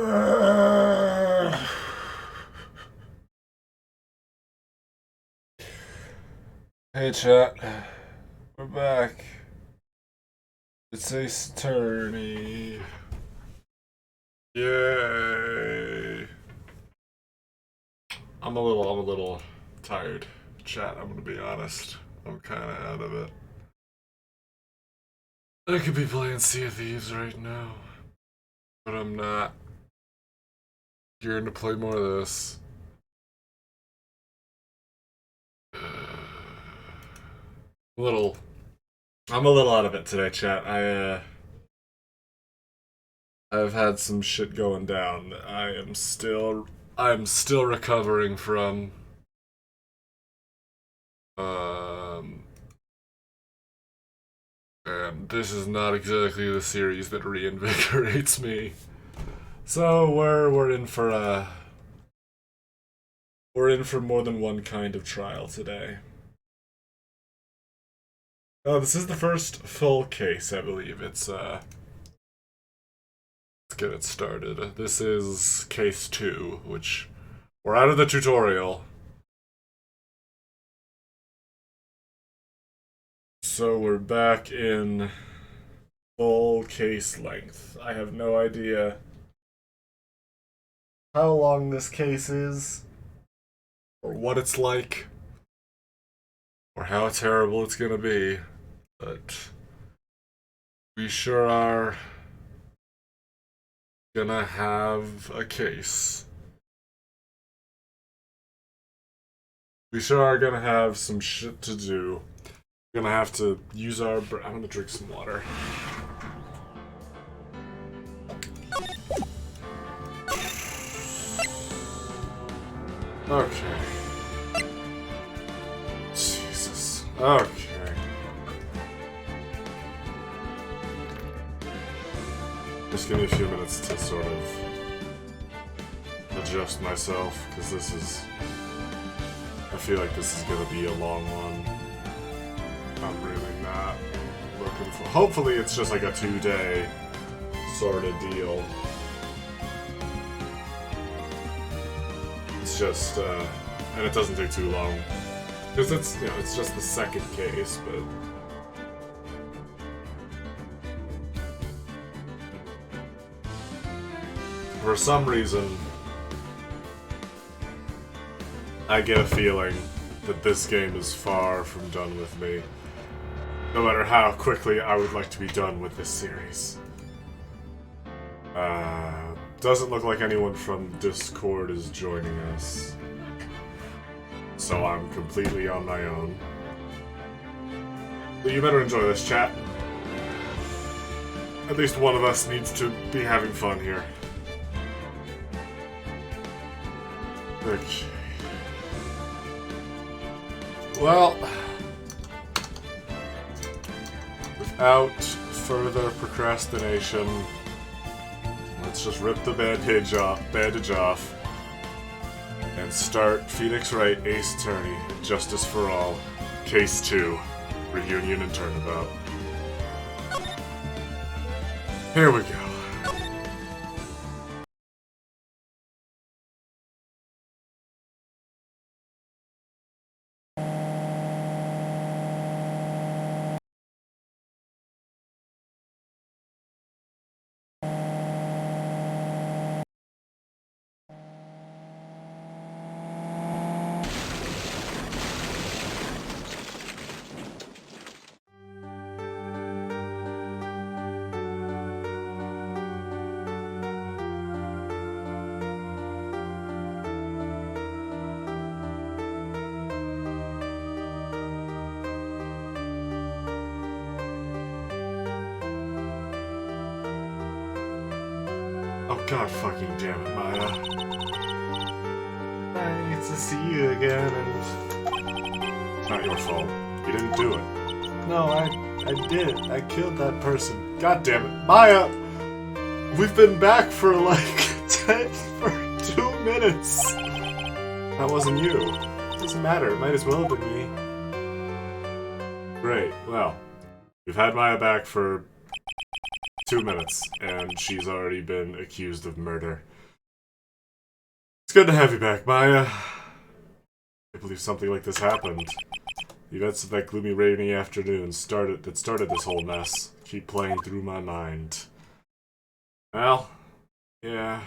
Hey chat, we're back. It's Ace Attorney. Yay! I'm a little tired. Chat, I'm gonna be honest. I'm kinda out of it. I could be playing Sea of Thieves right now, but I'm not. You're gonna play more of this. Little. I'm a little out of it today, chat. I've had some shit going down. I'm still recovering from um and this is not exactly the series that reinvigorates me. So we're in for more than one kind of trial today. Oh, this is the first full case, I believe. Let's get it started. This is case 2, which we're out of the tutorial. So we're back in full case length. I have no idea how long this case is, or what it's like, or how terrible it's gonna be, but we sure are gonna have a case. We sure are gonna have some shit to do. We're gonna have to use our. I'm gonna drink some water. Okay. Jesus. Okay. Just give me a few minutes to sort of adjust myself, because I feel like this is gonna be a long one. I'm really not looking for. Hopefully, it's just like a 2-day sort of deal. It's just, and it doesn't take too long, because it's just the second case, but. For some reason, I get a feeling that this game is far from done with me. No matter how quickly I would like to be done with this series. Doesn't look like anyone from Discord is joining us. So I'm completely on my own. But you better enjoy this, chat. At least one of us needs to be having fun here. Okay. Well, without further procrastination, let's just rip the bandage off, and start Phoenix Wright, Ace Attorney, Justice for All, Case 2, Reunion and Turnabout. Here we go. Oh god fucking damn it, Maya. I need to see you again, and it's not your fault. You didn't do it. No, I did. I killed that person. God damn it. Maya! We've been back for like 2 minutes. That wasn't you. It doesn't matter. It might as well have been me. Great. Well, we've had Maya back for 2 minutes, and she's already been accused of murder. It's good to have you back, Maya. I can't believe something like this happened. The events of that gloomy, rainy afternoon started this whole mess. Keep playing through my mind. Well, yeah.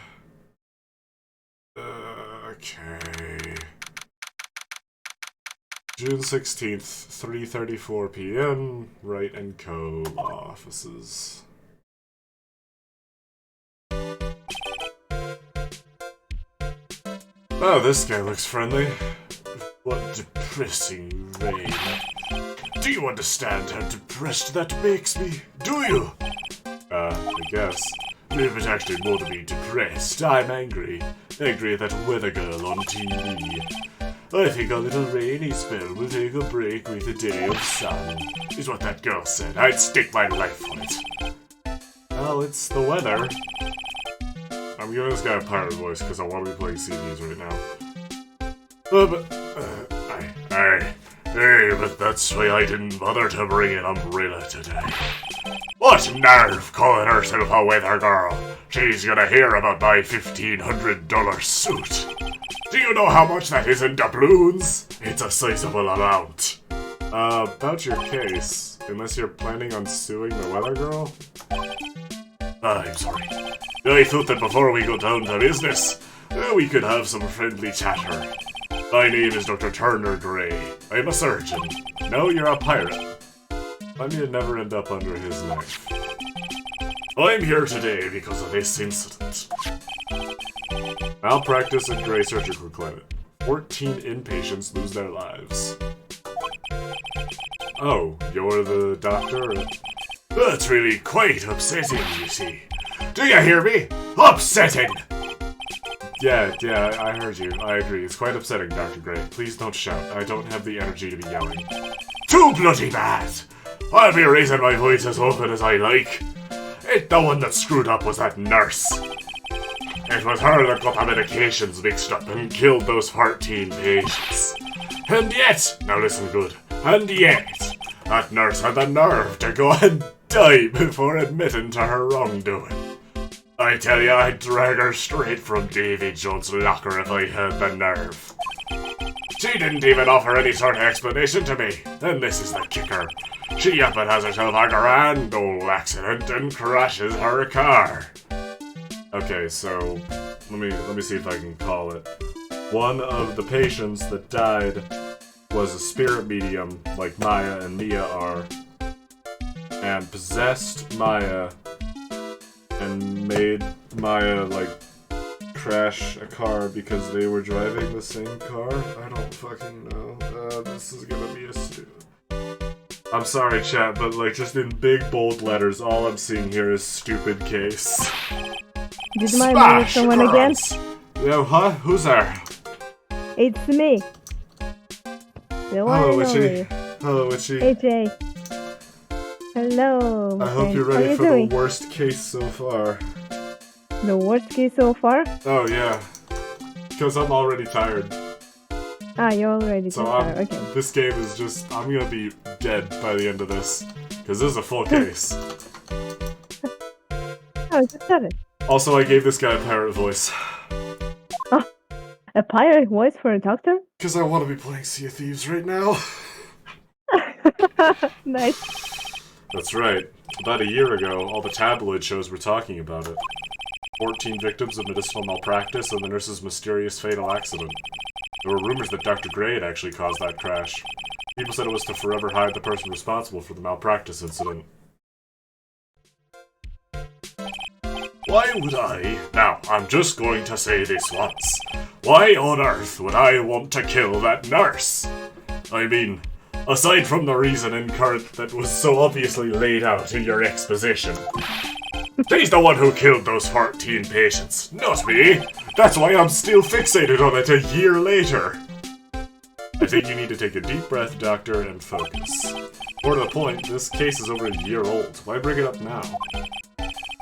Okay. June 16th, 3:34 p.m. Wright & Co. Law offices. Oh, this guy looks friendly. What depressing rain. Do you understand how depressed that makes me? Do you? I guess. But actually, more than being depressed, I'm angry. Angry at that weather girl on TV. I think a little rainy spell will take a break with a day of sun, is what that girl said. I'd stake my life on it. Well, it's the weather. I'm giving this guy a pirate voice because I want to be playing CDs right now. Hey, but that's why I didn't bother to bring an umbrella today. What nerve calling herself a weather girl? She's gonna hear about my $1,500 suit. Do you know how much that is in doubloons? It's a sizable amount. About your case, unless you're planning on suing the weather girl? I'm sorry. I thought that before we go down to business, we could have some friendly chatter. My name is Dr. Turner Gray. I'm a surgeon. No, you're a pirate. I need to never end up under his knife. I'm here today because of this incident. Malpractice at Gray Surgical Clinic. 14 inpatients lose their lives. Oh, you're the doctor? That's really quite upsetting, you see. Do you hear me? Upsetting! Yeah, I heard you. I agree. It's quite upsetting, Dr. Gray. Please don't shout. I don't have the energy to be yelling. Too bloody bad! I'll be raising my voice as often as I like. The one that screwed up was that nurse. It was her that got the medications mixed up and killed those 14 patients. And yet, now listen good, and yet, that nurse had the nerve to go and die before admitting to her wrongdoing. I tell you, I'd drag her straight from Davy Jones' locker if I had the nerve. She didn't even offer any sort of explanation to me. And this is the kicker. She up and has herself a grand old accident and crashes her car. Okay, so let me see if I can call it. One of the patients that died was a spirit medium, like Maya and Mia are, and possessed Maya and made Maya, like, crash a car because they were driving the same car? I don't fucking know. This is gonna be a I'm sorry, chat, but, like, just in big, bold letters, all I'm seeing here is stupid case. Did my name someone again? Yo, huh? Who's there? It's me. Hello, Witchy. Hello, Witchy. AJ. Hello. I hope you're ready for the worst case so far. The worst case so far? Oh, yeah. Because I'm already tired. Ah, you're already tired. Okay. This game is just... I'm gonna be dead by the end of this. Because this is a full case. Oh, it's just started. Also, I gave this guy a pirate voice. Oh, a pirate voice for a doctor? Because I want to be playing Sea of Thieves right now. Nice. That's right. About a year ago, all the tabloid shows were talking about it. 14 victims of medicinal malpractice and the nurse's mysterious fatal accident. There were rumors that Dr. Gray had actually caused that crash. People said it was to forever hide the person responsible for the malpractice incident. Why would I? Now, I'm just going to say this once. Why on earth would I want to kill that nurse? I mean, aside from the reason in current that was so obviously laid out in your exposition. She's the one who killed those 14 patients, not me. That's why I'm still fixated on it a year later. I think you need to take a deep breath, Doctor, and focus. More to the point, this case is over a year old. Why bring it up now?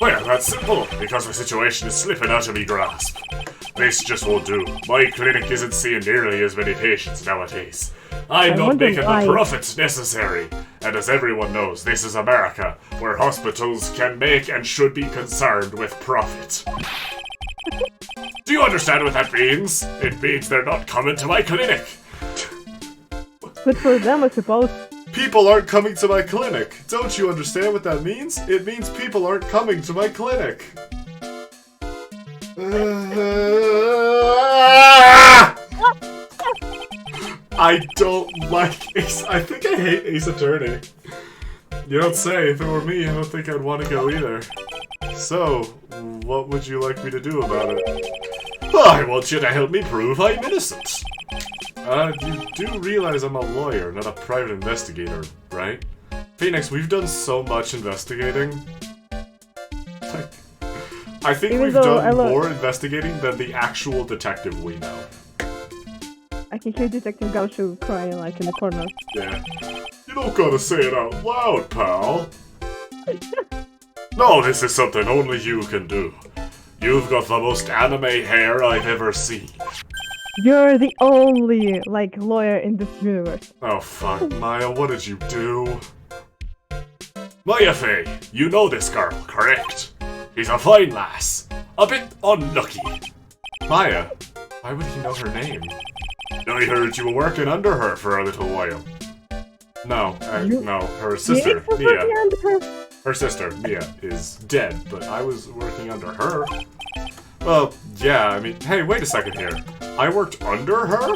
Well, that's simple, because the situation is slipping out of my grasp. This just won't do. My clinic isn't seeing nearly as many patients nowadays. I'm not making the profits necessary. And as everyone knows, this is America, where hospitals can make and should be concerned with profit. Do you understand what that means? It means they're not coming to my clinic. Good for them, I suppose. People aren't coming to my clinic. Don't you understand what that means? It means people aren't coming to my clinic. I don't like Ace. I think I hate Ace Attorney. You don't say. If it were me, I don't think I'd want to go either. So, what would you like me to do about it? I want you to help me prove I'm innocent. You do realize I'm a lawyer, not a private investigator, right? Phoenix, we've done so much investigating. I think we've done more investigating than the actual detective we know. I can hear Detective Gaucho crying like in the corner. Yeah. You don't gotta say it out loud, pal. No, this is something only you can do. You've got the most anime hair I've ever seen. You're the only, like, lawyer in this universe. Oh fuck, Maya, what did you do? Maya Faye, you know this girl, correct? She's a fine lass. A bit unlucky. Maya, why would he know her name? I heard you were working under her for a little while. No, no, her sister, Mia. Her sister, Mia, is dead, but I was working under her. Well, yeah, I mean, hey, wait a second here. I worked under her?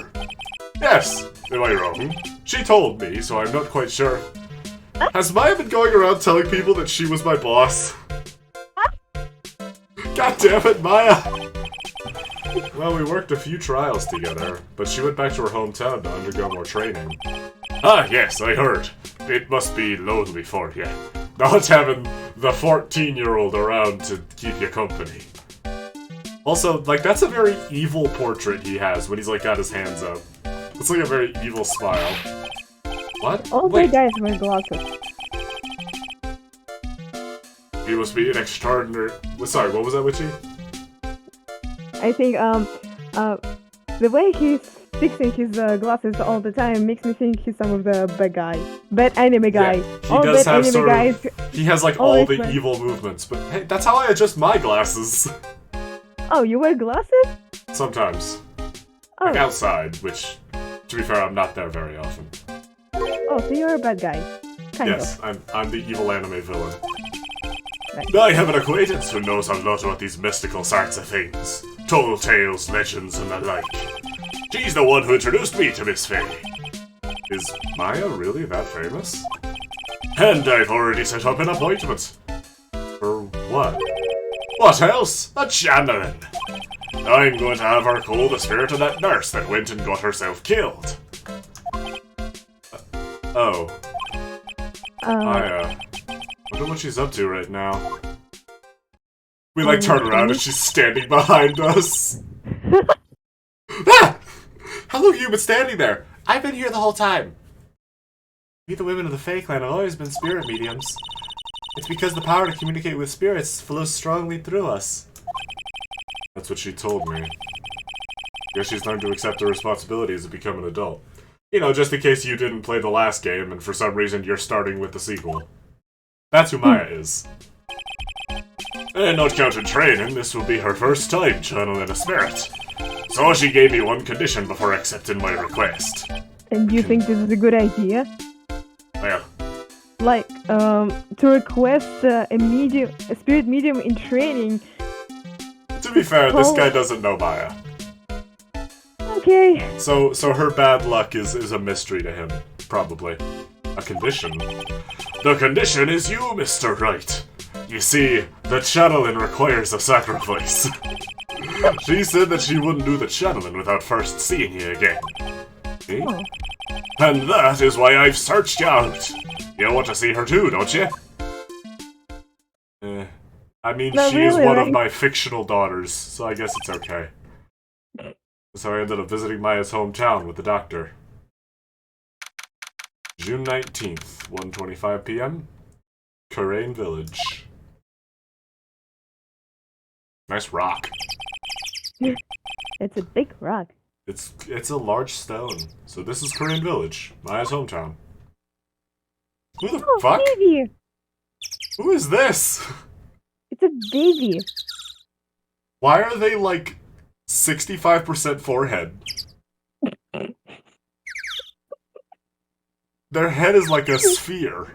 Yes, am I wrong? She told me, so I'm not quite sure. Has Maya been going around telling people that she was my boss? God damn it, Maya! Well, we worked a few trials together, but she went back to her hometown to undergo more training. Ah, yes, I heard. It must be lonely for you, not having the 14-year-old around to keep you company. Also, like, that's a very evil portrait he has when he's, like, got his hands up. It's like a very evil smile. What? All the guys wear glasses. He must be an extraordinary... Sorry, what was that, Witchy? I think, the way he's fixing his glasses all the time makes me think he's some of the bad anime guys. Yeah, he does have sort of... He has, like, all the evil movements, but hey, that's how I adjust my glasses. Oh, you wear glasses? Sometimes. Oh. Like outside, which, to be fair, I'm not there very often. Oh, so you're a bad guy. Kind yes, of. I'm the evil anime villain. Right. I have an acquaintance who knows a lot about these mystical sorts of things. Tall tales, legends, and the like. She's the one who introduced me to Miss Faye. Is Maya really that famous? And I've already set up an appointment. For what? What else? A channeling. I'm going to have her call the spirit of that nurse that went and got herself killed. Oh. I wonder what she's up to right now. We, like, turn around and she's standing behind us. Ah! How long have you been standing there? I've been here the whole time. We, the women of the Fae clan, have always been spirit mediums. It's because the power to communicate with spirits flows strongly through us. That's what she told me. Guess she's learned to accept her responsibilities and become an adult. You know, just in case you didn't play the last game and for some reason you're starting with the sequel. That's who Maya is. And not counting training, this will be her first time channeling a spirit. So she gave me one condition before accepting my request. And you think this is a good idea? Well... Like, to request a spirit medium in training. To be fair, this guy doesn't know Maya. Okay. So her bad luck is a mystery to him, probably. A condition. The condition is you, Mr. Wright. You see, the channeling requires a sacrifice. She said that she wouldn't do the channeling without first seeing you again. See? Oh. And that is why I've searched you out. You want to see her too, don't you? I mean, she is one of my fictional daughters, so I guess it's okay. So I ended up visiting Maya's hometown with the doctor. June 19th, 1:25 p.m. Karain Village. Nice rock. It's a big rock. It's a large stone. So this is Karain Village, Maya's hometown. Who the fuck? Baby. Who is this? It's a baby. Why are they, like, 65% forehead. Their head is like a sphere.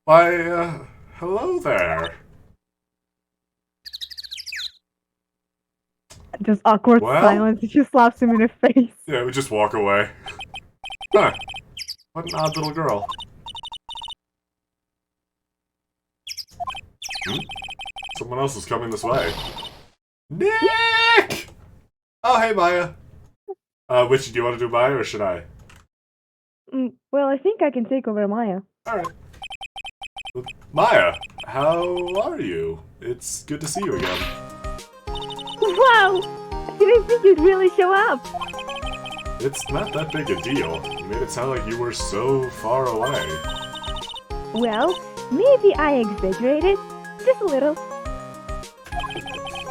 Why, hello there. Just awkward silence. She slaps him in the face. Yeah, we just walk away. Huh. What an odd little girl. Someone else is coming this way. Nick! Oh, hey, Maya. Which, do you want to do Maya, or should I? Well, I think I can take over Maya. Alright. Maya, how are you? It's good to see you again. Wow! I didn't think you'd really show up! It's not that big a deal. You made it sound like you were so far away. Well, maybe I exaggerated. Just a little.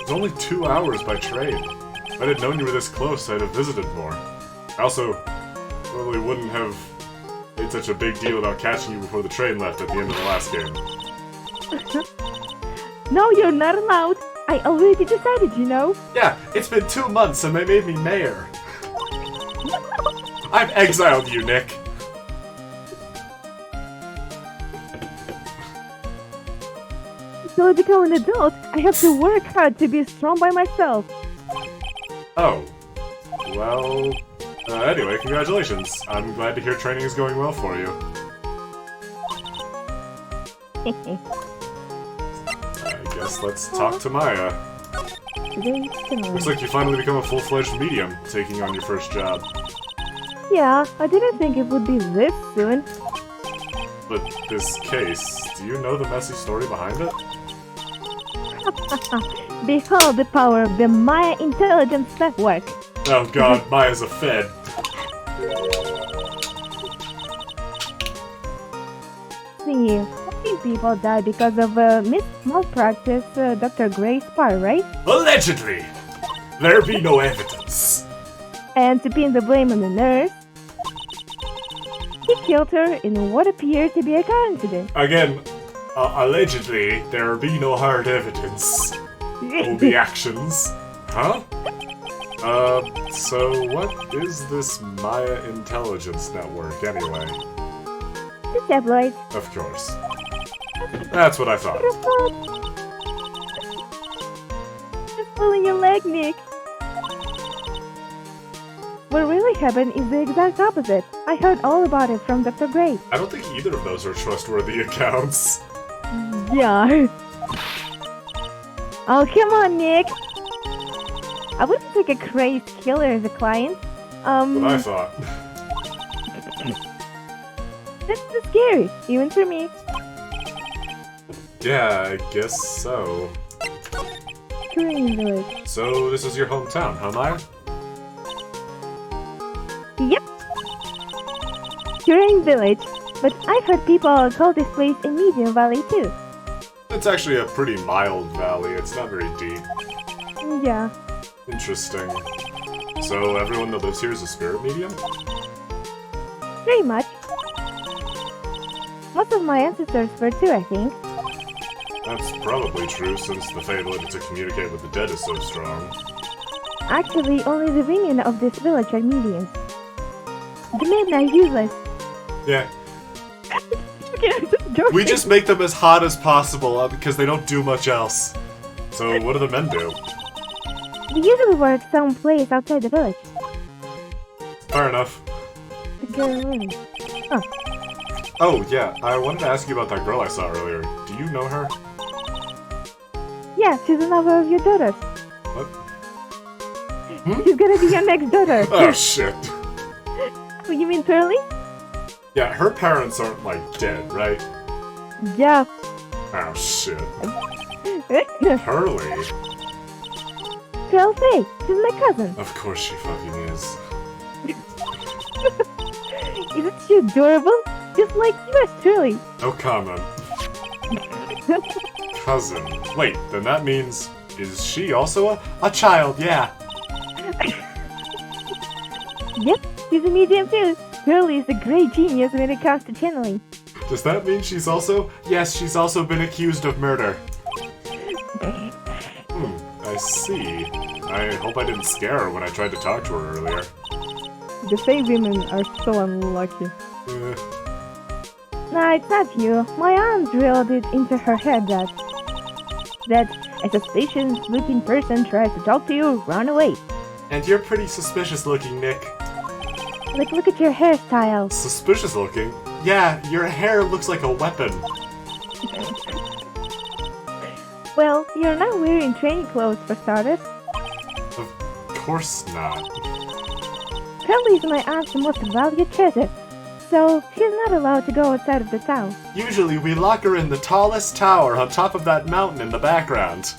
It's only 2 hours by train. If I'd known you were this close, I'd have visited more. I also probably wouldn't have made such a big deal about catching you before the train left at the end of the last game. No, you're not allowed. I already decided, you know. Yeah, it's been 2 months and they made me mayor. I've exiled you, Nick. So to become an adult, I have to work hard to be strong by myself. Oh. Well... anyway, congratulations. I'm glad to hear training is going well for you. I guess let's talk to Maya. Looks like you finally become a full-fledged medium, taking on your first job. Yeah, I didn't think it would be this soon. But this case, do you know the messy story behind it? Behold the power of the Maya Intelligence Network. Oh god, Maya's a fed. See, I think people die because of malpractice, Dr. Gray's part, right? Allegedly! There be no evidence. And to pin the blame on the nurse, he killed her in what appeared to be a car incident. Again, allegedly, there be no hard evidence. Only actions. Huh? So what is this Maya Intelligence Network, anyway? The tabloids. Of course. That's what I thought. Just pulling your leg, Nick. What really happened is the exact opposite. I heard all about it from Dr. Gray. I don't think either of those are trustworthy accounts. Yeah. Oh, come on, Nick. I wouldn't take a crazed killer as a client. What I thought. That's too scary, even for me. Yeah, I guess so. Korean village. So, this is your hometown, huh, Maya? Yep. Korean village. But I've heard people call this place a medium valley too. It's actually a pretty mild valley, it's not very deep. Yeah. Interesting. So, everyone that lives here is a spirit medium? Pretty much. Most of my ancestors were too, I think. That's probably true, since the ability to communicate with the dead is so strong. Actually, only the women of this village are mediums. The men are useless. Yeah. Okay, I'm just joking. We just make them as hot as possible, because they don't do much else. So, what do the men do? They usually work someplace outside the village. Fair enough. The girl. Huh. Oh, yeah, I wanted to ask you about that girl I saw earlier. Do you know her? Yeah, she's another of your daughters. What? She's gonna be your next daughter. Oh, shit. Oh, you mean Pearly? Yeah, her parents aren't, like, dead, right? Yeah. Oh, shit. Hurley? Pearl she's my cousin. Of course she fucking is. Isn't she adorable? Just like yours truly. No comment. Cousin. Wait, then that means... Is she also a child? Yeah. Yep, she's a medium too. Pearly is a great genius when it comes to channeling. Does that mean she's also... Yes, she's also been accused of murder. I see. I hope I didn't scare her when I tried to talk to her earlier. The Fae women are so unlucky. No, it's not you. My aunt drilled it into her head that a suspicious-looking person tries to talk to you, run away. And you're pretty suspicious looking, Nick. Like, look at your hairstyle. Suspicious looking? Yeah, your hair looks like a weapon. Well, you're not wearing training clothes for starters. Of course not. Kelly is my aunt's most valued treasure, so she's not allowed to go outside of the town. Usually we lock her in the tallest tower on top of that mountain in the background.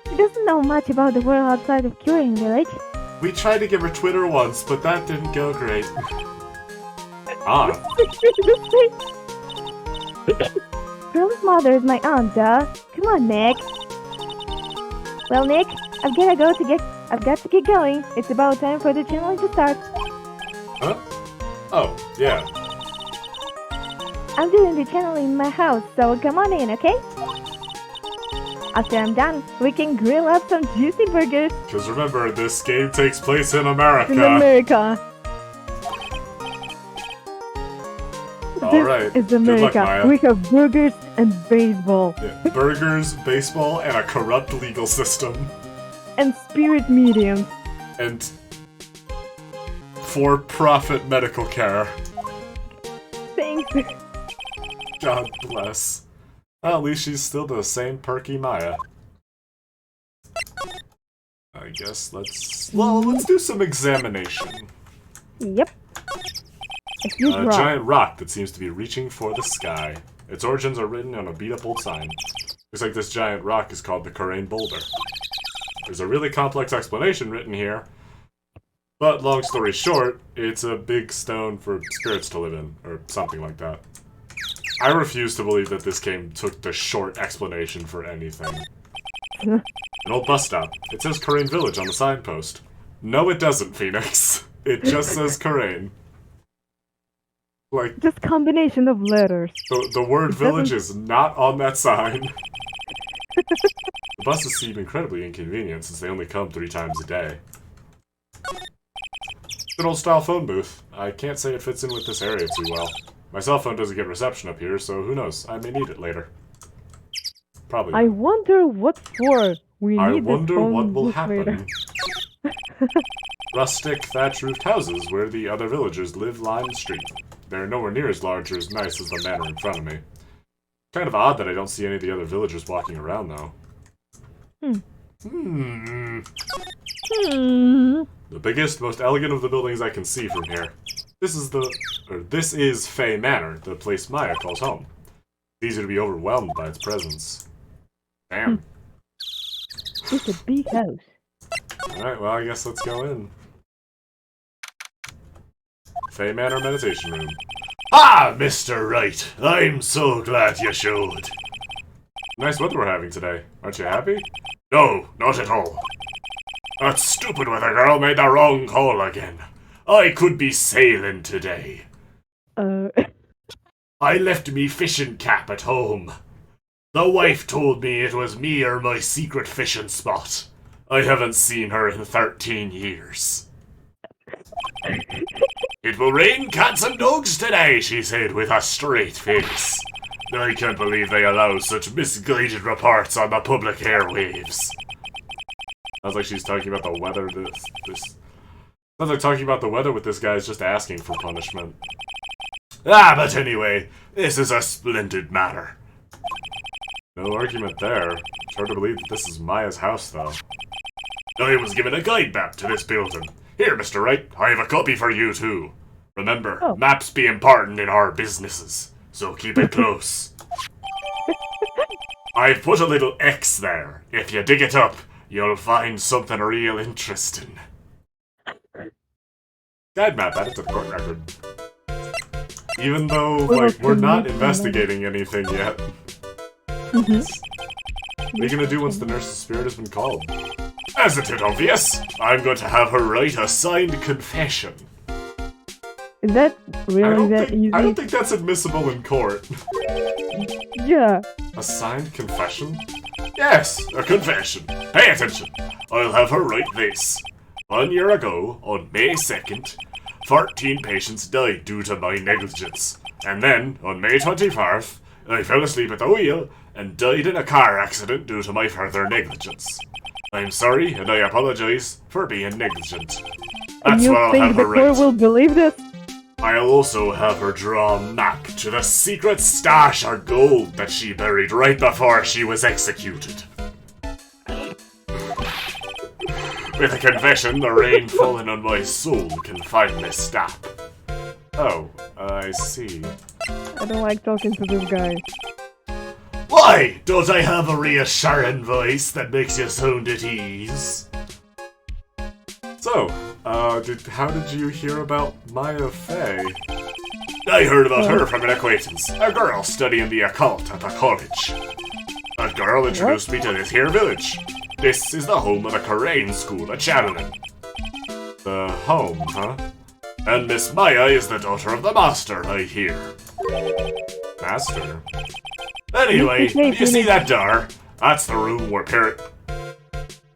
She doesn't know much about the world outside of Curing Village. We tried to give her Twitter once, but that didn't go great. Girl's mother is my aunt, duh. Come on, Nick. Well, Nick, I've got to get going. It's about time for the channeling to start. Huh? Oh, yeah. I'm doing the channeling in my house, so come on in, okay? After I'm done, we can grill up some juicy burgers. Because remember, this game takes place in America. In America. Alright. It's Good luck, America. Maya. We have burgers and baseball. Yeah. Burgers, baseball, and a corrupt legal system. And spirit mediums. And for-profit medical care. Thanks. God bless. Well, at least she's still the same perky Maya. I guess let's do some examination. Yep. A huge A rock. giant rock that seems to be reaching for the sky. Its origins are written on a beat-up old sign. Looks like this giant rock is called the Karain Boulder. There's a really complex explanation written here, but long story short, it's a big stone for spirits to live in, or something like that. I refuse to believe that this game took the short explanation for anything. An old bus stop. It says Karain Village on the signpost. No, it doesn't, Phoenix. It just says Karain. Like, Just combination of letters. the word village is not on that sign. The buses seem incredibly inconvenient since they only come 3 times a day. It's an old-style phone booth. I can't say it fits in with this area too well. My cell phone doesn't get reception up here, so who knows? I may need it later. Probably. I wonder what for. We I need this wonder phone what will booth later. happen. Rustic, thatch-roofed houses where the other villagers live line the street. They're nowhere near as large or as nice as the manor in front of me. Kind of odd that I don't see any of the other villagers walking around, though. The biggest, most elegant of the buildings I can see from here. This is Fae Manor, the place Maya calls home. It's easy to be overwhelmed by its presence. Damn. It's a big house. Alright, well, I guess let's go in. Fae Manor Meditation Room. Ah, Mr. Wright! I'm so glad you showed. Nice weather we're having today. Aren't you happy? No, not at all. That stupid weather girl made the wrong call again. I could be sailing today. I left me fishing cap at home. The wife told me it was me or my secret fishing spot. I haven't seen her in 13 years. It will rain cats and dogs today, she said with a straight face. I can't believe they allow such misguided reports on the public airwaves. Sounds like she's talking about the weather. Sounds like talking about the weather with this guy is just asking for punishment. Ah, but anyway, this is a splendid matter. No argument there. It's hard to believe that this is Maya's house, though. I was given a guide map to this building. Here, Mr. Wright, I have a copy for you, too. Remember, maps be important in our businesses, so keep it close. I've put a little X there. If you dig it up, you'll find something real interesting. Guide map added to the court record. Even though, like, we're not investigating anything yet. What are you gonna do once the nurse's spirit has been called? Isn't it obvious? I'm going to have her write a signed confession. Is that really that easy? I don't think that's admissible in court. Yeah. A signed confession? Yes, a confession. Pay attention. I'll have her write this. 1 year ago, on May 2nd, 14 patients died due to my negligence. And then, on May 24th, I fell asleep at the wheel and died in a car accident due to my further negligence. I'm sorry, and I apologize for being negligent. That's you what I'll think have the her court write. will believe this? I'll also have her draw a map to the secret stash of gold that she buried right before she was executed. With a confession, the rain falling on my soul can finally stop. Oh, I see. I don't like talking to this guy. Why? Don't I have a reassuring voice that makes you sound at ease? So, how did you hear about Maya Fey? I heard about her from an acquaintance, a girl studying the occult at the college. That girl introduced me to this here village. This is the home of the Korean school at Shadowland. The home, huh? And Miss Maya is the daughter of the master, I hear. Master? Anyway, you see that door? That's the room where Parrot...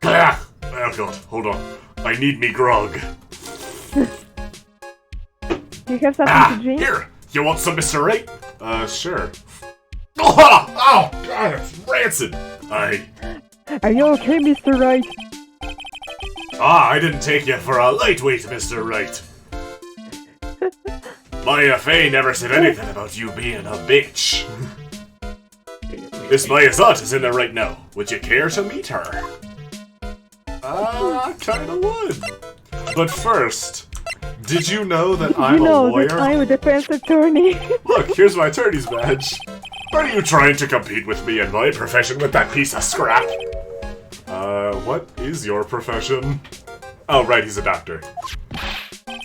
Ah! Oh god, hold on. I need me grog. Do you have something to drink? Here! You want some, Mr. Wright? Sure. Oh, god, it's rancid! Are you okay, Mr. Wright? I didn't take you for a lightweight, Mr. Wright. Maya Fey never said anything about you being a bitch. Miss Maya's aunt is in there right now. Would you care to meet her? I kinda would. But first, did you know that I'm a lawyer? That I'm a defense attorney. Look, here's my attorney's badge. Are you trying to compete with me in my profession with that piece of scrap? What is your profession? Oh, right, he's a doctor.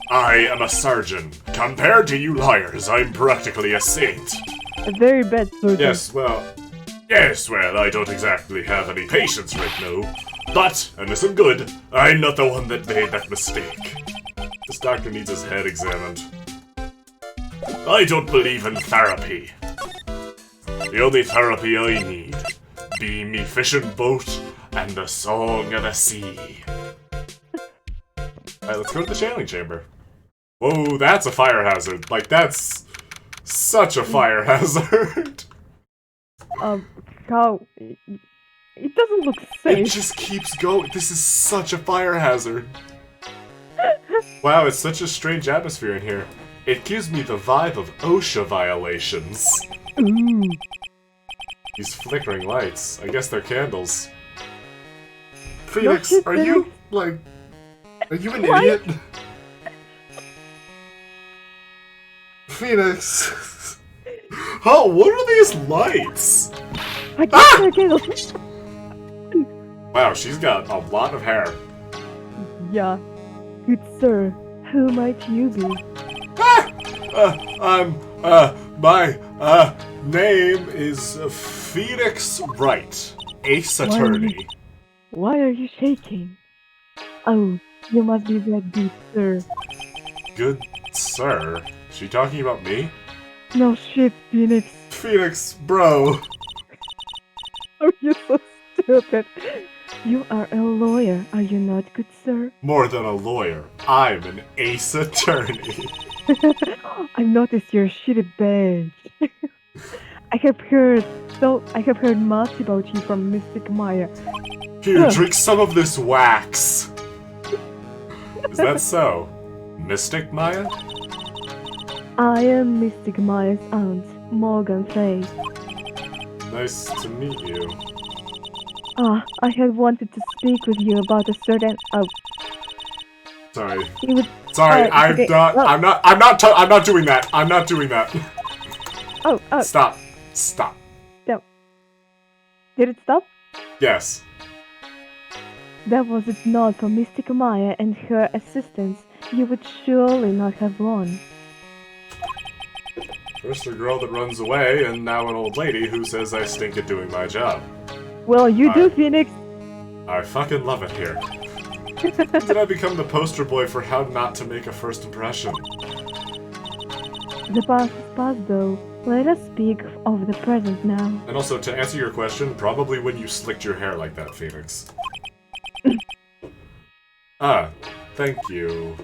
I am a surgeon. Compared to you liars, I'm practically a saint. A very bad surgeon. Yes, well, I don't exactly have any patients right now. But, and listen good, I'm not the one that made that mistake. This doctor needs his head examined. I don't believe in therapy. The only therapy I need be me fishing boat and the song of the sea. Alright, let's go to the channeling chamber. Whoa, that's a fire hazard. Like, that's such a fire hazard. How? It doesn't look safe. It just keeps going. This is such a fire hazard. Wow, it's such a strange atmosphere in here. It gives me the vibe of OSHA violations. Ooh. These flickering lights. I guess they're candles. Phoenix, are you, like... Are you an idiot? Phoenix! Oh, what are these lights? I guess they're candles. Wow, she's got a lot of hair. Yeah. Good sir, who might you be? My name is Phoenix Wright, Ace Attorney. Why are you shaking? Oh, you must be that good sir. Good sir? She talking about me? No shit, Phoenix. Phoenix, bro. Oh, you're so stupid. You are a lawyer, are you not, good sir? More than a lawyer, I'm an ace attorney. I've noticed your shitty badge. I have heard much about you from Mystic Maya. Here, drink some of this wax. Is that so? Mystic Maya? I am Mystic Maya's aunt, Morgan Fay. Nice to meet you. I had wanted to speak with you about a certain. Sorry. Sorry, I'm okay. not. Oh. I'm not doing that. I'm not doing that. Oh. Stop. No. Did it stop? Yes. That was it not for Mystic Maya and her assistants, you would surely not have won. First a girl that runs away, and now an old lady who says I stink at doing my job. Well, you do, Phoenix. I fucking love it here. Did I become the poster boy for how not to make a first impression? The past is past, though. Let us speak of the present now. And also, to answer your question, probably when you slicked your hair like that, Phoenix. Thank you.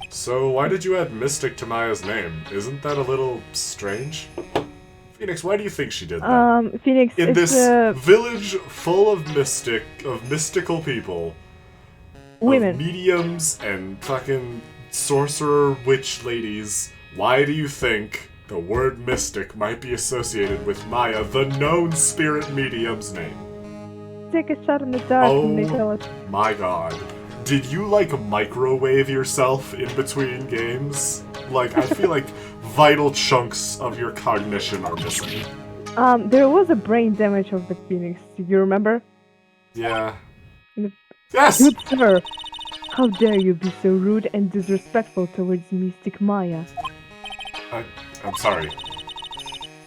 So, why did you add Mystic to Maya's name? Isn't that a little strange? Phoenix, why do you think she did that? Phoenix, In it's this village full of mystical people, women. of mediums and fucking sorcerer witch ladies, why do you think the word mystic might be associated with Maya, the known spirit medium's name? Take a shot in the dark, Oh Nicholas. my god. Did you, like, microwave yourself in between games? Like, I feel like vital chunks of your cognition are missing. There was a brain damage of the Phoenix. Do you remember? Yeah. The- Yes! Good sir, how dare you be so rude and disrespectful towards Mystic Maya? I'm sorry.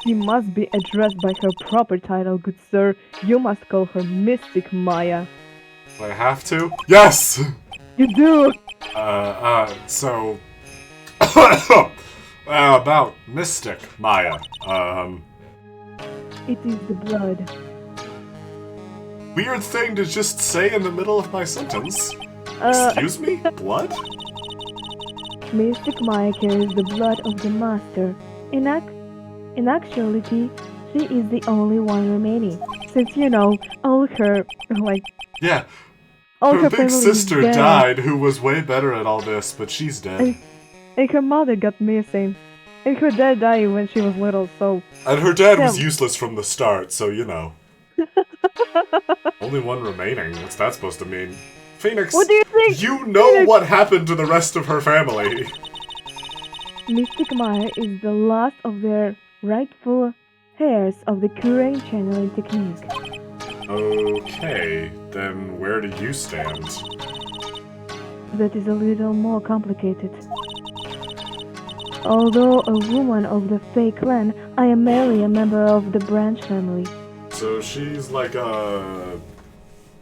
She must be addressed by her proper title, good sir. You must call her Mystic Maya. Do I have to? Yes! You do! So... about Mystic Maya. It is the blood. Weird thing to just say in the middle of my sentence. Uh, Excuse me? Blood? Mystic Maya carries the blood of the master. In actuality, she is the only one remaining. Since, you know, all her, like, Yeah. all Her her big family is sister dead. died, who was way better at all this, but she's dead. And her mother got missing. And her dad died when she was little, so... And her dad was Damn. useless from the start, so you know. Only one remaining. What's that supposed to mean? Phoenix, What do you think? you know Phoenix? what happened to the rest of her family. Mystic Maya is the last of their rightful heirs of the Kurain channeling technique. Okay, then where do you stand? That is a little more complicated. Although a woman of the Fey clan, I am merely a member of the branch family. So she's like a...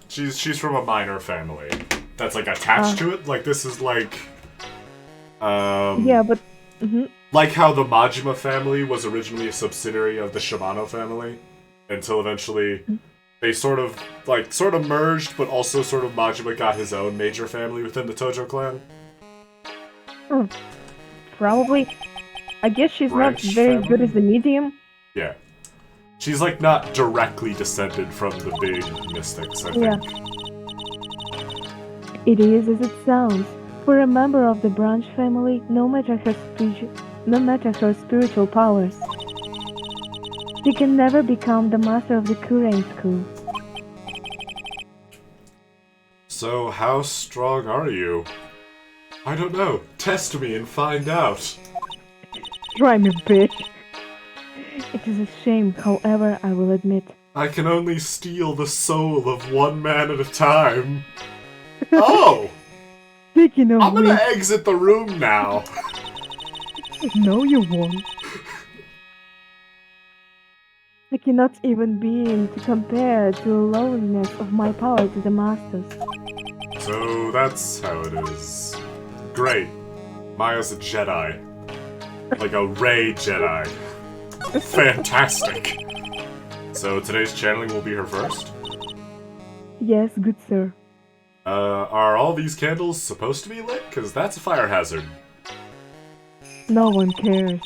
She's from a minor family. That's like attached to it? Like this is like... Yeah, but... Like how the Majima family was originally a subsidiary of the Shimano family, until eventually they sort of merged, but also sort of Majima got his own major family within the Tojo clan. Probably. I guess she's Branch not very good family? as a medium. Yeah. She's like not directly descended from the big mystics, I Yeah. think. It is as it sounds. For a member of the branch family, no matter her spiritual powers, she can never become the master of the Kurain school. So how strong are you? I don't know. Test me and find out. Try me, bitch. It is a shame, however, I will admit. I can only steal the soul of one man at a time. Oh! Speaking of I'm gonna which, exit the room now. no you won't. I cannot even begin to compare to the loneliness of my power to the Master's. So that's how it is. Great. Maya's a Jedi. Like a Rey Jedi. Fantastic. So today's channeling will be her first? Yes, good sir. Are all these candles supposed to be lit? Because that's a fire hazard. No one cares.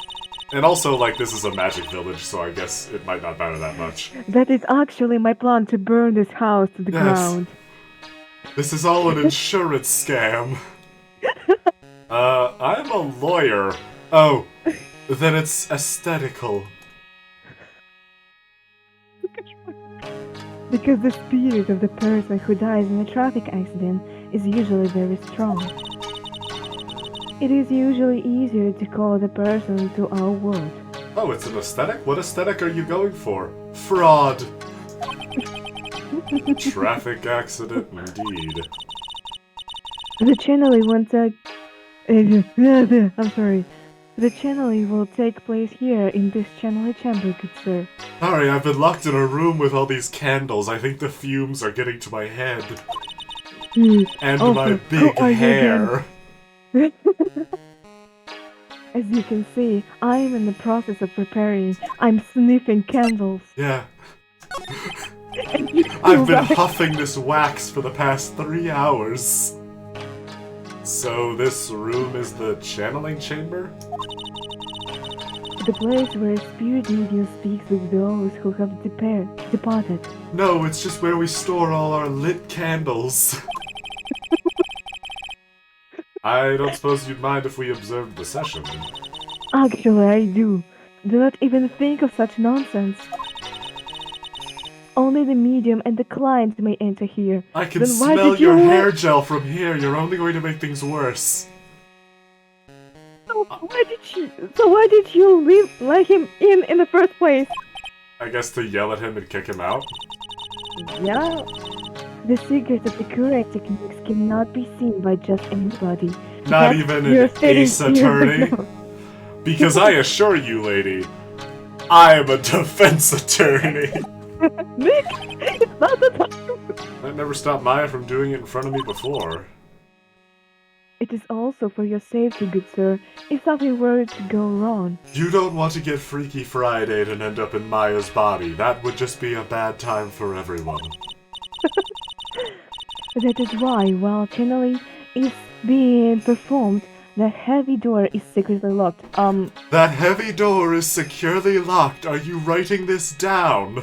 And also, like, this is a magic village, so I guess it might not matter that much. That is actually my plan to burn this house to the Yes. ground. This is all an insurance scam. I'm a lawyer. Oh, then it's aesthetical. Because the spirit of the person who dies in a traffic accident is usually very strong. It is usually easier to call the person to our world. Oh, it's an aesthetic? What aesthetic are you going for? Fraud. Traffic accident, indeed. The channeling will take... I'm sorry. The channeling will take place here in this channeling chamber, good sir. Sorry, I've been locked in a room with all these candles. I think the fumes are getting to my head. And Also, my who big are you hair. As you can see, I'm in the process of preparing. I'm sniffing candles. Yeah. And you I've been right. huffing this wax for the past 3 hours. So this room is the channeling chamber? The place where a spirit medium speaks with those who have departed. No, it's just where we store all our lit candles. I don't suppose you'd mind if we observed the session. Actually, I do. Do not even think of such nonsense. Only the medium and the client may enter here. I can Then why smell did you your let- hair gel from here. You're only going to make things worse. So why did you let him in the first place? I guess to yell at him and kick him out? Yeah. The secrets of the correct techniques cannot be seen by just anybody. Not That's even your an stating ace here attorney? right now. Because I assure you, lady, I am a defense attorney. Nick, it's not the time. That never stopped Maya from doing it in front of me before. It is also for your safety, good sir, if something were to go wrong. You don't want to get Freaky Friday and end up in Maya's body. That would just be a bad time for everyone. That is why, while channeling is being performed, the heavy door is secretly locked. That heavy door is securely locked. Are you writing this down?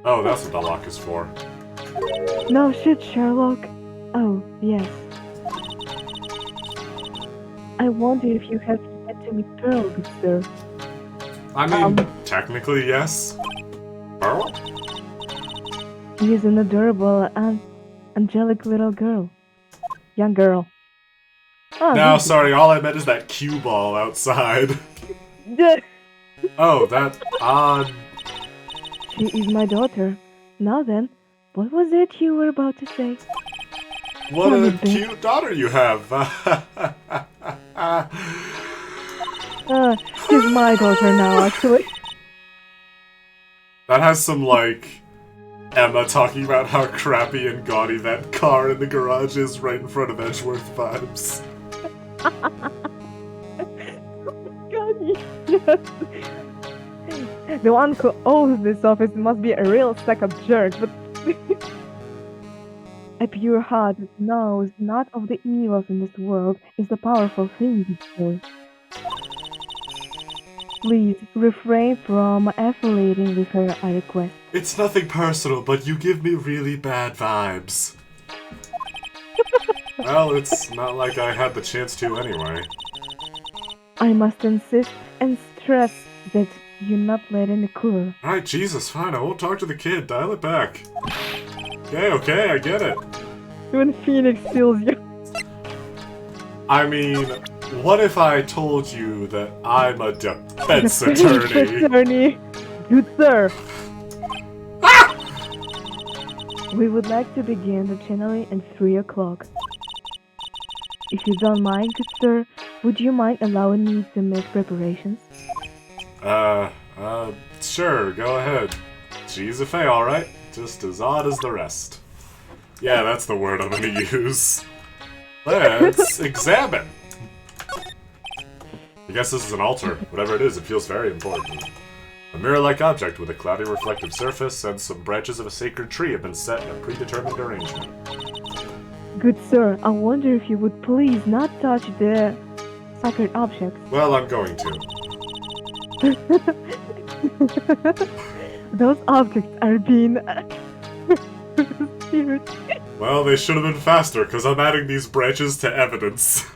Oh, that's what the lock is for. No shit, Sherlock. Oh, yes. I wonder if you have yet to meet Pearl, good sir. I mean, technically, yes. Pearl? She is an adorable and angelic little girl. Young girl. Oh, No, thank sorry, all I meant is that cue ball outside. you. Oh, that odd... She is my daughter. Now then, what was it you were about to say? What Son a of a bitch. cute daughter you have. She's my daughter now, actually. That has some, like, Emma talking about how crappy and gaudy that car in the garage is right in front of Edgeworth vibes. God, yes. The one who owns this office must be a real sack of jerk, but a pure heart that knows not of the evils in this world is a powerful thing, so. Please refrain from affiliating with her, I request. It's nothing personal, but you give me really bad vibes. Well, it's not like I had the chance to anyway. I must insist and stress that you not let in the cooler. Alright, Jesus, fine, I won't talk to the kid. Dial it back. Okay, I get it. When Phoenix steals you. I mean, what if I told you that I'm a defense attorney? Attorney. Good sir. We would like to begin the channeling at 3 o'clock. If you don't mind, good sir, would you mind allowing me to make preparations? Sure, go ahead. She's a fae, alright. Just as odd as the rest. Yeah, that's the word I'm gonna use. Let's examine. I guess this is an altar. Whatever it is, it feels very important. A mirror-like object with a cloudy reflective surface and some branches of a sacred tree have been set in a predetermined arrangement. Good sir, I wonder if you would please not touch the sacred objects. Well, I'm going to. Those objects are being... Well, they should have been faster, because I'm adding these branches to evidence.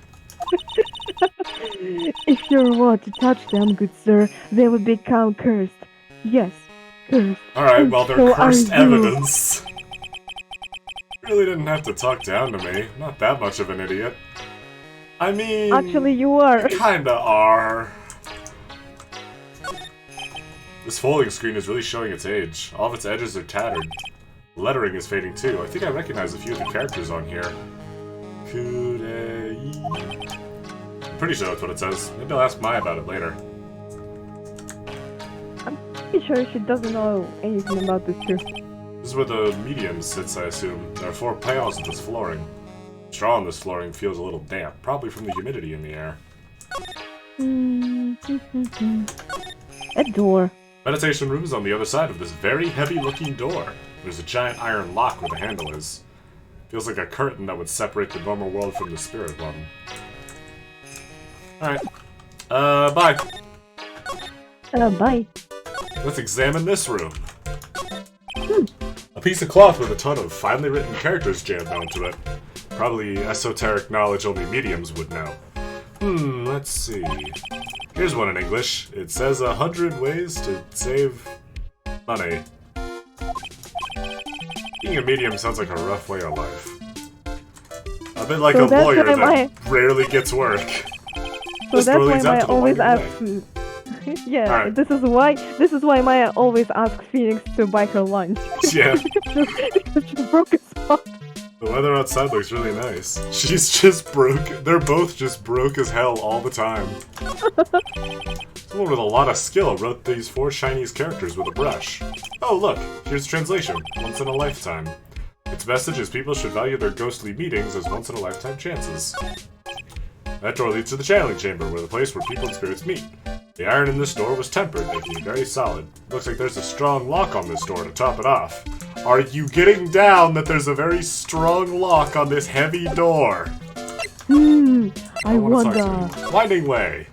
If you were to touch them, good sir, they would become cursed. Yes, cursed. Alright, And well, they're so cursed are you. evidence. Really didn't have to talk down to me. I'm not that much of an idiot. I mean... Actually, you are. Kinda are. This folding screen is really showing its age. All of its edges are tattered. The lettering is fading too. I think I recognize a few of the characters on here. Kurei. I'm pretty sure that's what it says. Maybe I'll ask Mai about it later. I'm pretty sure she doesn't know anything about this too. This is where the medium sits, I assume. There are 4 panels in this flooring. Straw on this flooring feels a little damp, probably from the humidity in the air. A door. Meditation room is on the other side of this very heavy-looking door. There's a giant iron lock where the handle is. Feels like a curtain that would separate the normal world from the spirit one. Alright. Bye. Bye. Let's examine this room. A piece of cloth with a ton of finely written characters jammed onto it. Probably esoteric knowledge only mediums would know. Let's see. Here's one in English. It says 100 ways to save money. Being a medium sounds like a rough way of life. A bit like So a that's lawyer why that rarely gets work. So Just that's throw why these out Maya to the always winding way. asks. Yeah, Alright. this is why Maya always asks Phoenix to buy her lunch. Yeah. Because she broke as fuck. The weather outside looks really nice. She's just broke. They're both just broke as hell all the time. Someone with a lot of skill wrote these 4 Chinese characters with a brush. Oh, look, here's translation. Once in a lifetime. Its message is people should value their ghostly meetings as once in a lifetime chances. That door leads to the channeling chamber, where the place where people and spirits meet. The iron in this door was tempered, making it very solid. Looks like there's a strong lock on this door to top it off. Are you getting down that there's a very strong lock on this heavy door? I wanna talk wonder. to you. Winding way.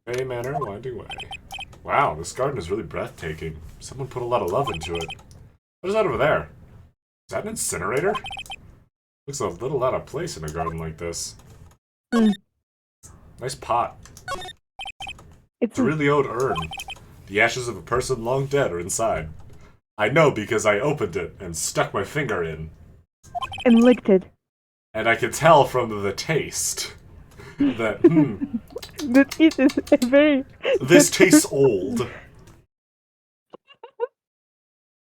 Bay Manor, winding way. Wow, this garden is really breathtaking. Someone put a lot of love into it. What is that over there? Is that an incinerator? Looks a little out of place in a garden like this. Nice pot. It's A really old urn. The ashes of a person long dead are inside. I know because I opened it and stuck my finger in. and licked it. And I can tell from the taste that, The teeth is very. this tastes old.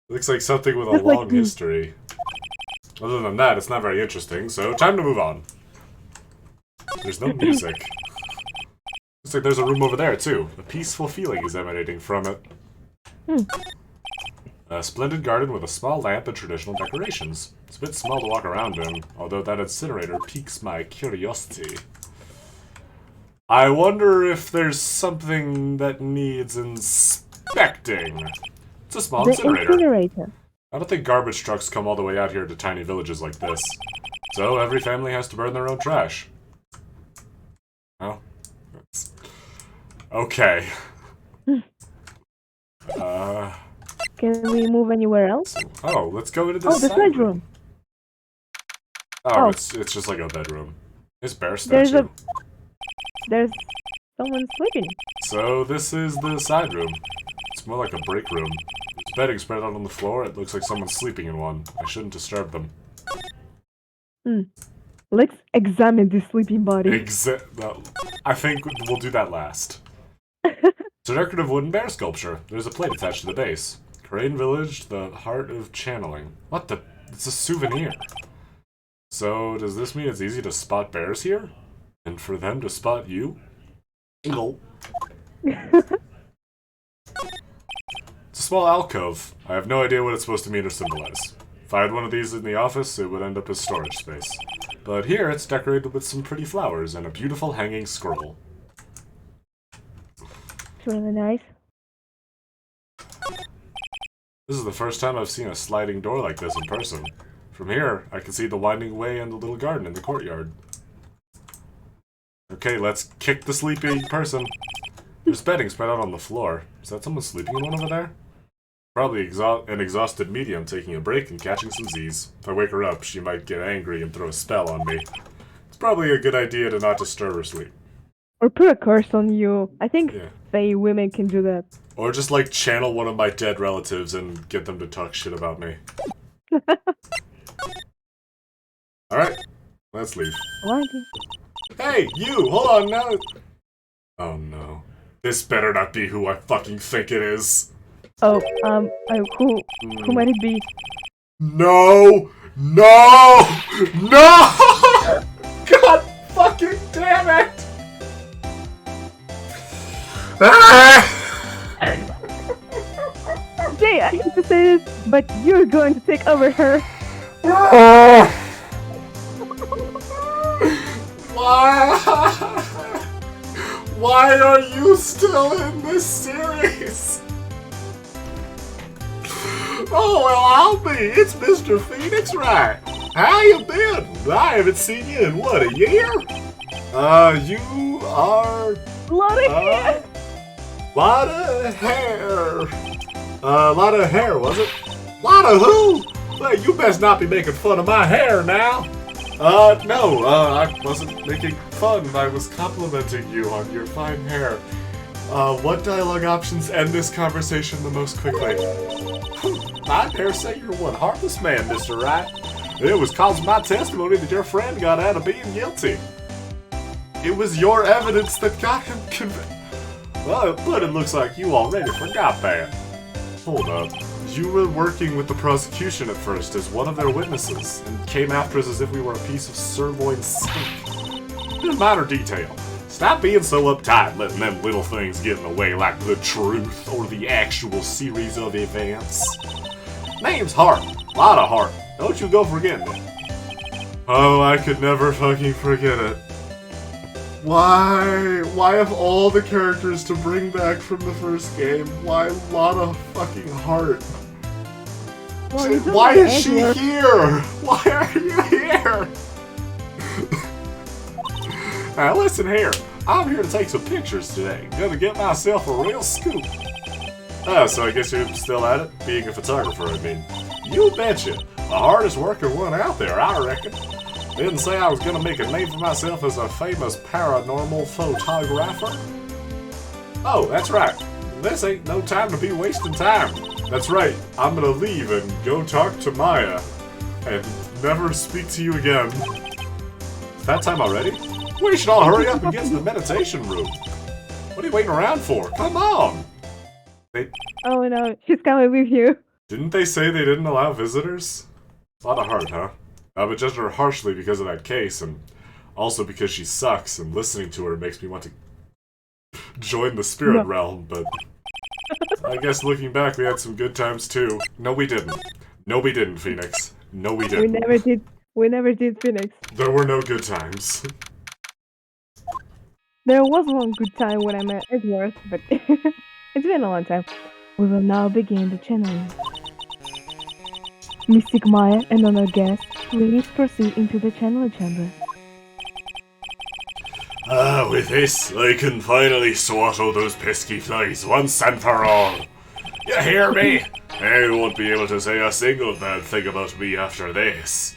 Looks like something with a Just like long me. history. Other than that, it's not very interesting, so time to move on. There's no music. Looks like there's a room over there, too. A peaceful feeling is emanating from it. A splendid garden with a small lamp and traditional decorations. It's a bit small to walk around in, although that incinerator piques my curiosity. I wonder if there's something that needs inspecting. It's a small The incinerator. incinerator. I don't think garbage trucks come all the way out here to tiny villages like this. So every family has to burn their own trash. Oh. That's... Okay. Can we move anywhere else? Oh, let's go into this Oh, the side room. Oh, Oh. it's just like a bedroom. It's bear There's statue. There's someone sleeping. So this is the side room. It's more like a break room. There's bedding spread out on the floor. It looks like someone's sleeping in one. I shouldn't disturb them. Let's examine this sleeping body. I think we'll do that last. It's a decorative wooden bear sculpture. There's a plate attached to the base. Crane Village, the heart of channeling. What the? It's a souvenir. So, does this mean it's easy to spot bears here? And for them to spot you? No. It's a small alcove. I have no idea what it's supposed to mean or symbolize. If I had one of these in the office, it would end up as storage space. But here, it's decorated with some pretty flowers and a beautiful hanging scroll. It's really nice. This is the first time I've seen a sliding door like this in person. From here, I can see the winding way and the little garden in the courtyard. Okay, let's kick the sleeping person. There's bedding spread out on the floor. Is that someone sleeping in one over there? Probably an exhausted medium taking a break and catching some Z's. If I wake her up, she might get angry and throw a spell on me. It's probably a good idea to not disturb her sleep. Or put a curse on you. I think Yeah. Fae women can do that. Or just like channel one of my dead relatives and get them to talk shit about me. Alright, let's leave. Why? Hey, you! Hold on now! Oh no. This better not be who I fucking think it is. Oh, who might it be? No! No! No! God fucking damn it! Ah! Jay, I hate to say this, but you're going to take over her. Why? Why are you still in this series? Oh, well, I'll be. It's Mr. Phoenix Wright. How you been? I haven't seen you in, what, a year? You are... Lot of hair! Lot of hair. Lot of hair, was it? Lot of who? Well, you best not be making fun of my hair now. No, I wasn't making fun. I was complimenting you on your fine hair. What dialogue options end this conversation the most quickly? I dare say you're one heartless man, Mr. Wright. It was cause of my testimony that your friend got out of being guilty. It was your evidence that got him convicted. Well, but it looks like you already forgot that. Hold up. You were working with the prosecution at first as one of their witnesses, and came after us as if we were a piece of sirloin steak. In a minor detail. Stop being so uptight, letting them little things get in the way like the truth or the actual series of events. Name's Hart. Lot of heart. Don't you go forgetting it. Oh, I could never fucking forget it. Why? Why of all the characters to bring back from the first game, why lot of fucking heart? Well, why is she here? Why are you here? Now listen here, I'm here to take some pictures today. Gonna get myself a real scoop. Oh, so I guess you're still at it? Being a photographer, I mean. You betcha. The hardest working one out there, I reckon. Didn't say I was gonna make a name for myself as a famous paranormal photographer. Oh, that's right. This ain't no time to be wasting time. That's right, I'm gonna leave and go talk to Maya. And never speak to you again. Is that time already? We should all hurry up and get to the meditation room. What are you waiting around for? Come on! Oh no, she's coming with you. Didn't they say they didn't allow visitors? A lot of heart, huh? But judged her harshly because of that case, and also because she sucks, and listening to her makes me want to join the spirit realm, but I guess looking back, we had some good times too. No, we didn't. No, we didn't, Phoenix. No, we didn't. We never did, Phoenix. There were no good times. There was one good time when I met Edward, but it's been a long time. We will now begin the channeling. Mystic Maya and other guests, please proceed into the channeling chamber. With this, I can finally swallow those pesky flies once and for all. You hear me? They won't be able to say a single bad thing about me after this.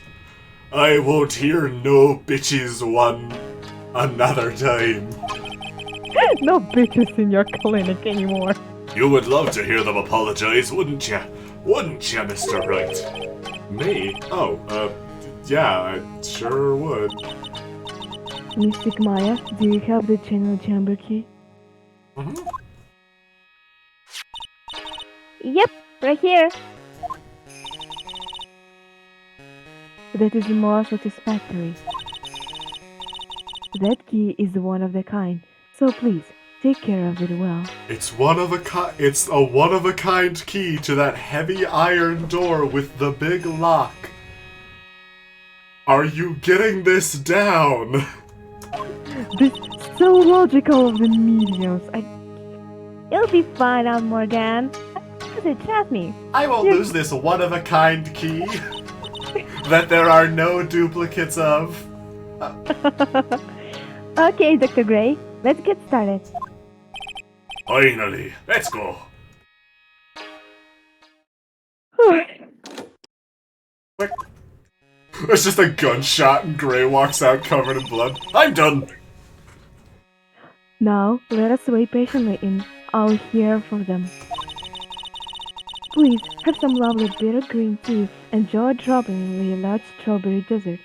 I won't hear no bitches one another time. No bitches in your clinic anymore. You would love to hear them apologize, wouldn't ya? Wouldn't ya, Mr. Wright? Me? Oh, yeah, I sure would. Mystic Maya, do you have the channel chamber key? Mm-hmm. Yep, right here. That is more satisfactory. That key is one of the kind, so please, take care of it well. It's a one-of-a-kind key to that heavy iron door with the big lock. Are you getting this down? This is so logical of the mediums. It'll be fine, Aunt Morgan. Trust me. I won't lose this one-of-a-kind key that there are no duplicates of. Okay, Dr. Gray, let's get started. Finally, let's go. Quick. There's just a gunshot and Gray walks out covered in blood. I'm done. Now, let us wait patiently in our here for them. Please, have some lovely bitter green tea and jaw-droppingly large strawberry desserts.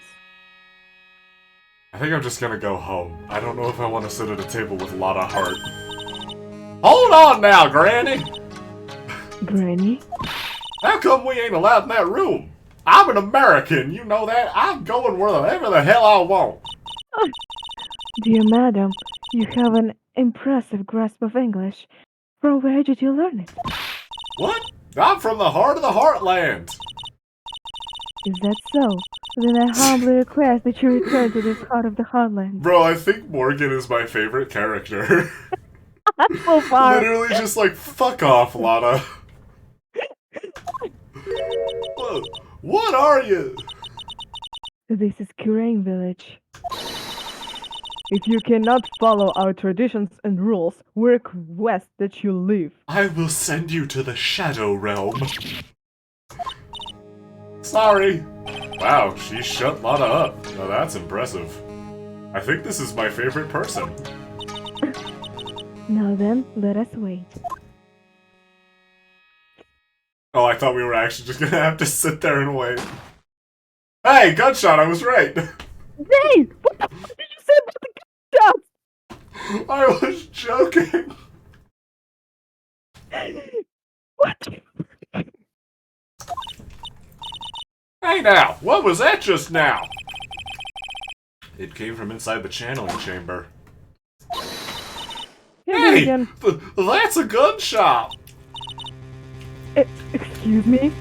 I think I'm just gonna go home. I don't know if I want to sit at a table with a lot of heart. Hold on now, Granny! Granny? How come we ain't allowed in that room? I'm an American, you know that? I'm going wherever the hell I want. Dear madam, you have an impressive grasp of English. From where did you learn it? What? I'm from the heart of the heartland. Is that so? Then I humbly request that you return to this heart of the heartland. Bro, I think Morgan is my favorite character. So far. Literally just like, fuck off, Lana. What are you? This is Kurain village. If you cannot follow our traditions and rules, we request that you leave. I will send you to the Shadow Realm. Sorry. Wow, she shut Lana up. Now that's impressive. I think this is my favorite person. Now then, let us wait. Oh, I thought we were actually just gonna have to sit there and wait. Hey, gunshot, I was right. Hey! What the fuck did you say about the gunshots? I was joking. What? Hey now, what was that just now? It came from inside the channeling chamber. Hey, Again. that's a gunshot. Excuse me?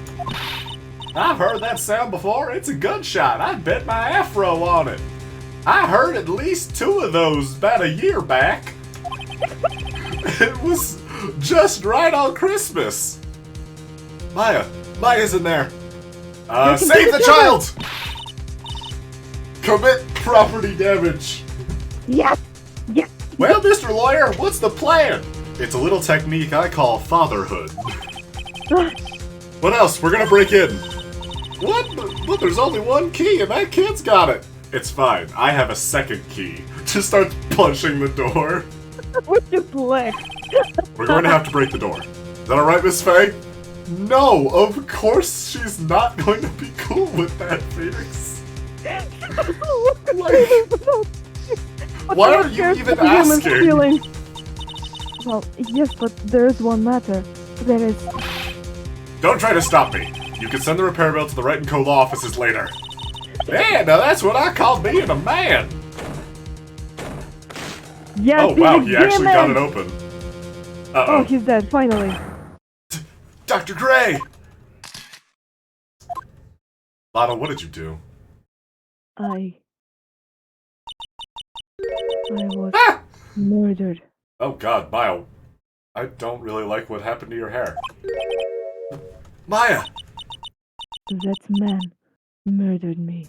I've heard that sound before. It's a gunshot. I bet my afro on it. I heard at least 2 of those about a year back. It was just right on Christmas. Maya's in there. Save the child! Commit property damage. Yes! Yes! Well, Mr. Lawyer, what's the plan? It's a little technique I call fatherhood. What else? We're gonna break in. What? But there's only one key and that kid's got it. It's fine. I have a second key. Just starts punching the door. With his leg. We're going to have to break the door. Is that alright, Miss Faye? No, of course she's not going to be cool with that, Phoenix. Why are you even asking? Well, yes, but there is one matter. There is... Don't try to stop me. You can send the repair bill to the Wright & Co. law offices later. Yeah, now that's what I call being a man. Yes, Oh wow, he actually got it open. Uh-oh. Oh, he's dead, finally. Dr. Gray! Lana, what did you do? I was Ah! murdered. Oh god, Maya. I don't really like what happened to your hair. Maya! That man murdered me.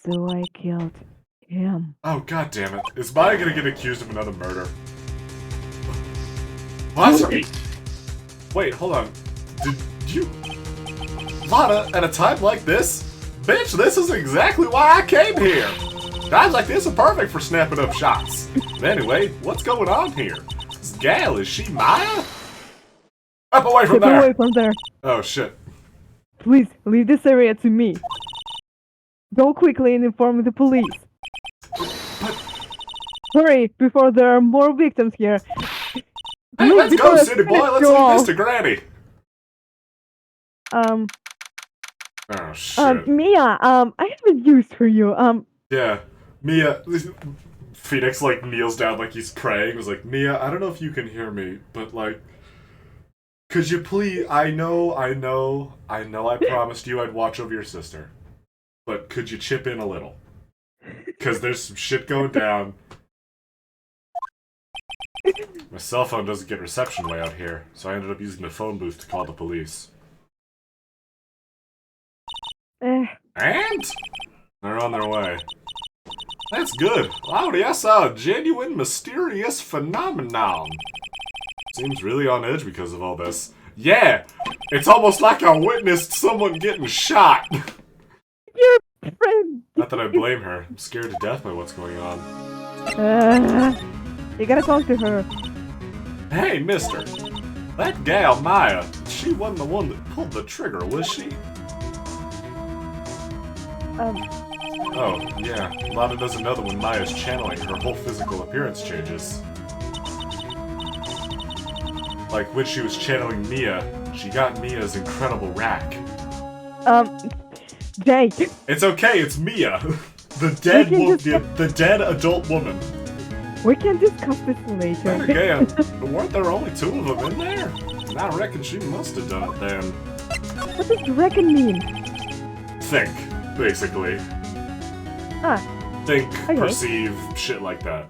So I killed him. Oh god damn it. Is Maya gonna get accused of another murder? What? Wait, hold on. Did you... Lana, at a time like this? Bitch, this is exactly why I came here! Times like this are perfect for snapping up shots. But anyway, what's going on here? This gal, is she Maya? Up away from Get there! away from there. Oh shit. Please, leave this area to me. Go quickly and inform the police. Hurry, before there are more victims here. Hey, let's go, city boy! Let's leave this to Granny! Um, Oh shit. Mia, I have a news for you. Yeah. Mia... Phoenix, like, kneels down like he's praying. Was like, Mia, I don't know if you can hear me, but, like... Could you please... I know I promised you I'd watch over your sister. But could you chip in a little? Because there's some shit going down. My cell phone doesn't get reception way out here, so I ended up using the phone booth to call the police. And? They're on their way. That's good. Howdy, I saw a genuine, mysterious phenomenon. Seems really on edge because of all this. Yeah! It's almost like I witnessed someone getting shot! Your friend. Not that I blame her. I'm scared to death by what's going on. You gotta talk to her. Hey, mister. That gal, Maya, she wasn't the one that pulled the trigger, was she? Oh, yeah. Lana doesn't know that when Maya's channeling, her whole physical appearance changes. Like, when she was channeling Mia, she got Mia's incredible rack. Jake. It's okay, it's Mia! the dead adult woman. We can discuss this later. Then again, weren't there only 2 of them in there? And I reckon she must have done it then. What does reckon mean? think, basically. Ah, Think, okay. perceive, shit like that.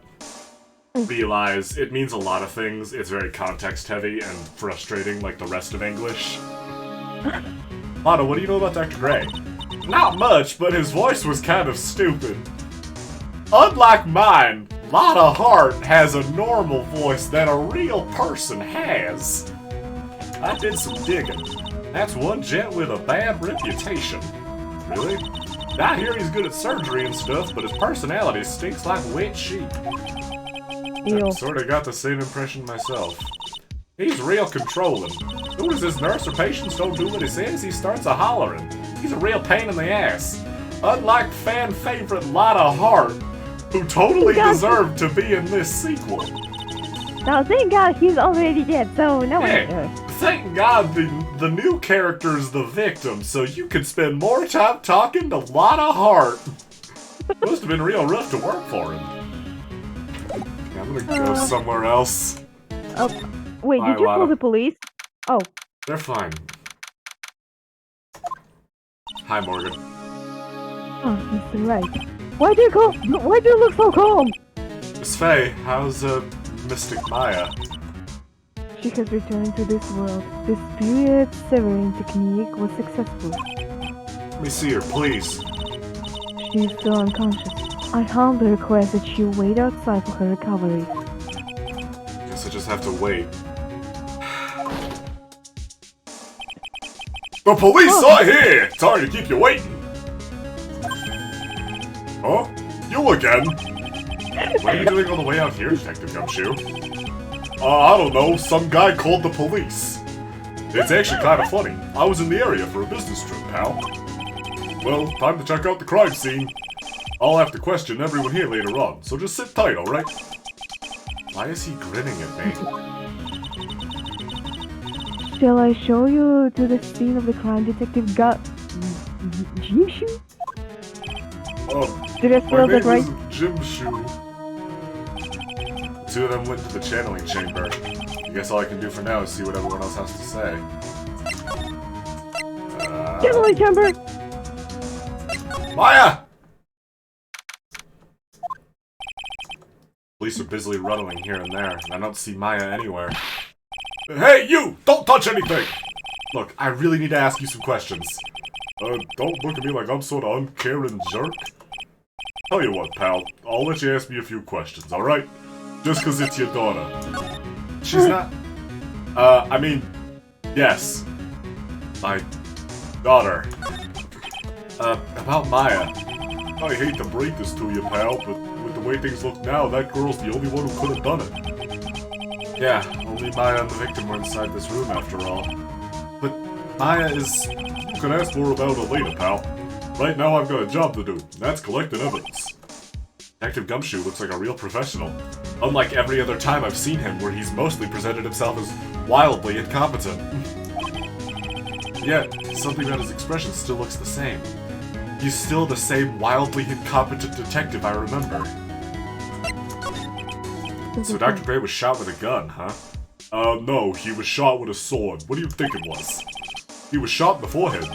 Realize, it means a lot of things. It's very context-heavy and frustrating like the rest of English. Lana, what do you know about Dr. Gray? Not much, but his voice was kind of stupid. Unlike mine, Lana Hart has a normal voice that a real person has. I did some digging. That's one gent with a bad reputation. Really? I hear he's good at surgery and stuff, but his personality stinks like wet sheep. Ew. I sorta got the same impression myself. He's real controlling. As soon as his nurse or patients don't do what he says, he starts a hollering. He's a real pain in the ass. Unlike fan favorite Lana Hart, who totally deserved to be in this sequel. Now, thank God he's already dead, so no one cares. Thank God the new character's the victim, so you could spend more time talking to Lana Hart. Must have been real rough to work for him. Okay, I'm gonna go somewhere else. Wait, Bye, did you call Lana. the police? Oh. They're fine. Hi, Morgan. Oh, Mr. Wright. Why do you look so calm? Miss Faye, how's Mystic Maya? She has returned to this world. The spirit severing technique was successful. Let me see her, please. She is still unconscious. I humbly request that she wait outside for her recovery. Guess I just have to wait. The police are here! Sorry to keep you waiting. Oh? You again? What are you doing on the way out here, Detective Gumshoe? I don't know. Some guy called the police. It's actually kind of funny. I was in the area for a business trip, pal. Well, time to check out the crime scene. I'll have to question everyone here later on, so just sit tight, alright? Why is he grinning at me? Shall I show you to the scene of the crime, Detective Jimshu? Did I spell that right? Jim Shoe. Two of them went to the channeling chamber. I guess all I can do for now is see what everyone else has to say. Channeling chamber! Maya! Police are busily running here and there, and I don't see Maya anywhere. Hey, you! Don't touch anything! Look, I really need to ask you some questions. Don't look at me like I'm sort of uncaring jerk. Tell you what, pal, I'll let you ask me a few questions, alright? Just 'cause it's your daughter. She's not... I mean... Yes. My... daughter. About Maya. I hate to break this to you, pal, but with the way things look now, that girl's the only one who could have done it. Yeah, only Maya and the victim were inside this room after all. But Maya is... You can ask more about her later, pal. Right now I've got a job to do, and that's collecting evidence. Detective Gumshoe looks like a real professional. Unlike every other time I've seen him, where he's mostly presented himself as wildly incompetent. Yet, something about his expression still looks the same. He's still the same wildly incompetent detective I remember. So Dr. Gray was shot with a gun, huh? No, he was shot with a sword. What do you think it was? He was shot beforehand.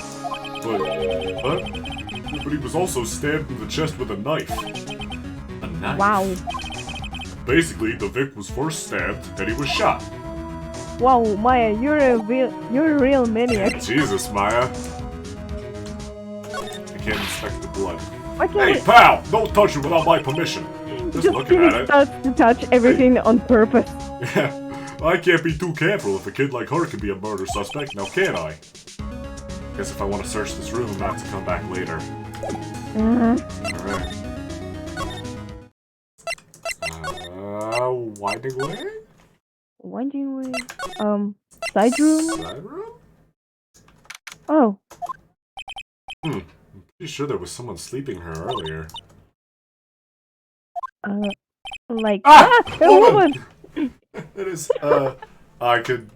But he was also stabbed in the chest with a knife. A knife? Wow. Basically, the Vic was first stabbed, and he was shot. Wow, Maya, you're a real maniac. Jesus, Maya. I can't inspect the blood. Why can't Hey, pal! Don't touch it without my permission. Just looking at it. starts to touch everything on purpose. Yeah, I can't be too careful if a kid like her can be a murder suspect, now can I? Guess if I want to search this room, I have to come back later. Alright. Winding way? Winding way. Side room? Side room? Oh. I'm pretty sure there was someone sleeping her earlier. Like Ah! a woman! It is, I could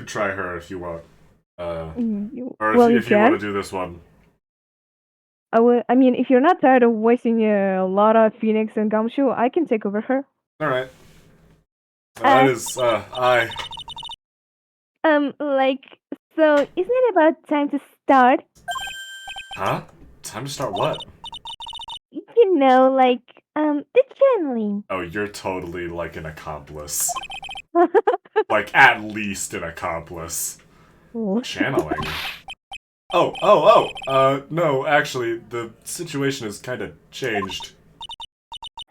try her if you want. Or if you want to do this one. I mean, if you're not tired of wasting a lot of Phoenix and Gumshoe, I can take over her. Alright. That is, Like, so isn't it about time to start? Huh? Time to start what? You know, like, the channeling. Oh, you're totally like an accomplice. Like, at least an accomplice. Channeling. No, actually, the situation has kind of changed.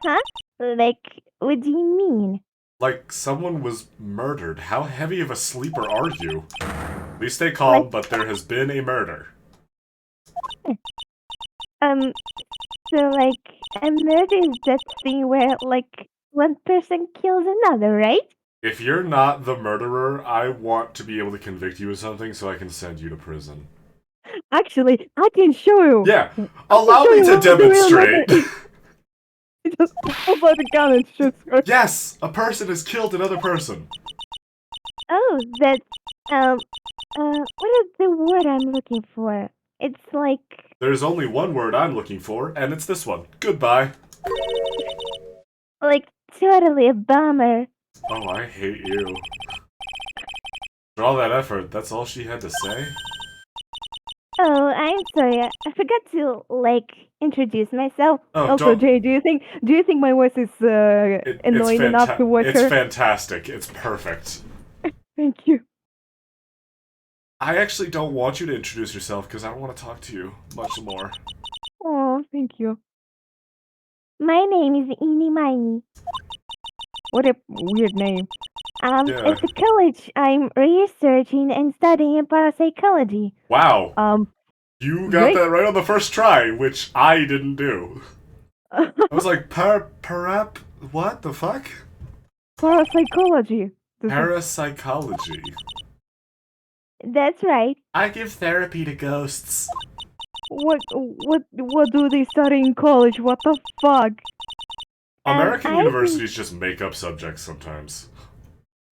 Huh? Like, what do you mean? Like, someone was murdered. How heavy of a sleeper are you? Please stay calm, but there has been a murder. So, like, a murder is that thing where, like, one person kills another, right? If you're not the murderer, I want to be able to convict you of something so I can send you to prison. Actually, I can show you. Yeah, allow me to demonstrate. Just pull out the gun and shoot her. Yes, a person has killed another person. Oh, that's, what is the word I'm looking for? It's like... There's only one word I'm looking for, and it's this one. Goodbye. Like, totally a bummer. Oh, I hate you. For all that effort, that's all she had to say? Oh, I'm sorry. I forgot to, like, introduce myself. Oh, Also, don't... Jay, do you think my voice is annoying enough to watch It's her? fantastic. It's perfect. Thank you. I actually don't want you to introduce yourself because I don't want to talk to you much more. Oh, thank you. My name is Eenie Miney. What a weird name. Yeah. At the college, I'm researching and studying parapsychology. Wow. You got Great. that right on the first try, which I didn't do. I was like, what the fuck? Parapsychology. Parapsychology. That's right. I give therapy to ghosts. What do they study in college? What the fuck? American I universities just make up subjects sometimes.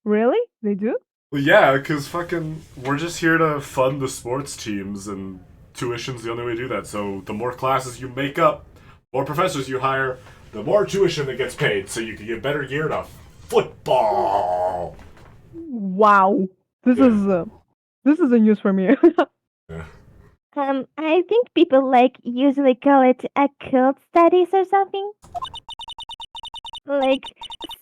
Really? They do? Well, yeah, because fucking, we're just here to fund the sports teams, and tuition's the only way to do that. So the more classes you make up, more professors you hire, the more tuition that gets paid, so you can get better gear to football. Wow. This is a news for me. Yeah. I think people, like, usually call it occult studies or something. Like,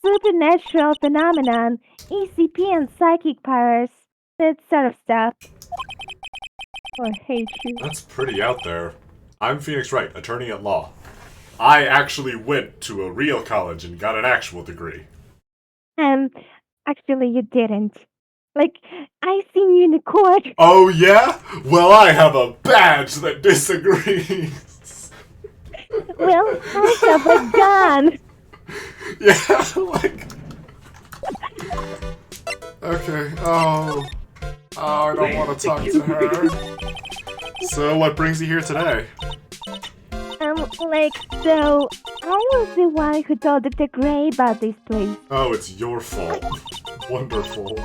supernatural phenomenon, ECP and psychic powers, that sort of stuff. I hate you. That's pretty out there. I'm Phoenix Wright, attorney at law. I actually went to a real college and got an actual degree. Actually you didn't. Like, I seen you in the court. Oh yeah? Well, I have a badge that disagrees. Well, I have a gun. Yeah, like... Okay, oh, I don't want to talk to her. So, what brings you here today? So, I was the one who told Dr. Gray about this place. Oh, it's your fault. Wonderful.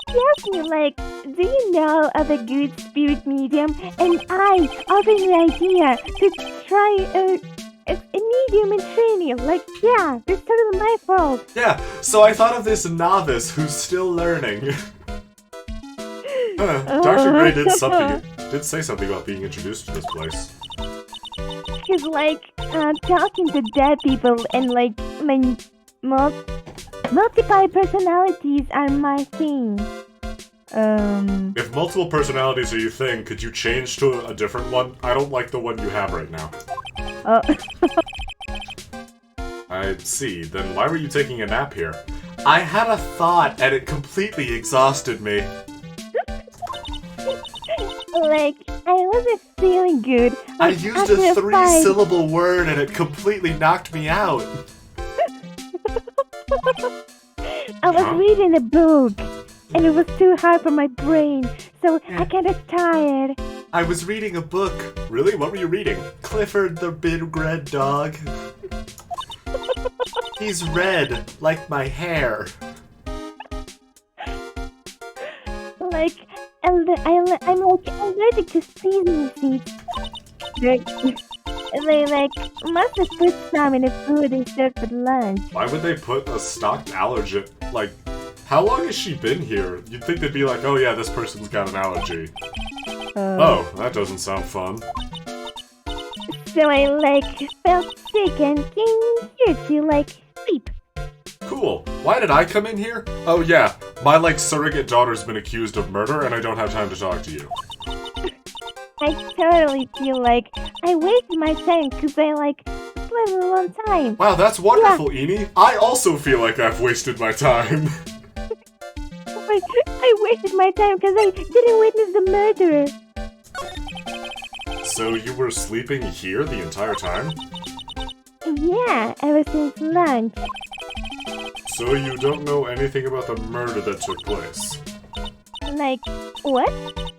He asked me, like, do you know of a good spirit medium? And I offered the idea to try a medium in training. Like, yeah, it's totally my fault. Yeah, so I thought of this novice who's still learning. Dr. Gray did say something about being introduced to this place. He's like, talking to dead people and, like, my multiple personalities are my thing. If multiple personalities are your thing, could you change to a different one? I don't like the one you have right now. I see. Then why were you taking a nap here? I had a thought and it completely exhausted me. Like, I wasn't feeling good. I Like, used after a fight. 3-syllable word and it completely knocked me out. I was Huh? reading a book, and it was too hard for my brain, so I kinda tired. I was reading a book. Really? What were you reading? Clifford the Big Red Dog. He's red, like my hair. Like, I'm like allergic to seasoning seeds. They like must have put some in the food they served for lunch. Why would they put a stocked allergen? Like, how long has she been here? You'd think they'd be like, oh yeah, this person's got an allergy. Oh, that doesn't sound fun. So I like felt sick and came here to like sleep. Cool. Why did I come in here? Oh yeah, my like surrogate daughter's been accused of murder and I don't have time to talk to you. I totally feel like I wasted my time because I like slept a long time. Wow, that's wonderful, Eni. I also feel like I've wasted my time. But I wasted my time because I didn't witness the murder. So you were sleeping here the entire time? Yeah, ever since lunch. So you don't know anything about the murder that took place? Like, what?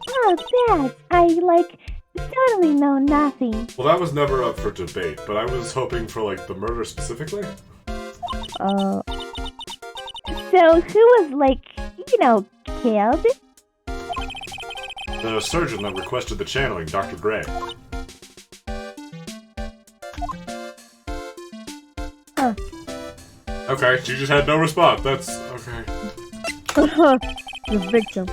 Oh, that! I, like, totally know nothing. Well, that was never up for debate, but I was hoping for, like, the murder specifically? So, who was, like, you know, killed? The surgeon that requested the channeling, Dr. Gray. Huh. Okay, she just had no response. That's okay. The victim.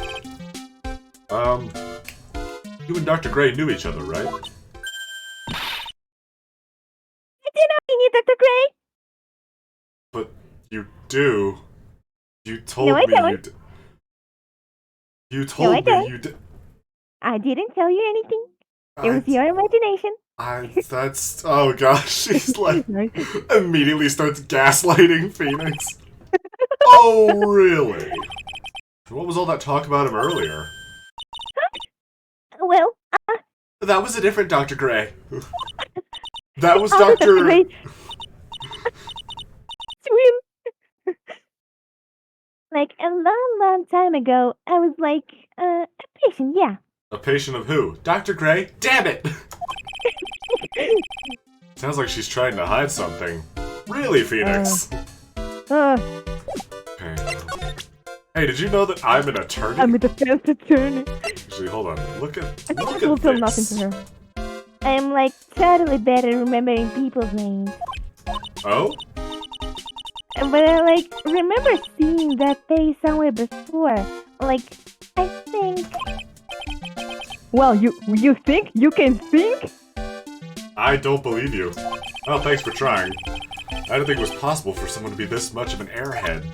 You and Dr. Gray knew each other, right? I did not mean you, Dr. Gray! But you do. You told No, I me don't. you did. You told me don't. you did. I didn't tell you anything. It was your imagination. That's. Oh gosh, she's like. Right? Immediately starts gaslighting Phoenix. Oh, really? What was all that talk about him earlier? Well, That was a different Dr. Gray. That was Dr. Dr. Gray. Swim. Like, a long time ago, I was like, a patient, yeah. A patient of who? Dr. Gray? Damn it! Sounds like she's trying to hide something. Really, Phoenix? Okay. Hey, did you know that I'm an attorney? I'm a defense attorney. Actually, hold on. Look at I will tell nothing this. to her. I'm, like, totally bad at remembering people's names. Oh? But I, like, remember seeing that face somewhere before. Like, I think... Well, you think? You can think? I don't believe you. Oh, thanks for trying. I didn't think it was possible for someone to be this much of an airhead.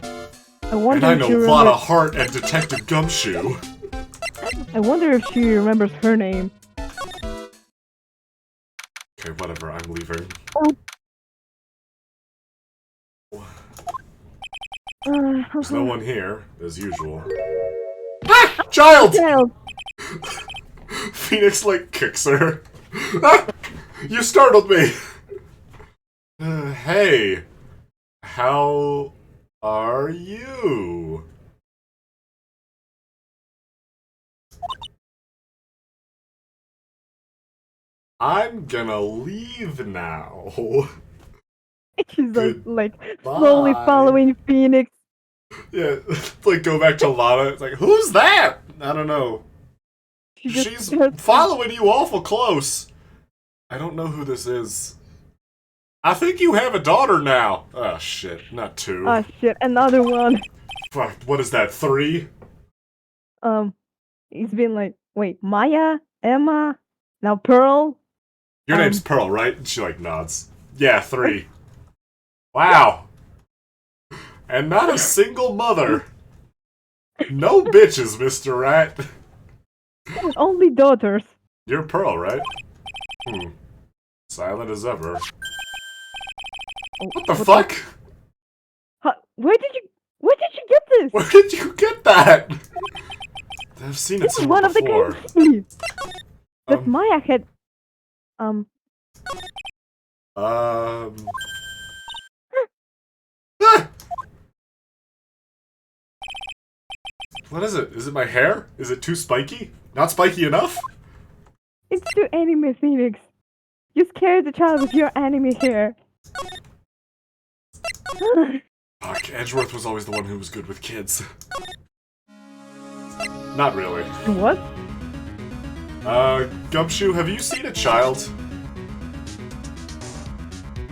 I wonder And I if she know Lana remembers. Hart and Detective Gumshoe. I wonder if she remembers her name. Okay, whatever, I'm leaving. There's no one here, as usual. Ah! Child! Child. Phoenix, like, kicks her. Ah! You startled me! Hey. How are you? I'm gonna leave now. She's Good like slowly bye. following Phoenix. Yeah, like go back to Lana. It's like, who's that? I don't know. She just She's starts- following you awful close. I don't know who this is. I think you have a daughter now. Oh shit, not two. Oh shit, another one. Fuck, what is that, 3? It's been like, wait, Maya, Emma, now Pearl. Your name's Pearl, right? And she like nods. Yeah, 3. Wow. And not a single mother. No bitches, Mr. Rat. Only daughters. You're Pearl, right? Silent as ever. What the fuck? Where did you get this? Where did you get that? I've seen it This is somewhere one of the before. games that Um, Maya had. Ah! What is it? Is it my hair? Is it too spiky? Not spiky enough? It's too anime, Phoenix. You scared the child with your anime hair. Fuck, Edgeworth was always the one who was good with kids. Not really. What? Gumshoe, have you seen a child?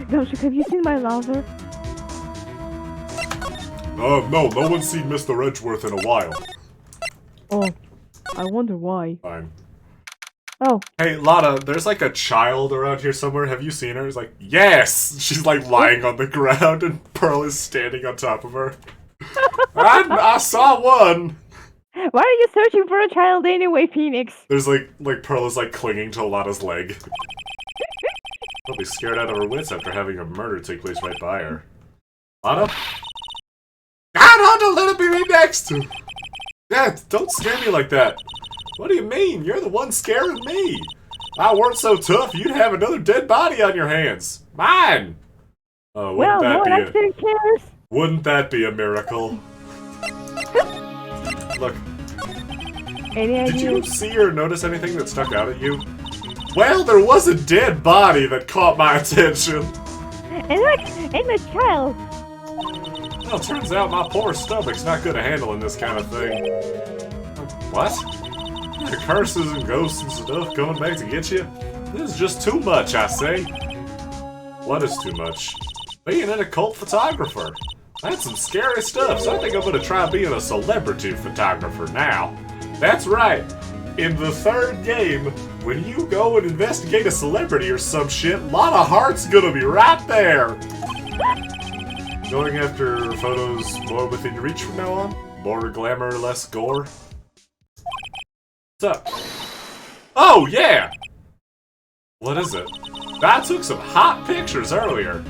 Gumshoe, have you seen my lover? No, no one's seen Mr. Edgeworth in a while. Oh, I wonder why. Fine. Oh. Hey, Lotta, there's like a child around here somewhere. Have you seen her? He's like, yes! She's like lying on the ground and Pearl is standing on top of her. I saw one! Why are you searching for a child anyway, Phoenix? There's like Pearl is like clinging to Lotta's leg. She'll be scared out of her wits after having a murder take place right by her. Lotta? God, on to let it be me next! Yeah, don't scare me like that. What do you mean? You're the one scaring me. If I weren't so tough, you'd have another dead body on your hands. Mine! Oh, Well, no one actually cares. Wouldn't that be a miracle? Look. Any idea? Did you see or notice anything that stuck out at you? Well, there was a dead body that caught my attention. And look, and a child. Well, turns out my poor stomach's not good at handling this kind of thing. What? The curses and ghosts and stuff coming back to get you? This is just too much, I say. What is too much? Being an occult photographer. That's some scary stuff, so I think I'm gonna try being a celebrity photographer now. That's right. In the third game, when you go and investigate a celebrity or some shit, Lotta Hart's gonna be right there. Going after photos more within your reach from now on? More glamour, less gore? What's up? Oh, yeah! What is it? I took some hot pictures earlier.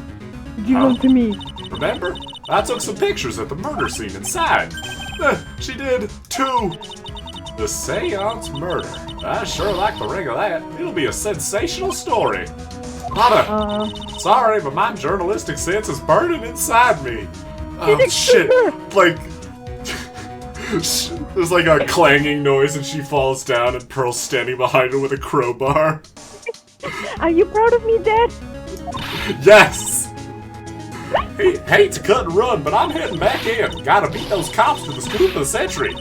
Give them to me. Remember? I took some pictures at the murder scene inside. She did, too. The Seance Murder. I sure like the ring of that. It'll be a sensational story. Lotta, sorry, but my journalistic sense is burning inside me. Oh, shit. Like, there's like a clanging noise and she falls down and Pearl's standing behind her with a crowbar. Are you proud of me, Dad? Yes! Hey, hate to cut and run, but I'm heading back in. Gotta beat those cops to the scoop of the century.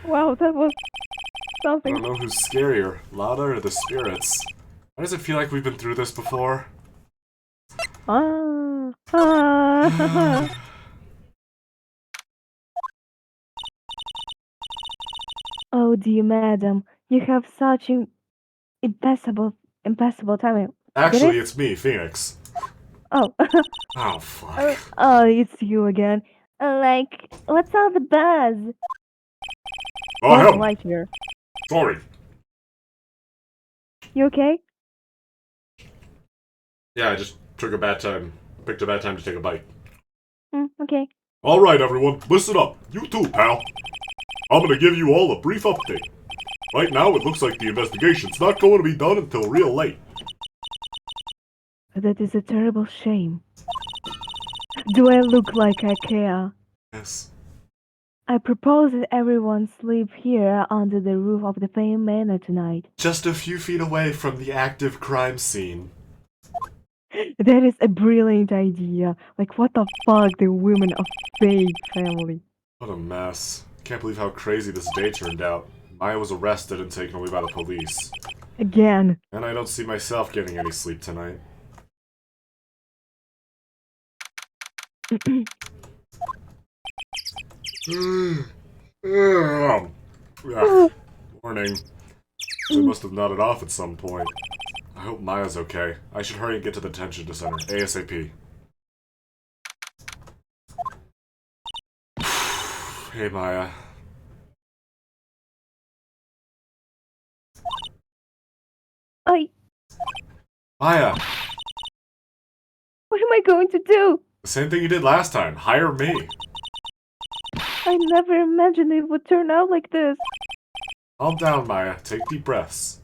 Wow, that was I something. don't know who's scarier, Lotta or the spirits. Why does it feel like we've been through this before? Oh, dear madam, you have such an impassable time. Actually, it's me, Phoenix. Oh. Oh, fuck. Oh, it's you again. Like, what's all the buzz? Oh, What's hell! right here? Sorry. You okay? Yeah, I just took a bad time. Picked a bad time to take a bite. Okay. Alright, everyone, listen up. You too, pal. I'm gonna give you all a brief update. Right now, it looks like the investigation's not going to be done until real late. That is a terrible shame. Do I look like I care? Yes. I propose that everyone sleep here under the roof of the Fame Manor tonight. Just a few feet away from the active crime scene. That is a brilliant idea. Like, what the fuck, the women of Fame family. What a mess. Can't believe how crazy this day turned out. Maya was arrested and taken away by the police. Again. And I don't see myself getting any sleep tonight. Morning. They must have nodded off at some point. I hope Maya's okay. I should hurry and get to the detention center, ASAP. Hey, Maya. Maya! What am I going to do? The same thing you did last time. Hire me. I never imagined it would turn out like this. Calm down, Maya. Take deep breaths.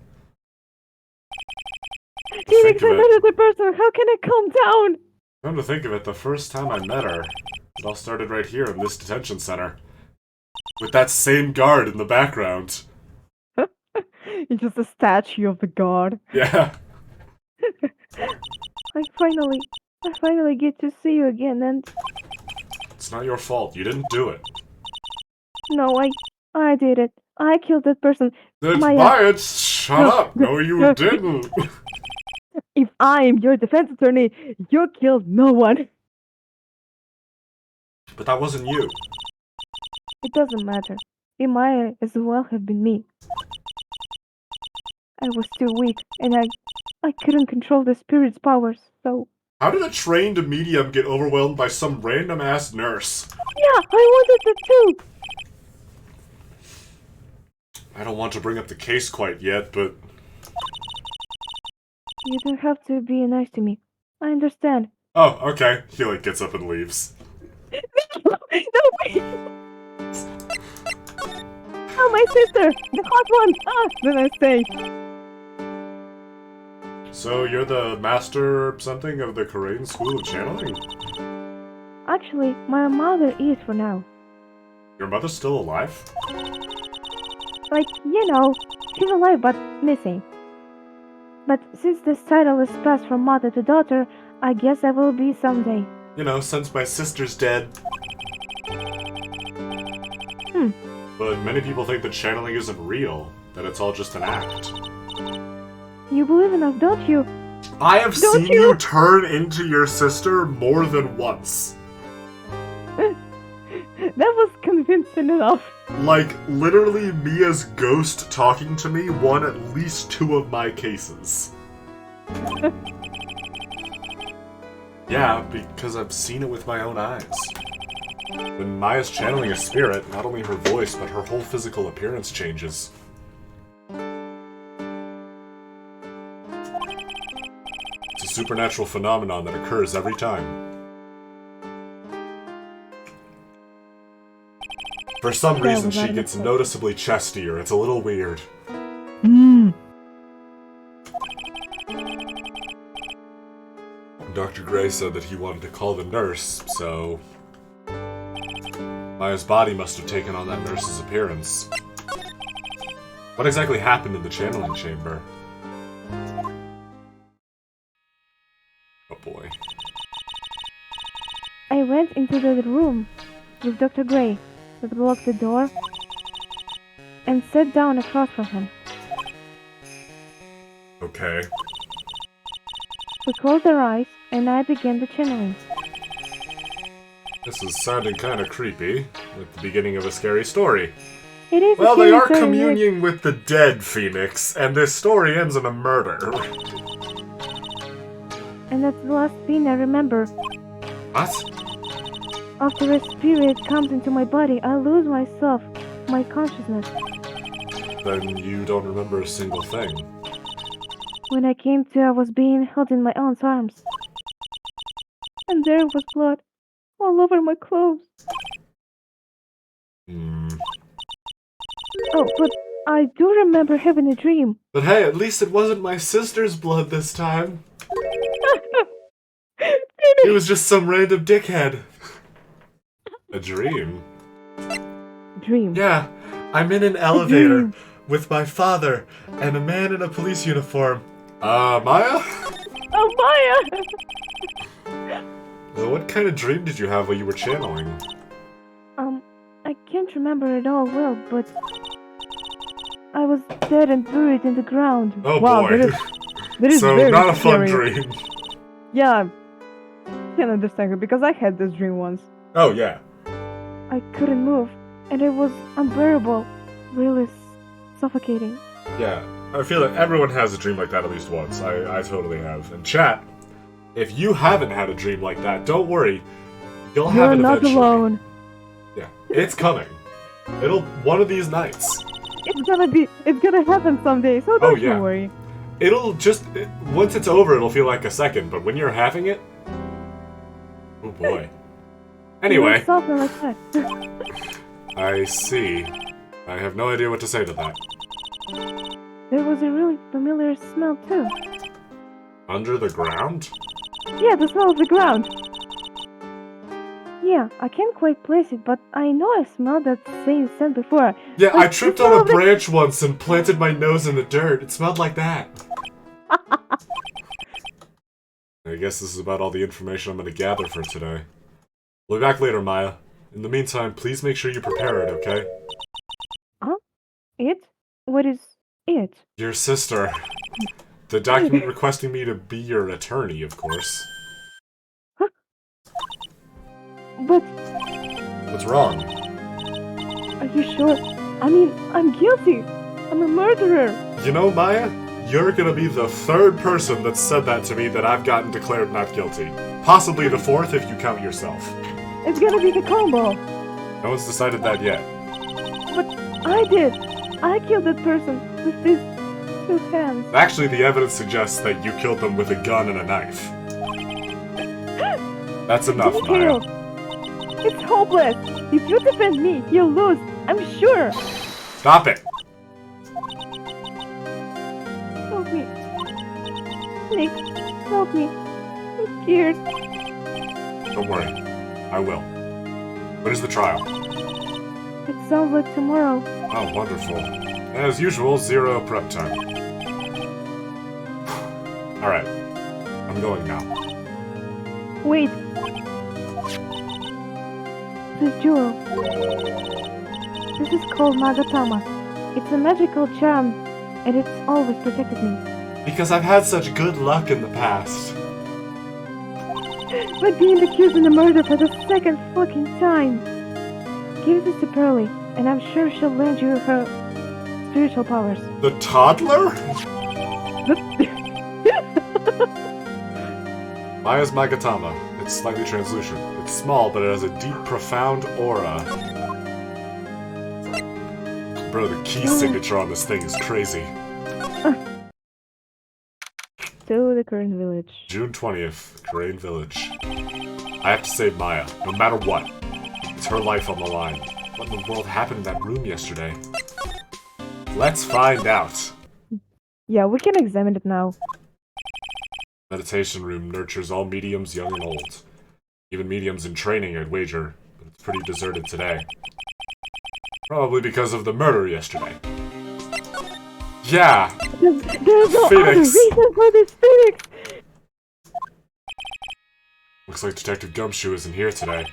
Phoenix, I'm not a good person. How can I calm down? Come to think of it, the first time I met her, it all started right here in this detention center. With that same guard in the background. It's just a statue of the god. Yeah. I finally get to see you again, and It's not your fault. You didn't do it. no, I did it. I killed that person. Then Maya. Maya, shut up! No, you didn't! If I am your defense attorney, you killed no one. But that wasn't you. It doesn't matter. It might as well have been me. I was too weak, and I couldn't control the spirit's powers, so... How did a trained medium get overwhelmed by some random-ass nurse? Yeah, I wanted it too! I don't want to bring up the case quite yet, but... You don't have to be nice to me. I understand. Oh, okay. He, like, gets up and leaves. No, wait! Oh, my sister! The hot one! Ah, then I say. So, you're the master something of the Korean School of Channeling? Actually, my mother is for now. Your mother's still alive? Like, you know, she's alive but missing. But since this title is passed from mother to daughter, I guess I will be someday. You know, since my sister's dead. But many people think that channeling isn't real, that it's all just an act. You believe enough, don't you? I have Don't seen you turn into your sister more than once. That was convincing enough. Like, literally, Mia's ghost talking to me won at least 2 of my cases. Yeah, because I've seen it with my own eyes. When Maya's channeling a spirit, not only her voice, but her whole physical appearance changes. It's a supernatural phenomenon that occurs every time. For some reason, she gets noticeably chestier. It's a little weird. Dr. Gray said that he wanted to call the nurse, so... Maya's body must have taken on that nurse's appearance. What exactly happened in the channeling chamber? Oh boy. I went into the room with Dr. Gray, locked the door, and sat down across from him. Okay. We closed our eyes, and I began the channeling. This is sounding kind of creepy, at the beginning of a scary story. It is. Well, they are communing with the dead, Phoenix, and this story ends in a murder. And that's the last thing I remember. What? After a spirit comes into my body, I lose myself, my consciousness. Then you don't remember a single thing. When I came to, I was being held in my aunt's arms. And there was blood all over my clothes. Oh, but I do remember having a dream. But hey, at least it wasn't my sister's blood this time. It was just some random dickhead. A dream? Dream? Yeah, I'm in an elevator with my father and a man in a police uniform. Maya? Oh, Maya! Well, what kind of dream did you have while you were channeling? I can't remember it all well, but I was dead and buried in the ground. Oh wow, boy. That is So, very not a fun scary. dream. Yeah, I can understand it because I had this dream once. Oh, yeah. I couldn't move, and it was unbearable, really suffocating. Yeah, I feel like everyone has a dream like that at least once. I totally have. And chat, if you haven't had a dream like that, don't worry. You'll have You're it not eventually. alone. Yeah, it's coming. It'll one of these nights. It's gonna happen someday, so don't you worry. It'll just once it's over, it'll feel like a second. But when you're having it, oh boy. Anyway, Something like that. I see. I have no idea what to say to that. There was a really familiar smell too. Under the ground? Yeah, the smell of the ground. Yeah, I can't quite place it, but I know I smelled that same scent before. Yeah, Like, I tripped on a branch once and planted my nose in the dirt. It smelled like that. I guess this is about all the information I'm going to gather for today. We'll be back later, Maya. In the meantime, please make sure you prepare it, okay? Huh? It? What is it? Your sister. The document requesting me to be your attorney, of course. Huh? But... What's wrong? Are you sure? I mean, I'm guilty. I'm a murderer. You know, Maya, you're gonna be the third person that said that to me that I've gotten declared not guilty. Possibly the fourth if you count yourself. It's gonna be the combo. No one's decided that yet. But I did. I killed that person with these 2 hands. Actually, the evidence suggests that you killed them with a gun and a knife. That's enough, Maya. It's hopeless. If you defend me, you'll lose. I'm sure. Stop it! Help me. Nick, help me. I'm scared. Don't worry. I will. When is the trial? It sounds like tomorrow. Oh, wonderful. As usual, 0 prep time. Alright. I'm going now. Wait. This jewel. This is called Magatama. It's a magical charm, and it's always protected me. Because I've had such good luck in the past. But being accused in the murder for the second fucking time. Give this to Pearly, and I'm sure she'll lend you her spiritual powers. The toddler? Maya's Magatama. It's slightly translucent. It's small, but it has a deep, profound aura. Bro, the key signature on this thing is crazy. To the current village. June 20th, Crane Village. I have to save Maya, no matter what. It's her life on the line. What in the world happened in that room yesterday? Let's find out. Yeah, we can examine it now. Meditation room nurtures all mediums, young and old. Even mediums in training, I'd wager. But it's pretty deserted today. Probably because of the murder yesterday. Yeah! There's no other Phoenix. reason for this, Phoenix! Looks like Detective Gumshoe isn't here today.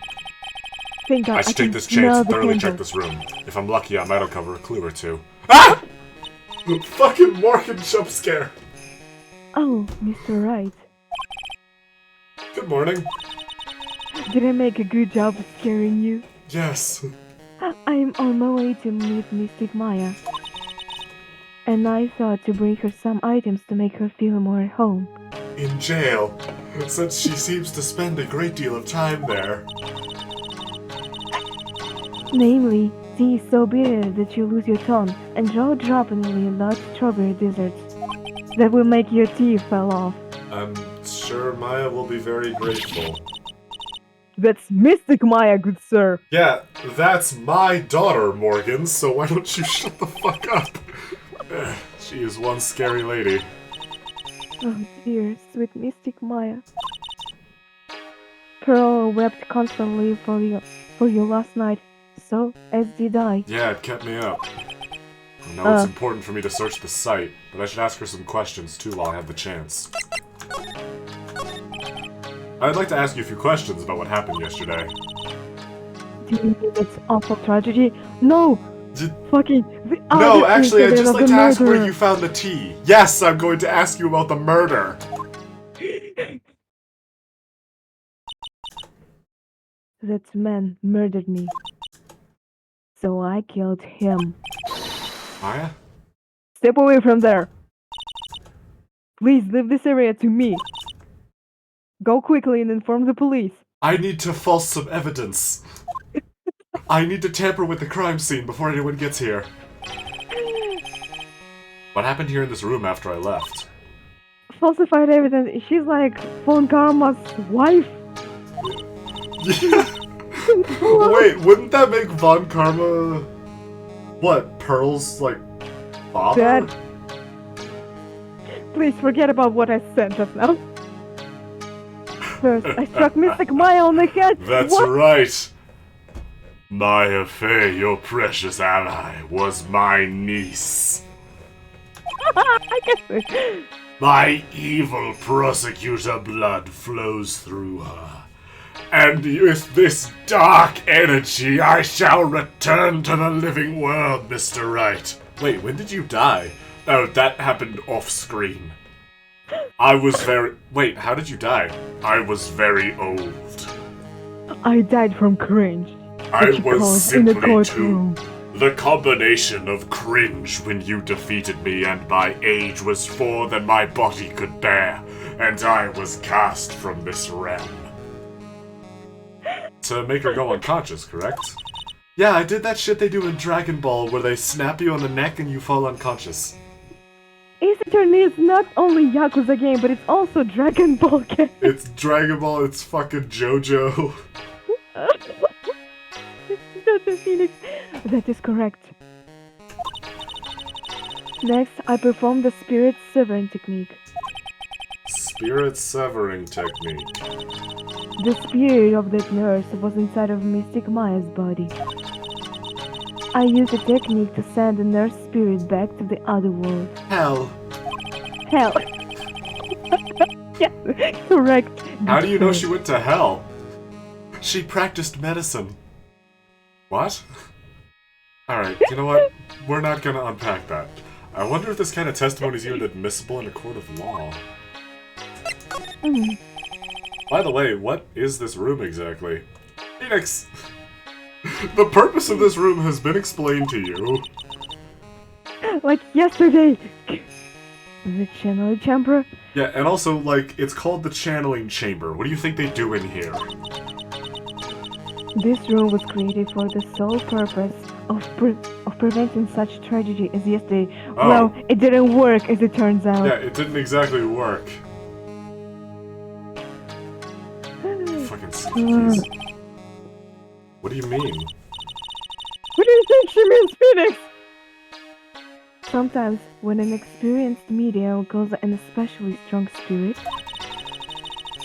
Thank God, I should can take this smell chance and the thoroughly candle. check this room. If I'm lucky, I might uncover a clue or two. Ah! Fucking Morgan jump scare. Oh, Mr. Wright. Good morning. Did I make a good job of scaring you? Yes. I'm on my way to meet Mystic Maya. And I thought to bring her some items to make her feel more at home. In jail, since she seems to spend a great deal of time there. Namely, tea is so bitter that you lose your tongue, and jaw-droppingly large strawberry desserts that will make your teeth fall off. I'm sure Maya will be very grateful. That's Mystic Maya, good sir. Yeah, that's my daughter, Morgan, so why don't you shut the fuck up? She is one scary lady. Oh dear, sweet Mystic Maya. Pearl wept constantly for you last night, so as did I. Yeah, it kept me up. I know it's important for me to search the site, but I should ask her some questions too while I have the chance. I'd like to ask you a few questions about what happened yesterday. Do you mean that awful tragedy? No! Fucking the No, other actually, I'd incident just of like the to ask where murder. you found the tea. Yes, I'm going to ask you about the murder. That man murdered me. So I killed him. Maya? Step away from there! Please leave this area to me. Go quickly and inform the police. I need to false some evidence. I need to tamper with the crime scene before anyone gets here. What happened here in this room after I left? Falsified evidence. She's like Von Karma's wife. Wait, wouldn't that make Von Karma... What, Pearl's, like, father? Dad. Please forget about what I said just now. First, I struck Mystic Maya on the head. That's What? right. Maya Fey, your precious ally, was my niece. I guess it. My evil prosecutor blood flows through her. And with this dark energy, I shall return to the living world, Mr. Wright. Wait, when did you die? Oh, that happened off-screen. I was very... Wait, how did you die? I was very old. I died from cringe. I which was caused in the simply too... courtroom. The combination of cringe when you defeated me and my age was more than my body could bear, and I was cast from this realm. To make her go unconscious, correct? Yeah, I did that shit they do in Dragon Ball where they snap you on the neck and you fall unconscious. Ace Attorney is not only Yakuza game, but it's also Dragon Ball game. It's Dragon Ball, it's fucking JoJo. Jojo Phoenix. That is correct. Next, I perform the spirit severing technique. Spirit severing technique. The spirit of that nurse was inside of Mystic Maya's body. I use a technique to send the nurse spirit back to the other world. Hell. Hell. Yes, correct. How do you know she went to hell? She practiced medicine. What? Alright, you know what? We're not gonna unpack that. I wonder if this kind of testimony is even admissible in a court of law. By the way, what is this room exactly? Phoenix! The purpose of this room has been explained to you. Like yesterday. The channeling chamber? Yeah, and also, like, it's called the channeling chamber. What do you think they do in here? This room was created for the sole purpose of preventing such tragedy as yesterday. Oh. Well, it didn't work, as it turns out. Yeah, it didn't exactly work. Fucking keys. What do you mean? What do you think she means, Phoenix? Sometimes, when an experienced medium calls an especially strong spirit,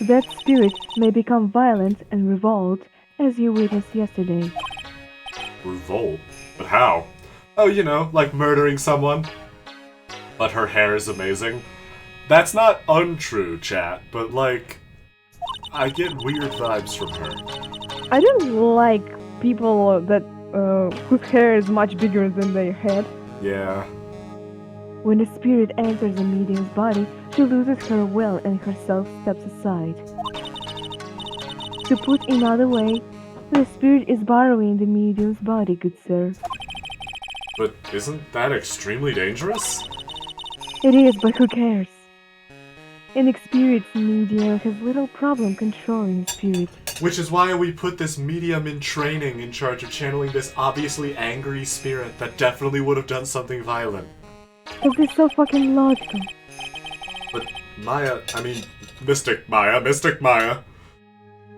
that spirit may become violent and revolt, as you witnessed yesterday. Revolt? But how? Oh, you know, like murdering someone. But her hair is amazing. That's not untrue, chat, but like, I get weird vibes from her. I don't like people that whose hair is much bigger than their head. Yeah. When the spirit enters a medium's body, she loses her will and herself steps aside. To put another way, the spirit is borrowing the medium's body, good sir. But isn't that extremely dangerous? It is, but who cares? An experienced medium has little problem controlling the spirit. Which is why we put this medium in training in charge of channeling this obviously angry spirit that definitely would have done something violent. Because it's so fucking logical. But Maya, I mean, Mystic Maya.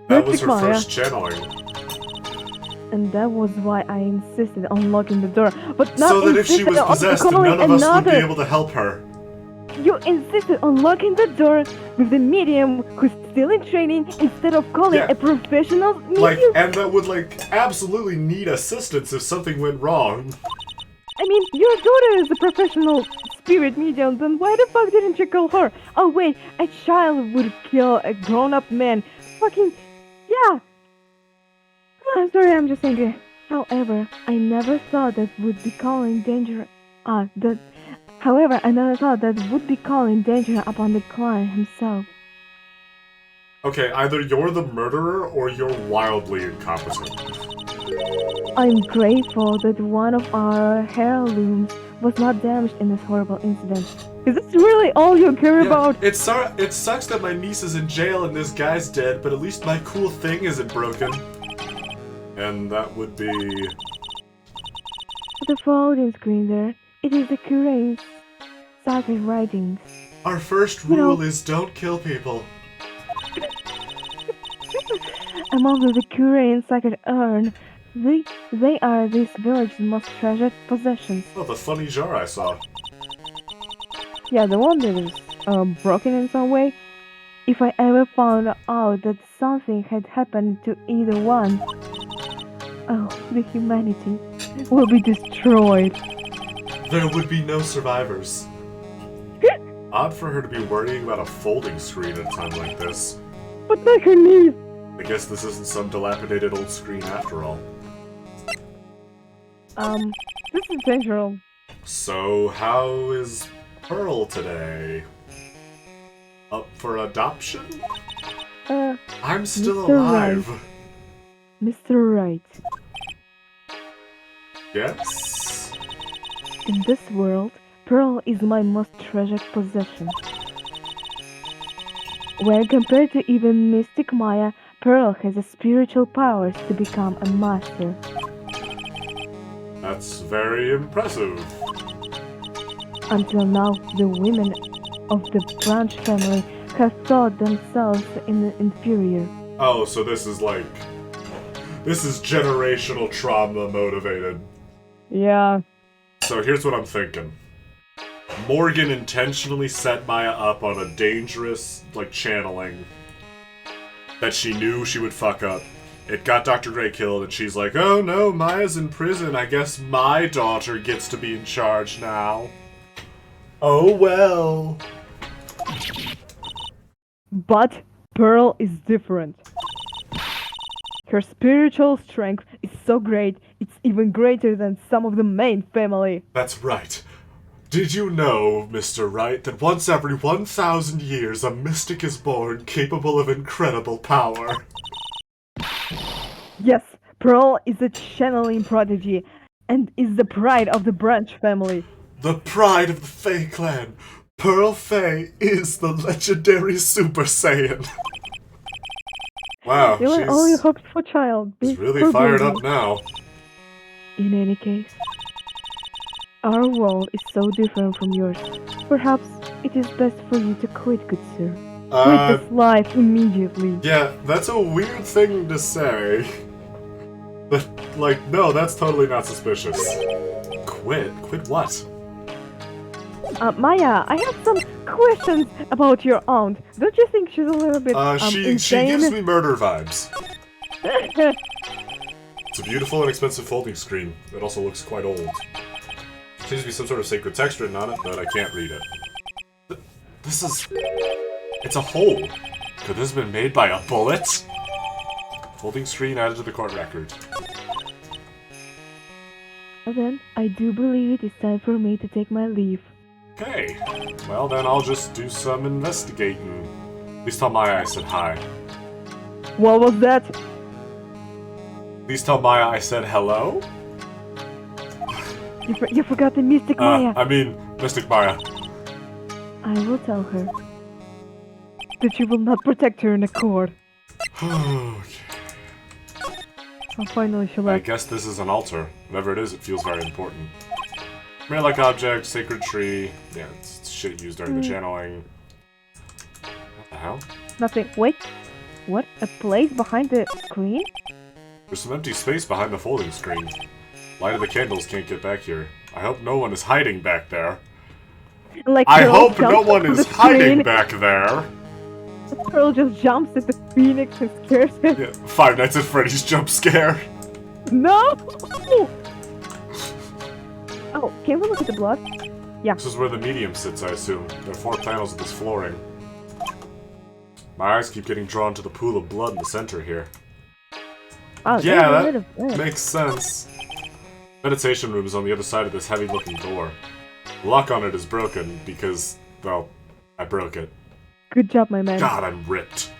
That was her first channeling. And that was why I insisted on locking the door. But not so that if she was possessed, none of us would be able to help her. You insisted on locking the door with the medium who's still in training instead of calling a professional medium. Like, and that would, like, absolutely need assistance if something went wrong. I mean, your daughter is a professional spirit medium, then why the fuck didn't you call her? Oh wait, a child would kill a grown-up man. Fucking, yeah. I'm sorry, I'm just angry. However, I never thought that would be calling danger. However, I never thought that would be calling danger upon the client himself. Okay, either you're the murderer or you're wildly incompetent. I'm grateful that one of our heirlooms was not damaged in this horrible incident. Is this really all you care about? It sucks that my niece is in jail and this guy's dead, but at least my cool thing isn't broken. And that would be... The folding screen there, it is the Curane's sacred writings. Our first rule is don't kill people. Among the Curane's sacred urn, they are this village's most treasured possessions. Oh, the funny jar I saw. Yeah, the one that is broken in some way. If I ever found out that something had happened to either one, oh, the humanity will be destroyed. There would be no survivors. Odd for her to be worrying about a folding screen at a time like this. But not her niece. I guess this isn't some dilapidated old screen after all. This is dangerous. So, how is Pearl today? Up for adoption? I'm still Mr. alive. Wright. Mr. Wright. Yes? In this world, Pearl is my most treasured possession. When compared to even Mystic Maya, Pearl has the spiritual powers to become a master. That's very impressive. Until now, the women of the Branch family have thought themselves inferior. Oh, so this is generational trauma motivated. Yeah. So here's what I'm thinking. Morgan intentionally set Maya up on a dangerous, channeling that she knew she would fuck up. It got Dr. Gray killed, and she's like, oh no, Maya's in prison. I guess my daughter gets to be in charge now. Oh well. But Pearl is different. Her spiritual strength is so great, it's even greater than some of the main family. That's right. Did you know, Mr. Wright, that once every 1,000 years a mystic is born capable of incredible power? Yes, Pearl is a channeling prodigy and is the pride of the Branch family. The pride of the Fae clan. Pearl Fae is the legendary Super Saiyan. Wow, You were all your hopes for child. she's really fired up now. In any case, our world is so different from yours. Perhaps it is best for you to quit, good sir. Quit this life immediately. Yeah, that's a weird thing to say. But, no, that's totally not suspicious. Quit? Quit what? Maya, I have some questions about your aunt. Don't you think she's a little bit She insane? gives me murder vibes. It's a beautiful and expensive folding screen. It also looks quite old. Seems to be some sort of sacred text written on it, but I can't read it. This is... It's a hole. Could this have been made by a bullet? Folding screen added to the court record. Well then, I do believe it is time for me to take my leave. Okay. Well, then I'll just do some investigating. Please tell Maya I said hi. What was that? Please tell Maya I said hello? You forgot the Mystic Maya. I mean, Mystic Maya. I will tell her that you will not protect her in a court. Okay. And finally she I left. guess this is an altar. Whatever it is, it feels very important. Rare-like object, sacred tree. Yeah, it's shit used during the channeling. What the hell? Nothing. Wait. What? A place behind the screen? There's some empty space behind the folding screen. Light of the candles can't get back here. I hope no one is hiding back there. Like I Pearl hope no jumps one onto is the hiding screen. back there! Pearl just jumps at the phoenix and scares him. Yeah, Five Nights at Freddy's jump scare. No! Oh, can we look at the blood? Yeah. This is where the medium sits, I assume. There are 4 panels of this flooring. My eyes keep getting drawn to the pool of blood in the center here. Oh, Yeah, there's a bit that of blood. makes sense. Meditation room is on the other side of this heavy-looking door. The lock on it is broken because, well, I broke it. Good job, my man. God, I'm ripped.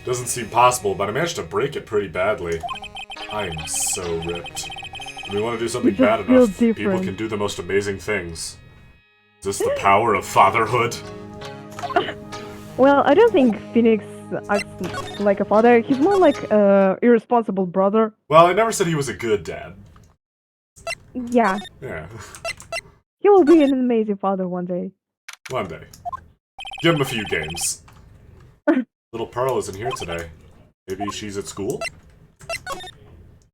Doesn't seem possible, but I managed to break it pretty badly. I am so ripped. When we want to do something You just bad feel enough, people different. can do the most amazing things. Is this the power of fatherhood? Well, I don't think Phoenix acts like a father. He's more like irresponsible brother. Well, I never said he was a good dad. Yeah, Yeah, he will be an amazing father one day. one day. Give him a few games. Little Pearl isn't here today. Maybe she's at school?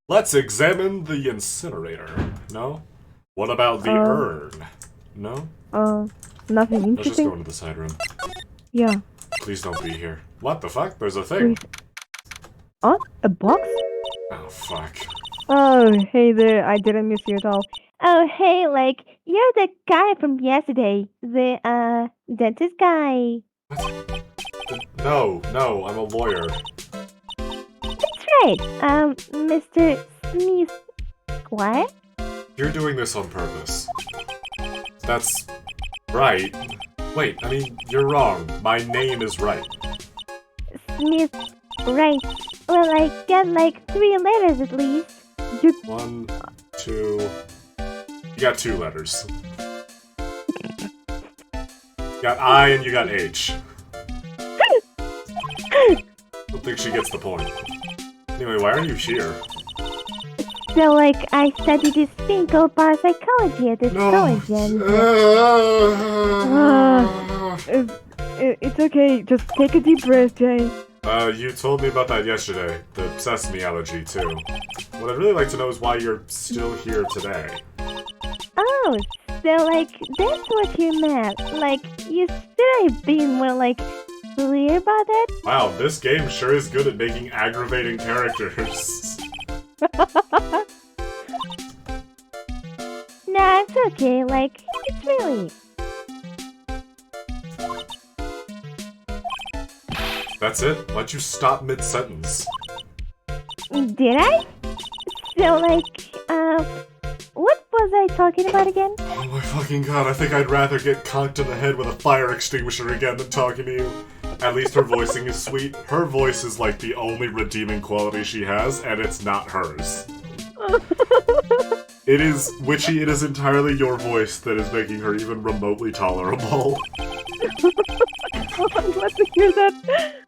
Let's examine the incinerator. No? What about the urn? No? Nothing Let's just go interesting. into the side room. Yeah. Please don't be here. What the fuck? There's a thing. Please. Oh, a box? Oh, fuck. Oh, hey there. I didn't miss you at all. Oh, hey, like, you're the guy from yesterday. The, dentist guy. No, I'm a lawyer. That's right. Mr. Smith. What? You're doing this on purpose. That's... right. Wait, I mean, you're wrong. My name is Wright. Smith. Right. Well, I got like 3 letters at least. You, 1, 2, You got 2 letters. You got I and you got H. Don't think she gets the point. Anyway, why are you here? So, like, I study this thing called parapsychology at this college, and... It's okay. Just take a deep breath, Jay. You told me about that yesterday. The sesame allergy, too. What I'd really like to know is why you're still here today. Oh, so, like, that's what you meant. Like, you should have been more, like, clear about that? Wow, this game sure is good at making aggravating characters. Nah, it's okay. Like, it's really... That's it? Why'd you stop mid-sentence? Did I? So, like, what was I talking about again? Oh my fucking god, I think I'd rather get conked in the head with a fire extinguisher again than talking to you. At least her voicing is sweet. Her voice is like the only redeeming quality she has, and it's not hers. It is, Witchy, it is entirely your voice that is making her even remotely tolerable. I'm glad to hear that.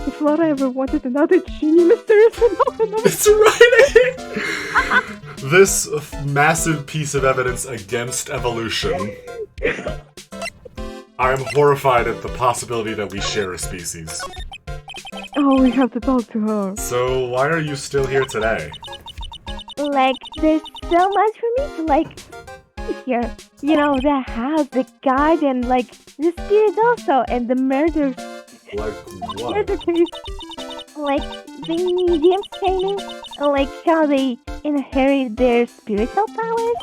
If Laura ever wanted another genie mysterious phenomenon... It's right! This massive piece of evidence against evolution. I am horrified at the possibility that we share a species. Oh, we have to talk to her. So, why are you still here today? Like, there's so much for me to, like, see here. You know, the house, the garden, like, the spirits also, and the murders. Like what? Murder case. Like, the medium's training, like how they inherit their spiritual powers.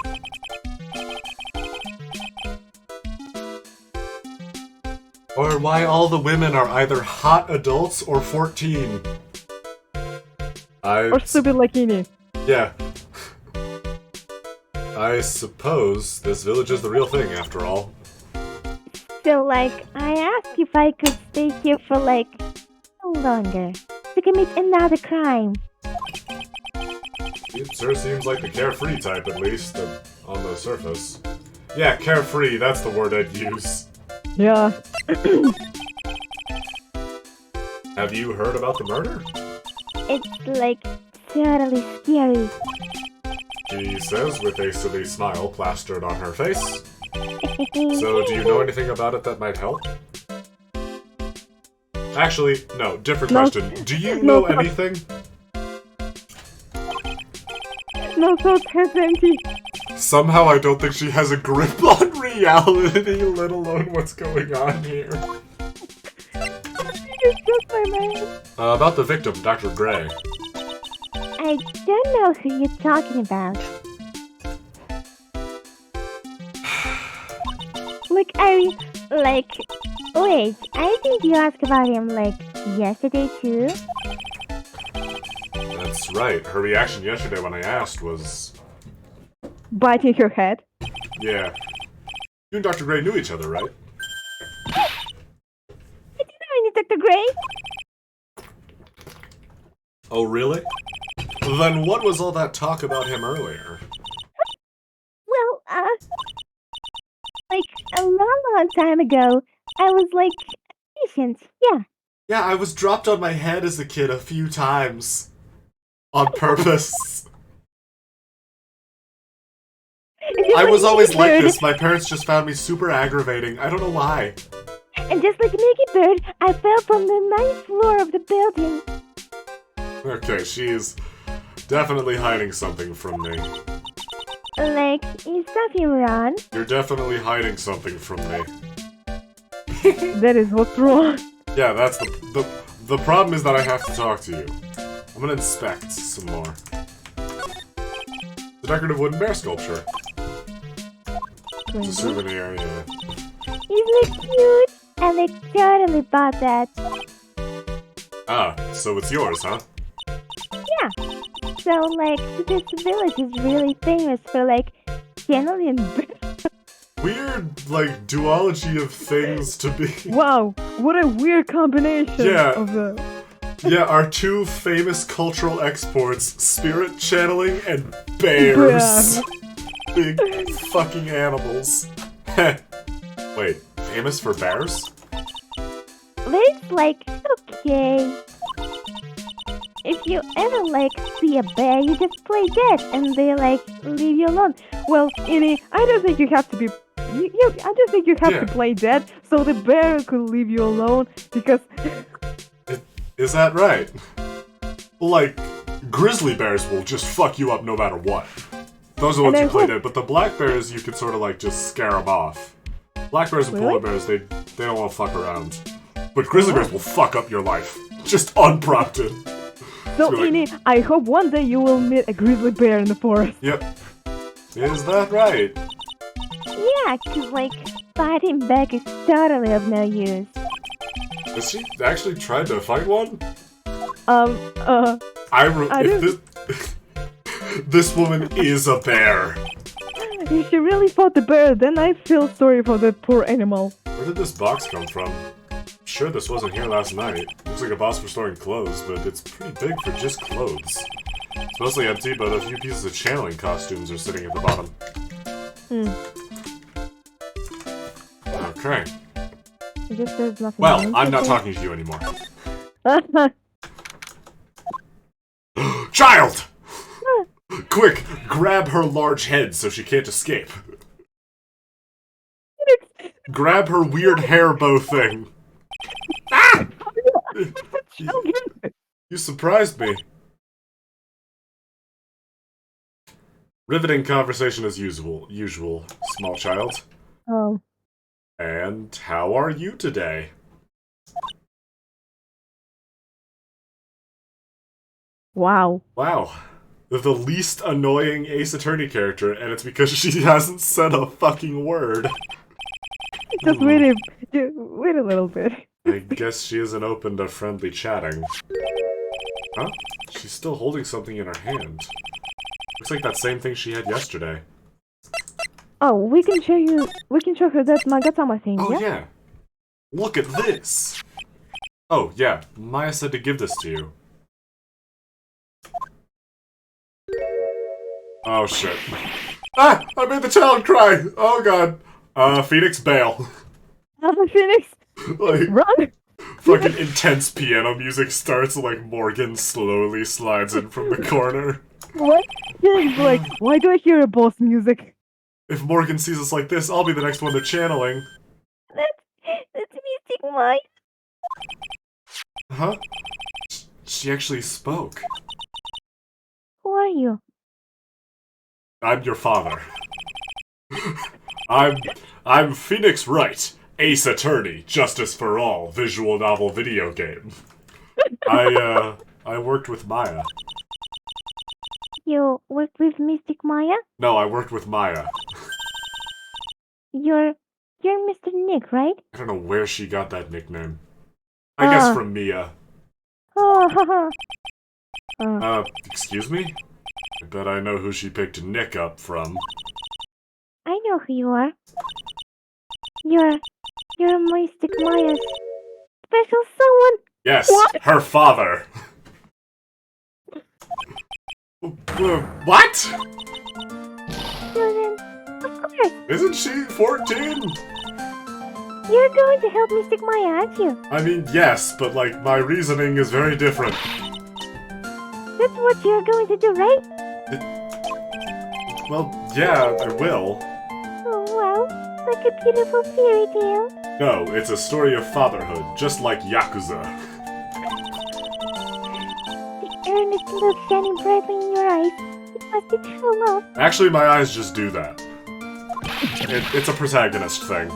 Or why all the women are either hot adults or 14. Or stupid like Ini. Yeah. I suppose this village is the real thing, after all. So, like, I asked if I could stay here for, like, longer. To commit another crime. It sure seems like the carefree type, at least, on the surface. Yeah, carefree, that's the word I'd use. Yeah. Have you heard about the murder? It's, like, totally scary. She says with a silly smile plastered on her face. So, do you know anything about it that might help? Actually, no, different question. Do you know anything? No thoughts, head empty. Somehow I don't think she has a grip on reality, let alone what's going on here. It's just my man. About the victim, Dr. Gray. I don't know who you're talking about. Like, wait, I think you asked about him, like, yesterday too? That's right. Her reaction yesterday when I asked was... Biting her head? Yeah. You and Dr. Gray knew each other, right? I didn't know any Dr. Gray. Oh, really? Then what was all that talk about him earlier? Well, like, a long time ago, I was, like, patient, yeah. Yeah, I was dropped on my head as a kid a few times. On purpose. I was always like this. My parents just found me super aggravating. I don't know why. And just like Mickey Bird, I fell from the 9th floor of the building. Okay, she's definitely hiding something from me. Like, is something wrong? You're definitely hiding something from me. That is what's wrong. Yeah, that's the problem is that I have to talk to you. I'm gonna inspect some more. The decorative wooden bear sculpture. It's a souvenir, yeah. Isn't it cute? And they totally bought that. Ah, so it's yours, huh? Yeah. So, like, this village is really famous for, like, channeling bears. Weird, like, duology of things to be. Wow, what a weird combination Yeah. of the... Yeah, our two famous cultural exports, spirit channeling and bears. Yeah. Big fucking animals. Wait, famous for bears? It's like, okay. If you ever like see a bear, you just play dead and they like leave you alone. Well, Innie, I don't think you have to be. I don't think you have to play dead so the bear could leave you alone because. Is that right? Like, grizzly bears will just fuck you up no matter what. Those are the ones you play dead, but the black bears you can sort of like just scare them off. Black bears and polar bears, they don't want to fuck around. But grizzly bears will fuck up your life. Just unprompted. So, Innie, I hope one day you will meet a grizzly bear in the forest. Yep. Is that right? Yeah, 'cause like, fighting back is totally of no use. Has she actually tried to fight one? This woman is a bear. If she really fought the bear, then I feel sorry for the poor animal. Where did this box come from? Sure, this wasn't here last night. Looks like a box for storing clothes, but it's pretty big for just clothes. It's mostly empty, but a few pieces of channeling costumes are sitting at the bottom. Okay. I guess there's nothing. Well, I'm not talking to you anymore. Child! Quick, grab her large head so she can't escape. Grab her weird hair bow thing. Ah! You surprised me. Riveting conversation as usual, small child. Oh. And how are you today? Wow. Wow. The least annoying Ace Attorney character, and it's because she hasn't said a fucking word. Just wait a little bit. I guess she isn't open to friendly chatting. Huh? She's still holding something in her hand. Looks like that same thing she had yesterday. Oh, we can show her that Magatama thing, Oh yeah? yeah. Look at this! Oh yeah, Maya said to give this to you. Oh shit. Ah! I made the child cry! Oh god. Phoenix, bail. Phoenix! Like, run! Fucking intense piano music starts, like Morgan slowly slides in from the corner. What? Phoenix like, why do I hear a boss music? If Morgan sees us like this, I'll be the next one they're channeling. That's Mystic Maya. Huh? She actually spoke. Who are you? I'm your father. I'm Phoenix Wright, Ace Attorney, Justice for All, visual novel video game. I worked with Maya. You worked with Mystic Maya? No, I worked with Maya. You're Mr. Nick, right? I don't know where she got that nickname. I guess from Mia. Oh, Excuse me? I bet I know who she picked Nick up from. I know who you are. You're Mystic Maya's special someone. Yes, What? her father. What? Children, of course. Isn't she 14? You're going to help Mystic Maya, aren't you? I mean, yes, but like, my reasoning is very different. That's what you're going to do, right? Well, yeah, I will. Oh, wow. Like a beautiful fairy tale. No, it's a story of fatherhood, just like Yakuza. The earnest look shining brightly in your eyes. It must be true love. Actually, my eyes just do that. It's a protagonist thing.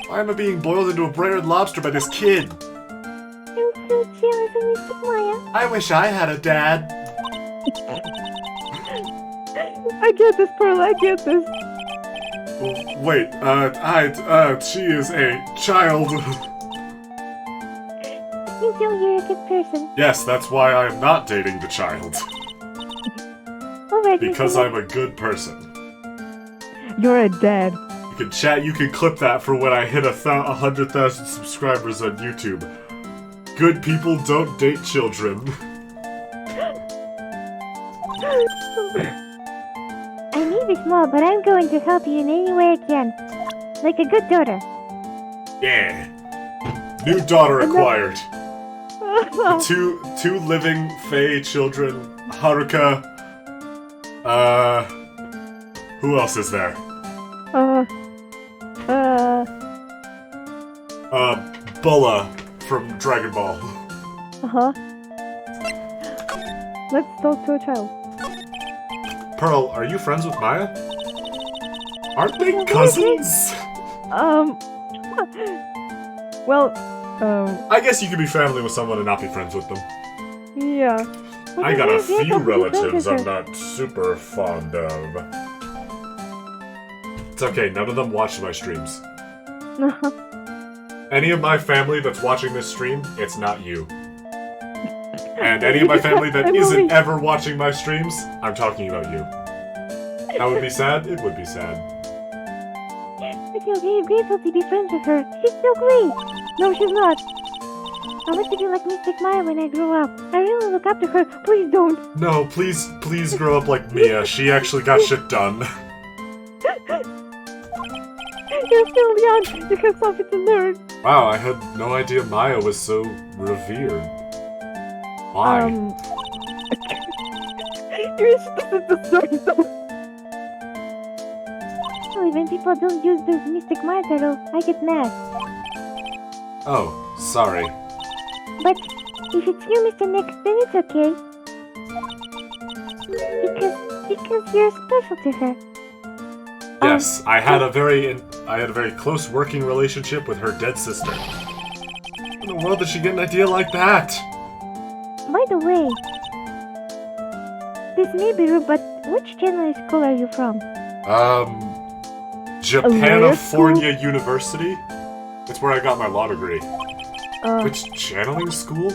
Why am I being boiled into a breaded lobster by this kid? I'm so jealous of Mystic Maya. I wish I had a dad. I get this, Pearl, I get this. Wait, she is a child. You know you're a good person. Yes, that's why I am not dating the child. Alright, Because Mr. I'm a good person. You're a dad. You can clip that for when I hit 100,000 subscribers on YouTube. Good people don't date children. I need small, but I'm going to help you in any way I can. Like a good daughter. Yeah. New daughter acquired. Two living Fae children. Haruka. Who else is there? Bulla from Dragon Ball. Uh-huh. Let's talk to a child. Pearl, are you friends with Maya? Aren't they cousins? Well, I guess you could be family with someone and not be friends with them. yeah. I got a few relatives I'm not super fond of. It's okay, none of them watch my streams. Any of my family that's watching this stream, it's not you. And any of my family that isn't ever watching my streams, I'm talking about you. That would be sad? It would be sad. I feel very grateful to be friends with her. She's so great. No, she's not. I want to be like Mystic Maya when I grow up. I really look up to her. Please don't. No, please grow up like Mia. She actually got shit done. You're still young. You have something to learn. Wow, I had no idea Maya was so revered. Why? You should listen to stories though. Only when people don't use the Mystic Maya title, I get mad. Oh, sorry. But if it's you, Mr. Nick, then it's okay. Because you're special to her. Yes, I had a very close working relationship with her dead sister. How in the world did she get an idea like that? By the way, this may be rude, but which January school are you from? Japanifornia University? That's where I got my law degree. Which channeling school?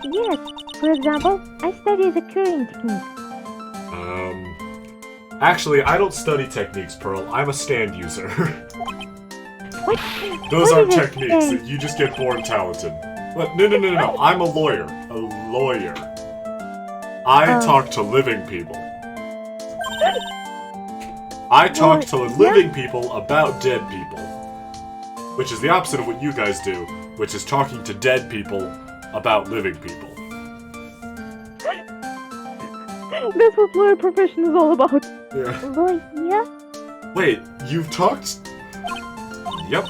Yes. For example, I study the curing technique. Actually, I don't study techniques, Pearl. I'm a stand user. What? Those What aren't is a techniques. stand? You just get born talented. But no. I'm a lawyer. A lawyer. I talk to living people. I talk to living people about dead people. Which is the opposite of what you guys do, which is talking to dead people about living people. That's what lawyer profession is all about. Yeah. Lawyer? Wait, you've talked? Yep.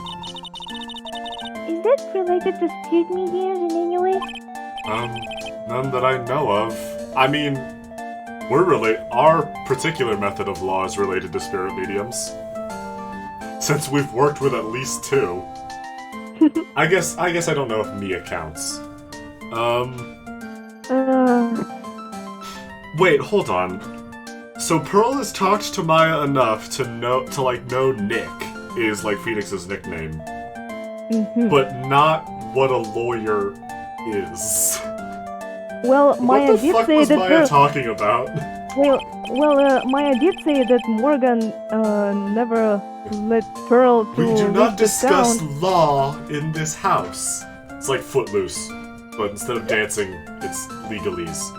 Is that related to spirit mediums in any way? None that I know of. I mean, our particular method of law is related to spirit mediums. Since we've worked with at least 2. I guess I don't know if Mia counts. Wait, hold on. So Pearl has talked to Maya enough to know Nick is like Phoenix's nickname. But not what a lawyer is. Well, Maya what the did fuck say was that. Maya talking about? Maya did say that Morgan never let Pearl to. We do not leave the discuss town. law in this house. It's like Footloose, but instead of dancing, it's legalese.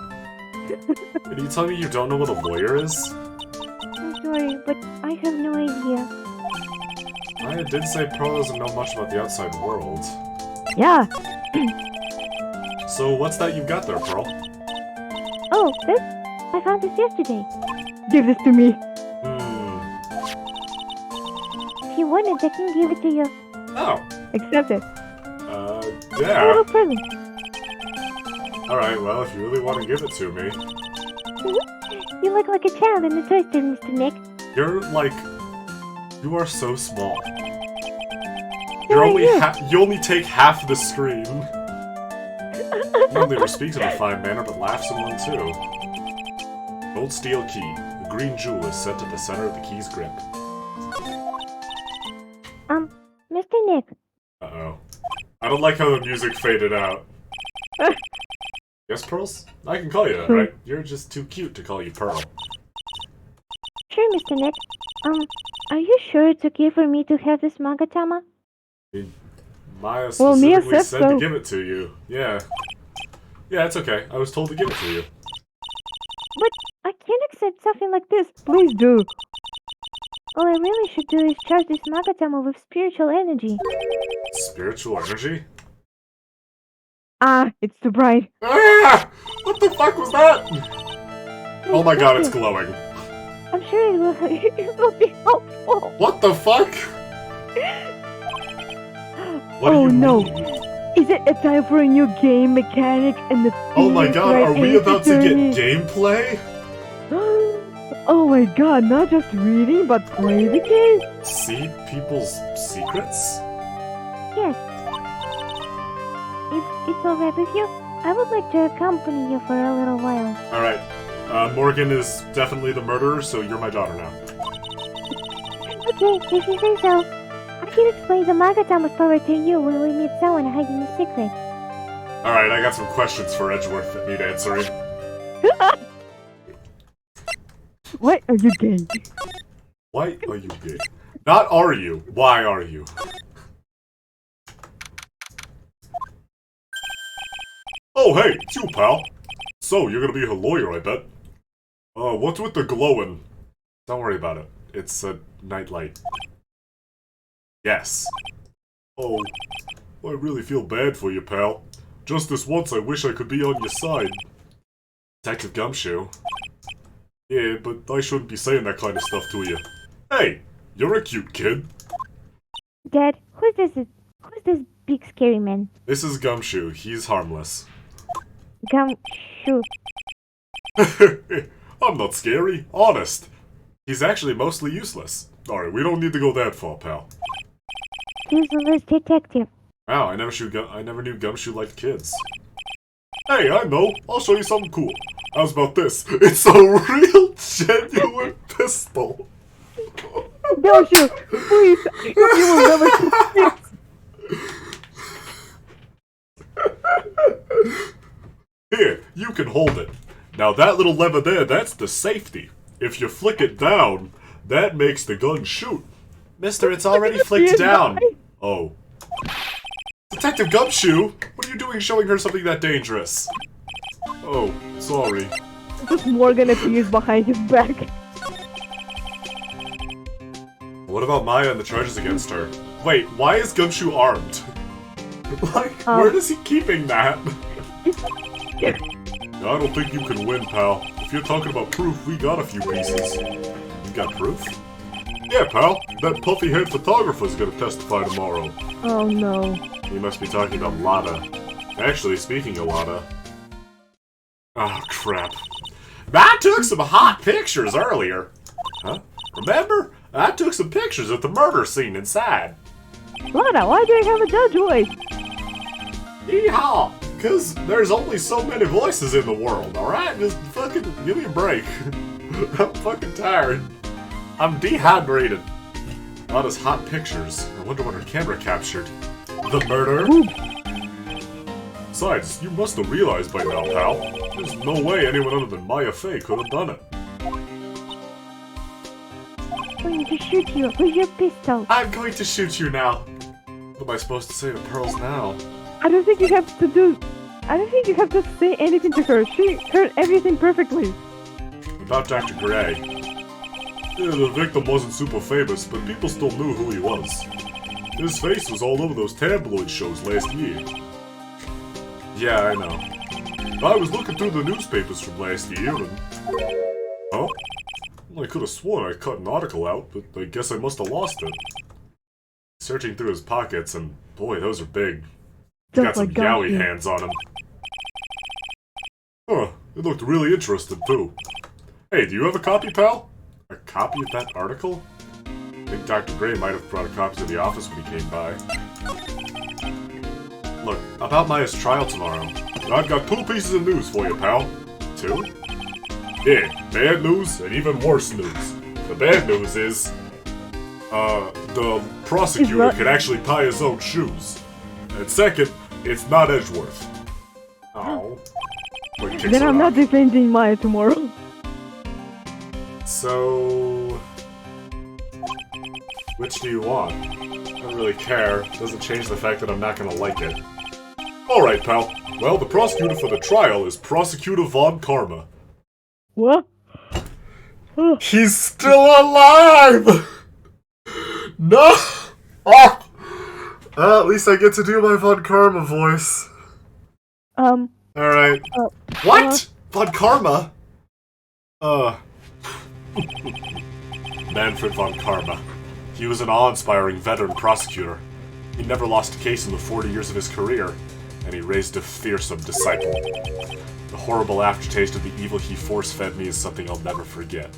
Are you telling me you don't know what a lawyer is? I'm sorry, but I have no idea. Maya did say Pearl doesn't know much about the outside world. Yeah. So what's that you've got there, Pearl? Oh, this? I found this yesterday. Give this to me. If you want it, I can give it to you. Oh. Accept it. Yeah. A little present. Alright, well, if you really want to give it to me. You look like a child in the toy store, Mr. Nick. You are so small. So are you. You only take half the screen. Not only speaks in a fine manner, but laughs in one too. Gold steel key. The green jewel is set at the center of the key's grip. Mr. Nick. Uh-oh. I don't like how the music faded out. Yes, Pearls? I can call you that, right? You're just too cute to call you Pearl. Sure, Mr. Nick. Are you sure it's okay for me to have this Magatama? Maya Well, Mia specifically said said so. to give it to you. Yeah. Yeah, it's okay. I was told to give it to you. I can't accept something like this. Please do. All I really should do is charge this Magatama with spiritual energy. Spiritual energy? Ah, it's too bright. Ah! What the fuck was that? Oh my god, it's glowing. I'm sure it will be helpful. What the fuck? What Oh do you no. mean? Is it a time for a new game mechanic and the Oh my theme god, right are we into about to get turning- gameplay? Oh my god, not just reading, but play the game? See people's secrets? Yes. If it's alright with you, I would like to accompany you for a little while. Alright, Morgan is definitely the murderer, so you're my daughter now. Okay, if you say so. I can explain the Magatama's power to you when we meet someone hiding a secret. Alright, I got some questions for Edgeworth that need answering. Why are you gay? Why are you gay? Not are you, why are you? Oh hey, it's you pal! So, you're gonna be her lawyer, I bet. What's with the glowing? Don't worry about it. It's a nightlight. Yes. Oh, I really feel bad for you, pal. Just this once I wish I could be on your side. Detective Gumshoe. Yeah, but I shouldn't be saying that kind of stuff to you. Hey, you're a cute kid. Dad, who's this big scary man? This is Gumshoe. He's harmless. Gumshoe. I'm not scary. Honest. He's actually mostly useless. Alright, we don't need to go that far, pal. Useless detective. Wow, I never knew Gumshoe liked kids. Hey, I know. I'll show you something cool. How's about this? It's a real, genuine pistol. Don't you? Please, you will never succeed. Here, you can hold it. Now that little lever there, that's the safety. If you flick it down, that makes the gun shoot. Mister, it's already flicked down. Oh. Detective Gumshoe, what are you doing showing her something that dangerous? Oh, sorry. Just Morgan appears behind his back. What about Maya and the charges against her? Wait, why is Gumshoe armed? Like, where is he keeping that? I don't think you can win, pal. If you're talking about proof, we got a few pieces. You got proof? Yeah, pal. That puffy-head photographer's gonna testify tomorrow. Oh no. You must be talking about Lada. Actually, speaking of Lada... Oh, crap. I took some hot pictures earlier. Huh? Remember? I took some pictures of the murder scene inside. Lana, why do you have a judge voice? Yeehaw! Cause there's only so many voices in the world, alright? Just fucking give me a break. I'm fucking tired. I'm dehydrated. All those hot pictures. I wonder what her camera captured. The murder? Besides, you must have realized by now, pal. There's no way anyone other than Maya Fey could have done it. I'm going to shoot you with your pistol. I'm going to shoot you now. What am I supposed to say to Pearls now? I don't think you have to say anything to her. She heard everything perfectly. About Dr. Gray. Yeah, the victim wasn't super famous, but people still knew who he was. His face was all over those tabloid shows last year. Yeah, I know. I was looking through the newspapers from last year and... Huh? Well, I could have sworn I cut an article out, but I guess I must have lost it. Searching through his pockets, and boy, those are big. He's got some yowie hands on him. Huh, it looked really interesting, too. Hey, do you have a copy, pal? A copy of that article? I think Dr. Gray might have brought a copy to the office when he came by. Look, about Maya's trial tomorrow. I've got 2 pieces of news for you, pal. 2? Yeah, bad news and even worse news. The bad news is... the prosecutor can actually tie his own shoes. And second, it's not Edgeworth. Oh. Then I'm not defending Maya tomorrow. So... which do you want? I don't really care. Doesn't change the fact that I'm not gonna like it. Alright, pal. Well, the prosecutor for the trial is Prosecutor Von Karma. What? He's still alive! No! Oh! At least I get to do my Von Karma voice. Alright. What? Von Karma? Manfred Von Karma. He was an awe-inspiring veteran prosecutor. He never lost a case in the 40 years of his career, and he raised a fearsome disciple. The horrible aftertaste of the evil he force-fed me is something I'll never forget.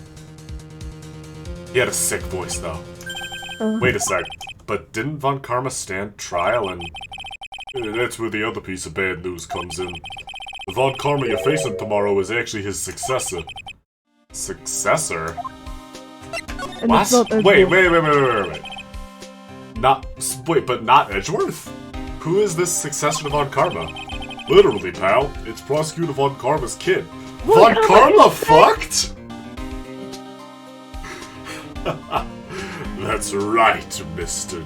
He had a sick voice, though. Wait a sec, but didn't Von Karma stand trial and... That's where the other piece of bad news comes in. The Von Karma you're facing tomorrow is actually his successor. Successor? And What? it's not Wait. But not Edgeworth? Who is this successor to Von Karma? Literally, pal, it's Prosecutor Von Karma's kid. Von Karma fucked? That's right, Mr.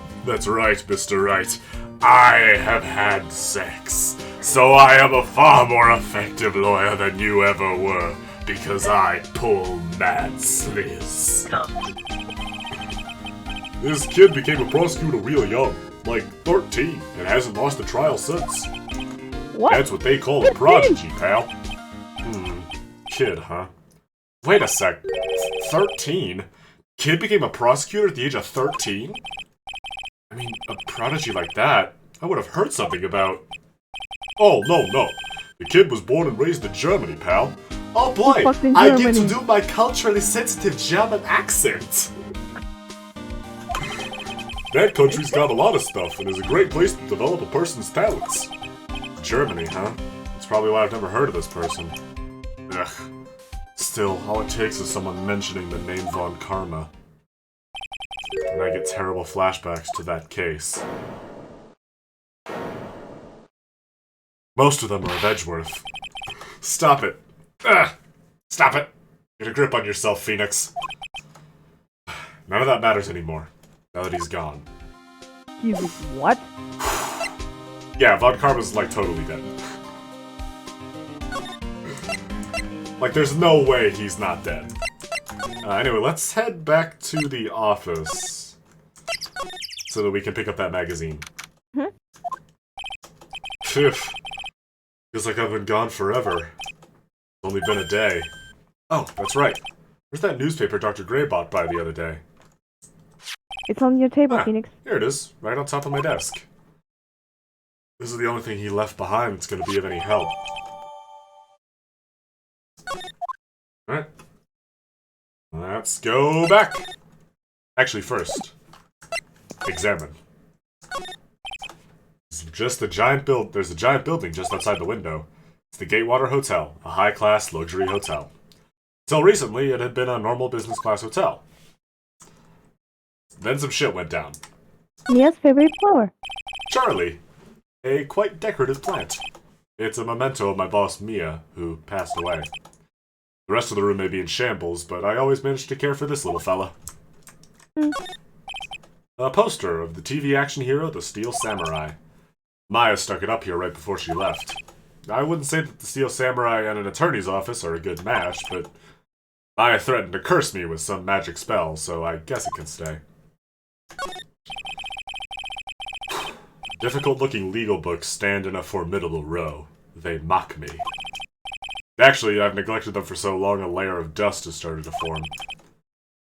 Wright. I have had sex. So I am a far more effective lawyer than you ever were, because I pull mad sliz. This kid became a prosecutor real young, like 13, and hasn't lost a trial since. What? That's what they call a prodigy, pal. Kid, huh? Wait a sec. 13? Kid became a prosecutor at the age of 13? I mean, a prodigy like that, I would have heard something about... Oh, no. The kid was born and raised in Germany, pal. Oh boy, I get to do my culturally sensitive German accent. That country's got a lot of stuff and is a great place to develop a person's talents. Germany, huh? That's probably why I've never heard of this person. Ugh. Still, all it takes is someone mentioning the name Von Karma. And I get terrible flashbacks to that case. Most of them are of Edgeworth. Stop it. Stop it. Get a grip on yourself, Phoenix. None of that matters anymore, now that he's gone. He's what? Yeah, Von Karma's, like, totally dead. Like, there's no way he's not dead. Anyway, let's head back to the office. So that we can pick up that magazine. Phew. Feels like I've been gone forever. It's only been a day. Oh, that's right. Where's that newspaper Dr. Gray bought by the other day? It's on your table, Phoenix. Here it is, right on top of my desk. This is the only thing he left behind that's going to be of any help. Alright. Let's go back! Actually, first, examine. There's a giant building just outside the window. It's the Gatewater Hotel, a high-class luxury hotel. Until recently, it had been a normal business-class hotel. Then some shit went down. Mia's favorite flower. Charlie. A quite decorative plant. It's a memento of my boss, Mia, who passed away. The rest of the room may be in shambles, but I always managed to care for this little fella. A poster of the TV action hero, the Steel Samurai. Maya stuck it up here right before she left. I wouldn't say that the Steel Samurai and an attorney's office are a good match, but Maya threatened to curse me with some magic spell, so I guess it can stay. Difficult-looking legal books stand in a formidable row. They mock me. Actually, I've neglected them for so long a layer of dust has started to form.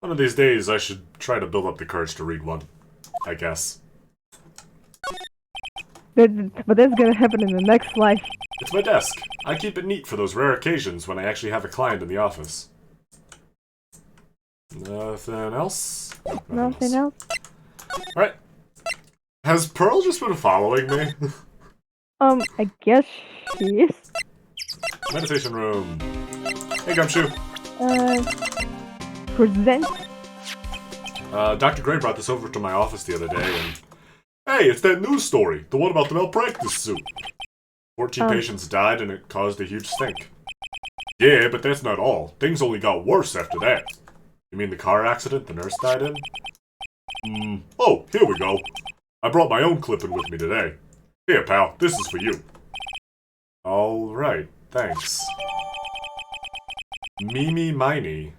One of these days, I should try to build up the courage to read one. I guess. But that's gonna happen in the next life. It's my desk. I keep it neat for those rare occasions when I actually have a client in the office. Nothing else? Nothing else? Alright. Has Pearl just been following me? I guess she is. Meditation room. Hey, Gumshoe. Present? Dr. Gray brought this over to my office the other day, and... Hey, it's that news story! The one about the malpractice suit! 14 patients died, and it caused a huge stink. Yeah, but that's not all. Things only got worse after that. You mean the car accident the nurse died in? Oh, here we go. I brought my own clipping with me today. Here, pal, this is for you. Alright, thanks. Mimi Miney.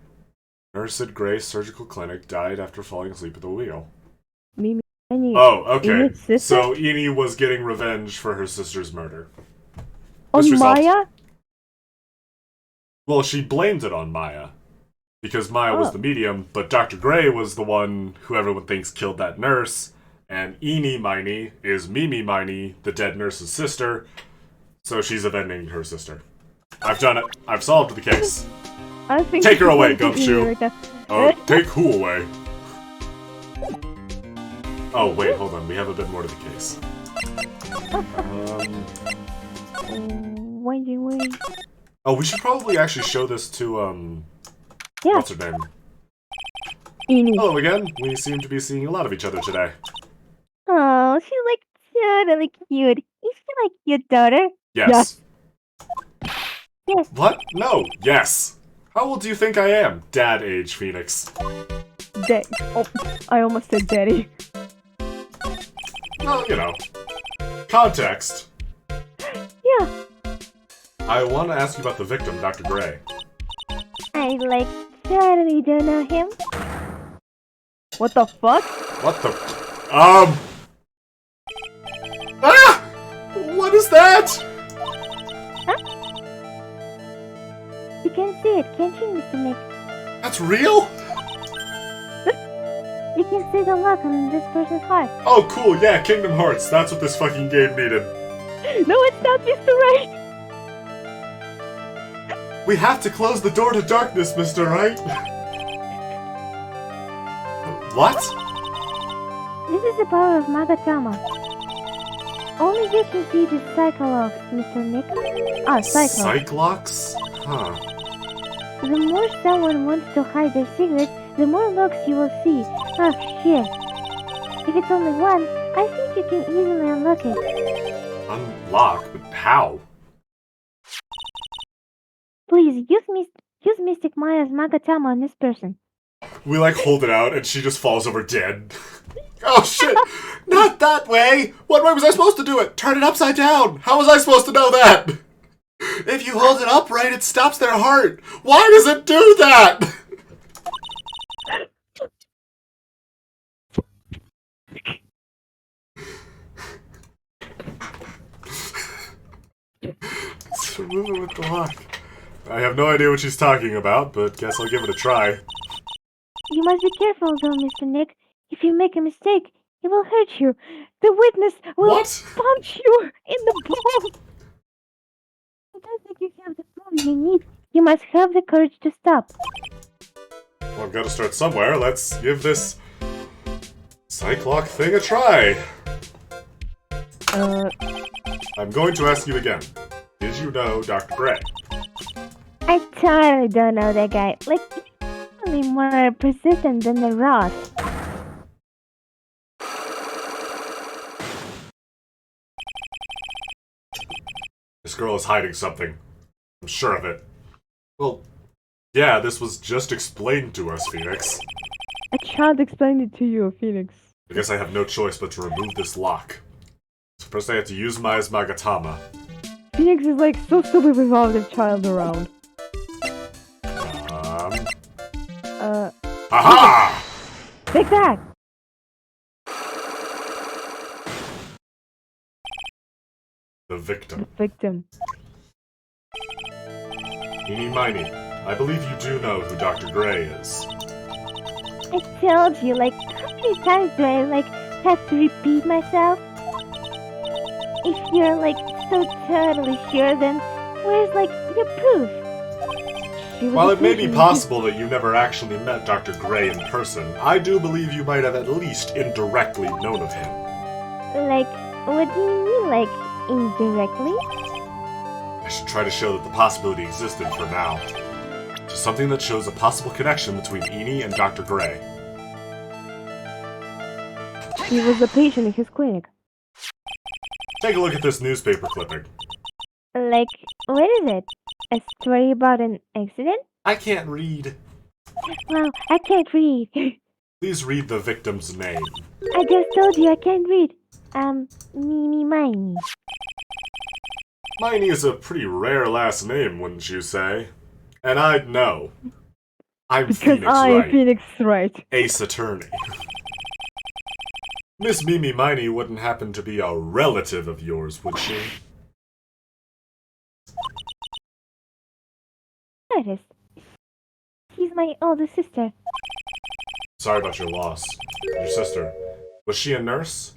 Nurse at Gray Surgical Clinic died after falling asleep at the wheel. Mimi, Annie, Oh, okay. Enid's sister? So Enid was getting revenge for her sister's murder. On Mystery solved. Maya? Well, she blamed it on Maya. Because Maya was Oh. the medium, but Dr. Gray was the one who everyone thinks killed that nurse. And Eenie Miney is Mimi Miney, the dead nurse's sister. So she's avenging her sister. I've done it. I've solved the case. I think Take her she's away, going to Gumshoe. Enid right now. Take who away? Oh, wait, hold on. We have a bit more to the case. Wait. Oh, we should probably actually show this to, Yeah. what's her name? Enid. Hello again. We seem to be seeing a lot of each other today. Oh, she's like totally cute. Is she like your daughter? Yes. Yes. What? No. Yes. How old do you think I am? Dad age, Phoenix. Oh, I almost said daddy. Well, you know. Context. Yeah. I want to ask you about the victim, Dr. Gray. I like totally don't know him. What the fuck? What the... Ah! What is that? You can see it, can't you, Mr. Nick? That's real? You can see the lock on this person's heart. Oh, cool. Yeah, Kingdom Hearts. That's what this fucking game needed. No, it's not Mr. Wright! We have to close the door to darkness, Mr. Wright. What? This is the power of Magatama. Only you can see the Cyclops, Mr. Nick. Ah, Cyclops. Cyclops? Huh. The more someone wants to hide their secret, the more locks you will see. Oh shit. If it's only one, I think you can easily unlock it. Unlock? But how? Please, use Mystic Maya's Magatama on this person. We like hold it out and she just falls over dead. Oh shit! Not that way! What way was I supposed to do it? Turn it upside down! How was I supposed to know that? If you hold it upright, it stops their heart! Why does it do that? Let's remove it with the lock. I have no idea what she's talking about, but guess I'll give it a try. You must be careful though, Mr. Nick. If you make a mistake, it will hurt you. The witness will What? punch you in the balls. I don't think you have the phone you need. You must have the courage to stop. Well, I've got to start somewhere. Let's give this Cyclock thing a try. I'm going to ask you again. Did you know Dr. Gray? I totally don't know that guy. Like, he's really more persistent than the Ross. This girl is hiding something. I'm sure of it. Well, yeah, this was just explained to us, Phoenix. A child explained it to you, Phoenix. I guess I have no choice but to remove this lock. So first I have to use Maya's Magatama. Phoenix is like so stupid without the child around. Aha! Take that! The victim. Victim. Eenie Miney, I believe you do know who Dr. Gray is. I told you, like, how many times do I, like, have to repeat myself? If you're, like, so totally sure, then where's, like, your proof? While it may be possible that you never actually met Dr. Gray in person, I do believe you might have at least indirectly known of him. Like, what do you mean, like, indirectly? I should try to show that the possibility existed for now. So something that shows a possible connection between Eenie and Dr. Gray. He was a patient in his clinic. Take a look at this newspaper clipping. Like, what is it? A story about an accident? I can't read. Well, I can't read. Please read the victim's name. I just told you I can't read. Mimi Miney. Miney is a pretty rare last name, wouldn't you say? And I'd know. I'm Because Phoenix I am Wright, Phoenix Wright. Ace Attorney. Miss Mimi Miney wouldn't happen to be a relative of yours, would she? That is. She's my older sister. Sorry about your loss. Your sister. Was she a nurse?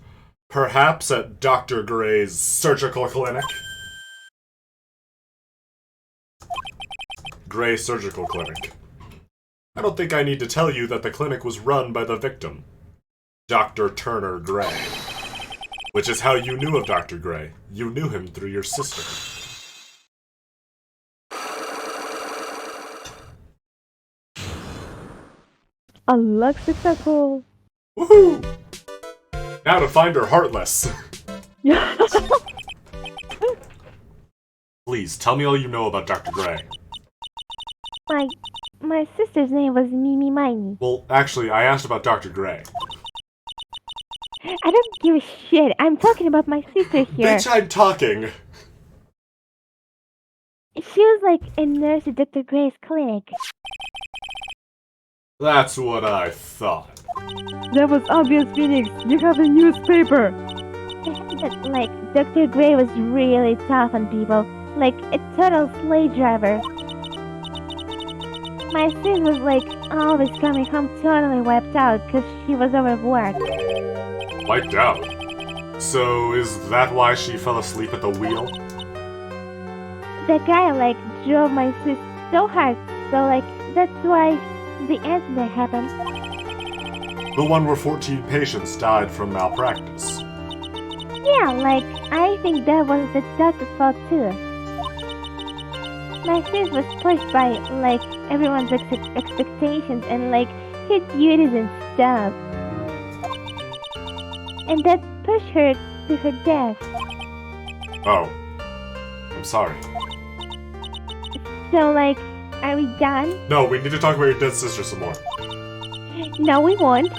Perhaps at Dr. Gray's surgical clinic? Gray Surgical Clinic. I don't think I need to tell you that the clinic was run by the victim, Dr. Turner Gray. Which is how you knew of Dr. Gray. You knew him through your sister. Unlock successful. Woohoo! Now to find her heartless. Yeah. Please, tell me all you know about Dr. Gray. My sister's name was Mimi Miney. Well, actually, I asked about Dr. Gray. I don't give a shit. I'm talking about my sister here. Bitch, I'm talking! She was like a nurse at Dr. Gray's clinic. That's what I thought. That was obvious, Phoenix. You have a newspaper. But, like, Dr. Gray was really tough on people. Like, a total slave driver. My sis was, like, always coming home totally wiped out because she was overworked. Wiped out? So, is that why she fell asleep at the wheel? The guy, like, drove my sis so hard. So, like, that's why the incident happened. The one where 14 patients died from malpractice. Yeah, like, I think that was the doctor's fault too. My sis was pushed by, like, everyone's expectations and, like, her duties and stuff. And that pushed her to her death. Oh. I'm sorry. So, like, are we done? No, we need to talk about your dead sister some more. No, we won't.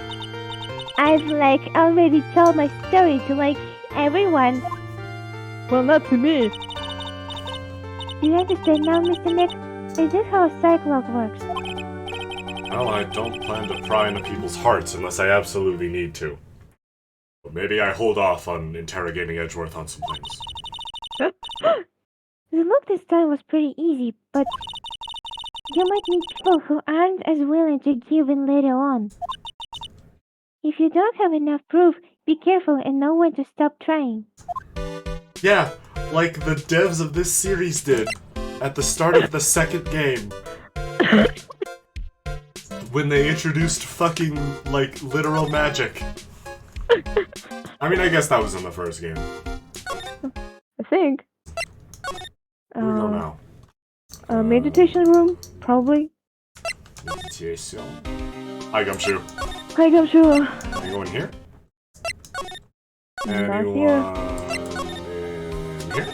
I've, like, already told my story to, like, everyone. Well, not to me. Do you understand now, Mr. Nick? Is this how a cyclogue works? Well, I don't plan to pry into people's hearts unless I absolutely need to. But maybe I hold off on interrogating Edgeworth on some things. The look this time was pretty easy, but you might meet people who aren't as willing to give in later on. If you don't have enough proof, be careful and know when to stop trying. Yeah, like the devs of this series did at the start of the second game. When they introduced fucking, like, literal magic. I mean, I guess that was in the first game. I think. Where do we go now? Meditation room, probably. Meditation. Hi, Gumshoe. Hi, Gumshoe. Anyone here? Not Anyone here. in here?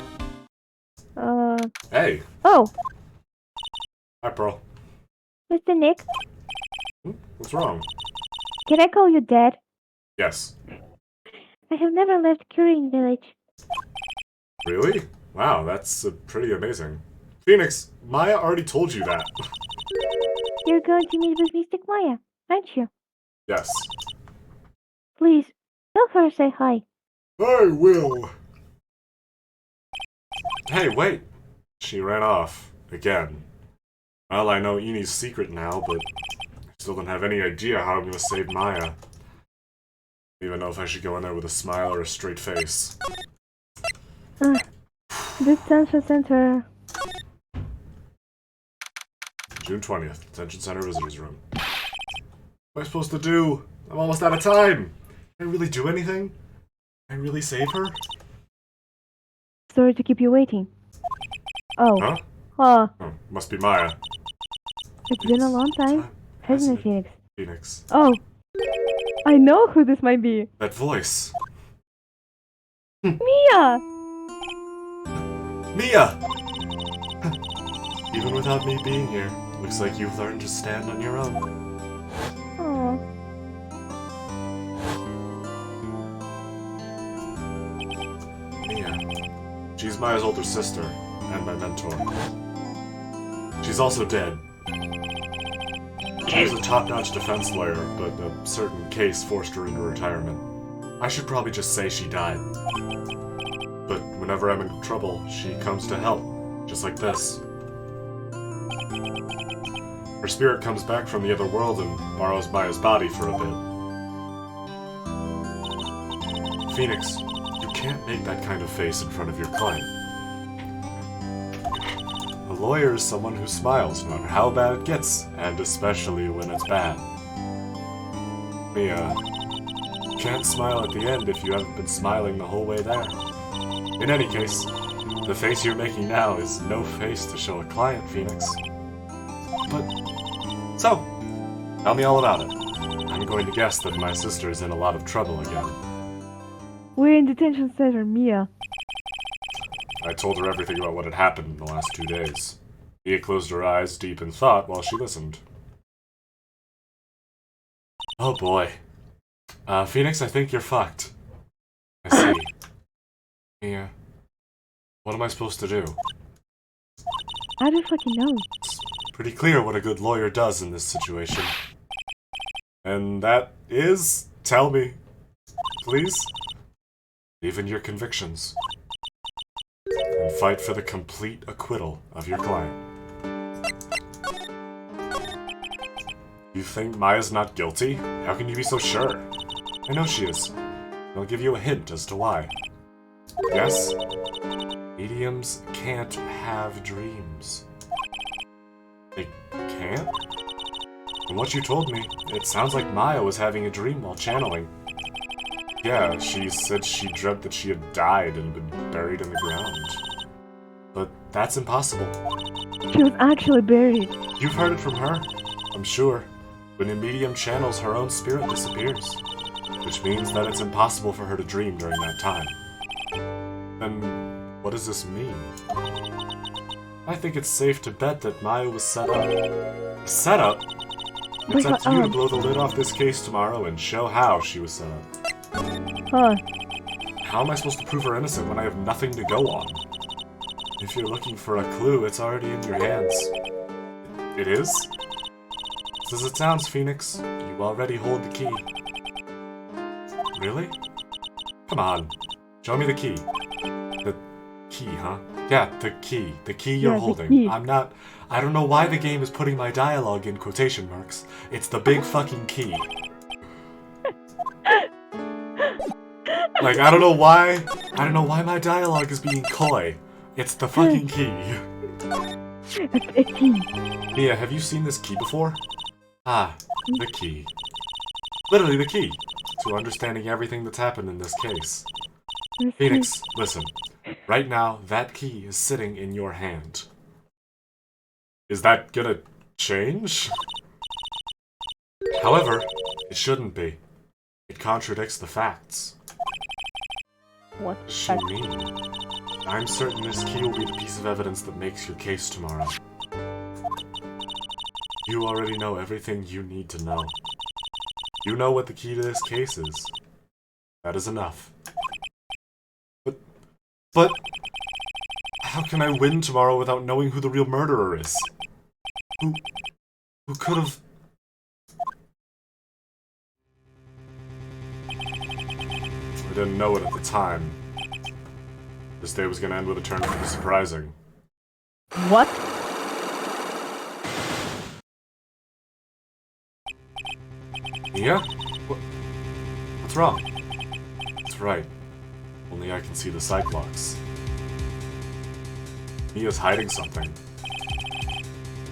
Hey. Oh, Hi, Pearl. Mr. Nick, What's wrong? can I call you Dad? Yes. I have never left Curing Village. Really? Wow, that's pretty amazing. Phoenix, Maya already told you that. You're going to meet with Mystic Maya, aren't you? Yes. Please, tell her say hi. I will. Hey, wait. She ran off. Again. Well, I know Eni's secret now, but I still don't have any idea how I'm gonna save Maya. I don't even know if I should go in there with a smile or a straight face. this Detention Center. June 20th, Detention Center Visitors Room. What am I supposed to do? I'm almost out of time! Can I really do anything? Can I really save her? Sorry to keep you waiting. Oh. Huh? Oh, Must be Maya. it's been a long time, hasn't it, Phoenix? Phoenix. Oh, I know who this might be. That voice. Mia! Mia! Even without me being here, looks like you've learned to stand on your own. Oh, Mia. She's Maya's older sister, and my mentor. She's also dead. She was a top-notch defense lawyer, but a certain case forced her into retirement. I should probably just say she died. But whenever I'm in trouble, she comes to help, just like this. Her spirit comes back from the other world and borrows Maya's body for a bit. Phoenix, you can't make that kind of face in front of your client. A lawyer is someone who smiles no matter how bad it gets, and especially when it's bad. Mia, you can't smile at the end if you haven't been smiling the whole way there. In any case, the face you're making now is no face to show a client, Phoenix. But, so, tell me all about it. I'm going to guess that my sister is in a lot of trouble again. We're in detention center, Mia. I told her everything about what had happened in the last 2 days. Mia closed her eyes deep in thought while she listened. Oh boy. Phoenix, I think you're fucked. I see. Mia, what am I supposed to do? I don't fucking know. It's pretty clear what a good lawyer does in this situation. And that is, tell me, please, even your convictions. And fight for the complete acquittal of your client. You think Maya's not guilty? How can you be so sure? I know she is. I'll give you a hint as to why. Yes? Mediums can't have dreams. They can't? From what you told me, it sounds like Maya was having a dream while channeling. Yeah, she said she dreamt that she had died and been buried in the ground. But that's impossible. She was actually buried. You've heard it from her, I'm sure. When a medium channels, her own spirit disappears. Which means that it's impossible for her to dream during that time. Then, what does this mean? I think it's safe to bet that Maya was set up. Set up? It's up to you to blow the lid off this case tomorrow and show how she was set up. Huh. How am I supposed to prove her innocent when I have nothing to go on? If you're looking for a clue, it's already in your hands. It is? As it sounds, Phoenix, you already hold the key. Really? Come on, show me the key. The key, huh? Yeah, the key. The key you're holding. Key. I don't know why the game is putting my dialogue in quotation marks. It's the big fucking key. Like, I don't know why my dialogue is being coy. It's the fucking key. It's a key. Mia, have you seen this key before? Ah, the key. Literally the key to understanding everything that's happened in this case. Phoenix, listen. Right now, that key is sitting in your hand. Is that gonna change? However, it shouldn't be. It contradicts the facts. What What does she mean? I'm certain this key will be the piece of evidence that makes your case tomorrow. You already know everything you need to know. You know what the key to this case is. That is enough. But... How can I win tomorrow without knowing who the real murderer is? Who could have... I didn't know it at the time. This day was gonna end with a turn for the surprising. What? Mia? What's wrong? That's right. Only I can see the Cyclops. Mia's hiding something.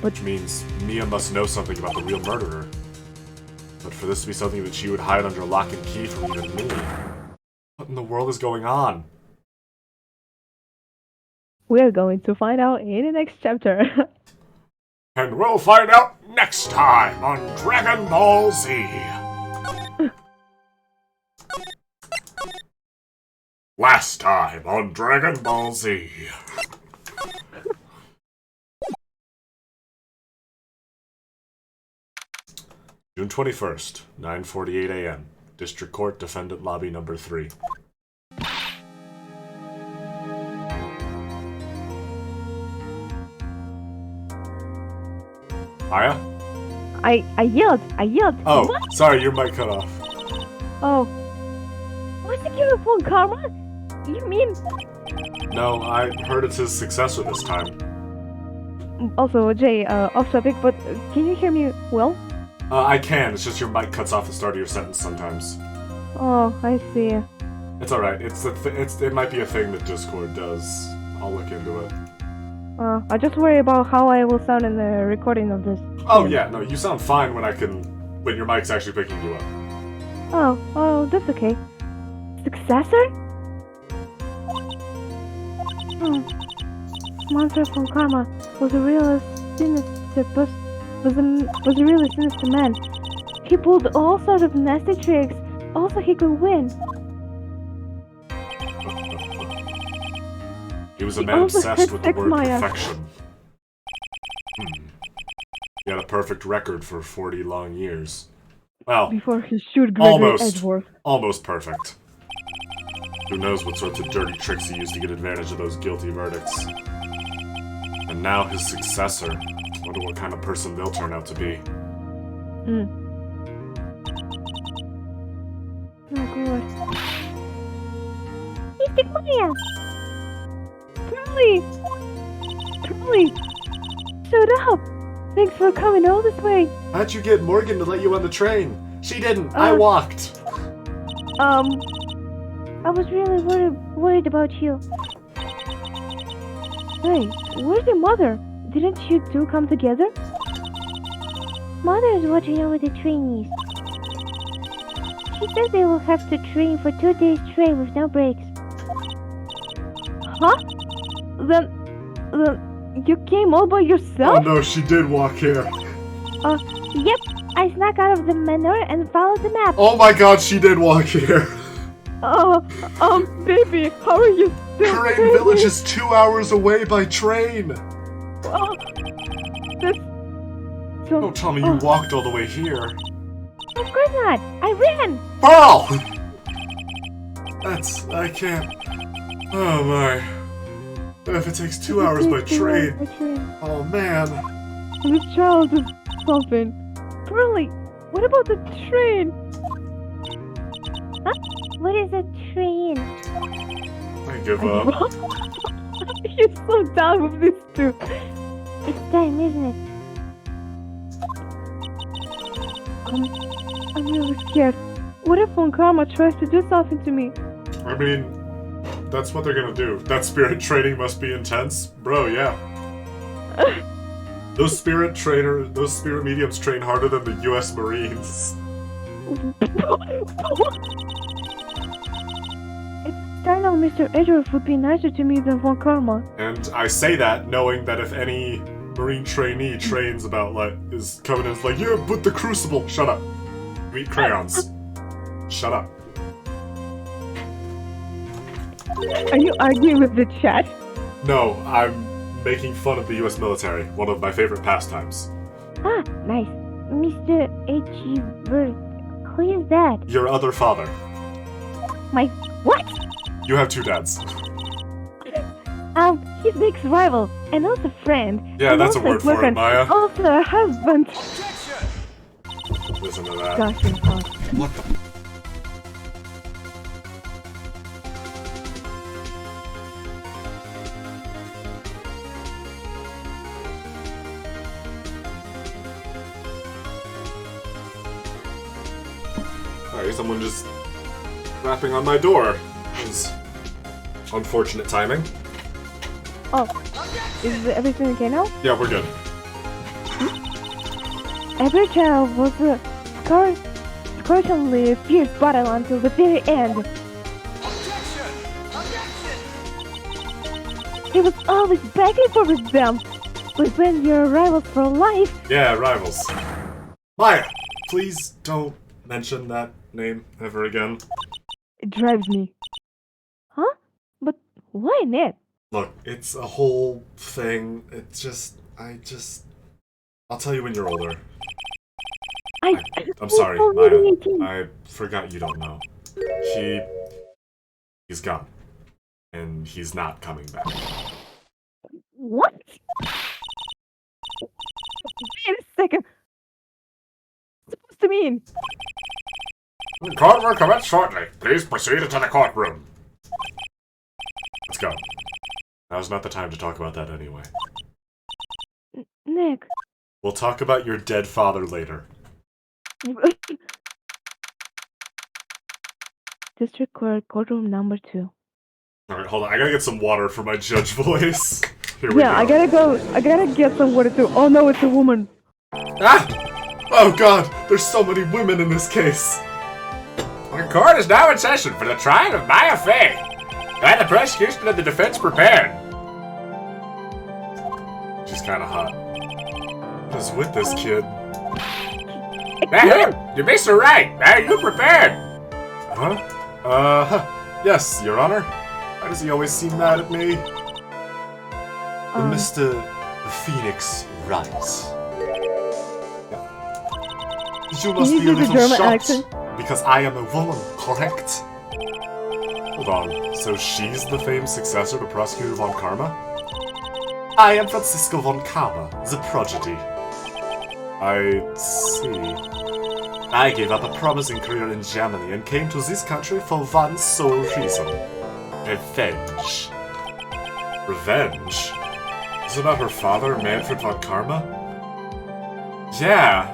Which means Mia must know something about the real murderer. But for this to be something that she would hide under lock and key from even me... What in the world is going on? We're going to find out in the next chapter. And we'll find out next time on Dragon Ball Z! Last time on Dragon Ball Z. June 21st, 9:48 a.m. District Court, Defendant Lobby Number 3. Maya? I yelled. Oh, What? sorry, your mic cut off. Oh. executed Von Karma? You mean... No, I heard it's his successor this time. Also, Jay, off topic, but can you hear me well? I can, it's just your mic cuts off the start of your sentence sometimes. Oh, I see. It's alright, it might be a thing that Discord does. I'll look into it. I just worry about how I will sound in the recording of this. Oh yeah, no, you sound fine when your mic's actually picking you up. Oh, that's okay. Successor? Monster from Karma was a really sinister was a really sinister man. He pulled all sorts of nasty tricks. Also, he could win. He was a man also obsessed with the hurt word Maya. perfection. He had a perfect record for 40 long years. Well, Before he shoot Gregory almost. Edgeworth. Almost perfect. Who knows what sorts of dirty tricks he used to get advantage of those guilty verdicts. And now his successor. Wonder what kind of person they'll turn out to be. Oh god. Mr. Maya! Curly! Shut up! Thanks for coming all this way. How'd you get Morgan to let you on the train? She didn't. I walked. I was really worried about you. Hey, where's your mother? Didn't you two come together? Mother is watching over the trainees. She said they will have to train for 2 days straight with no breaks. Huh? Then you came all by Oh yourself? no, she did walk here. Yep, I snuck out of the manor and followed the map. Oh my god, she did walk here. Baby, how are you still Crane baby? Village is 2 hours away by train. That's... So, Don't tell me you walked all the way here. Of course not. I ran. Pearl! I can't. Oh my. If it takes 2 hours by train. Oh man. This child is something. Curly, what about the train? Huh? What is a train? I give up. You're so done with this too. It's time, isn't it? I'm really scared. What if Von Karma tries to do something to me? I mean, that's what they're gonna do. That spirit training must be intense. Bro, yeah. Those spirit mediums train harder than the US Marines. Eternal Mr. Edgeworth would be nicer to me than Von Karma. And I say that knowing that if any Marine trainee trains about, is coming in and is like, yeah, but the Crucible. Shut up. You eat crayons. Shut up. Are you arguing with the chat? No, I'm making fun of the US military. One of my favorite pastimes. Ah, nice. Mr. Edgeworth. Who is that? Your other father. My... What? You have 2 dads. He's Nick's rival, and also friend. Yeah, and that's a also word for it, boyfriend, Maya. Also a husband. Listen to that. Gosh, What the? Alright, someone just rapping on my door. Is unfortunate timing. Oh, is everything okay now? Yeah, we're good. Every child was a scorchingly fierce battle until the very end. He was always begging for them. But when you're rivals for life... Yeah, rivals. Maya, please don't mention that name ever again. It drives me. Huh? But why Ned? Look, it's a whole thing. It's just... I'll tell you when you're older. I'm sorry, Maya. I forgot you don't know. He's gone. And he's not coming back. What? Wait a second. What's it supposed to mean? The court will commence shortly. Please proceed into the courtroom. Let's go. Now's not the time to talk about that anyway. Nick. We'll talk about your dead father later. District Court, courtroom number 2. Alright, hold on. I gotta get some water for my judge voice. Here we go. Yeah, I gotta get some water too. Oh no, it's a woman. Ah! Oh god, there's so many women in this case. The court is now in session for the trial of Maya Fey. And the prosecution and the defense prepared. She's kinda hot. What is with this kid? Now, you Mr. Wright, are you prepared? Huh? Yes, Your Honor. Why does he always seem mad at me? Mr. Phoenix Wright. You must Can you be a do the little German shocked. accent? Because I am a woman, correct? Hold on, so she's the famed successor to Prosecutor von Karma? I am Francisco von Karma, the prodigy. I see. I gave up a promising career in Germany and came to this country for one sole reason. Revenge. Revenge? Is it about her father, Manfred von Karma? Yeah.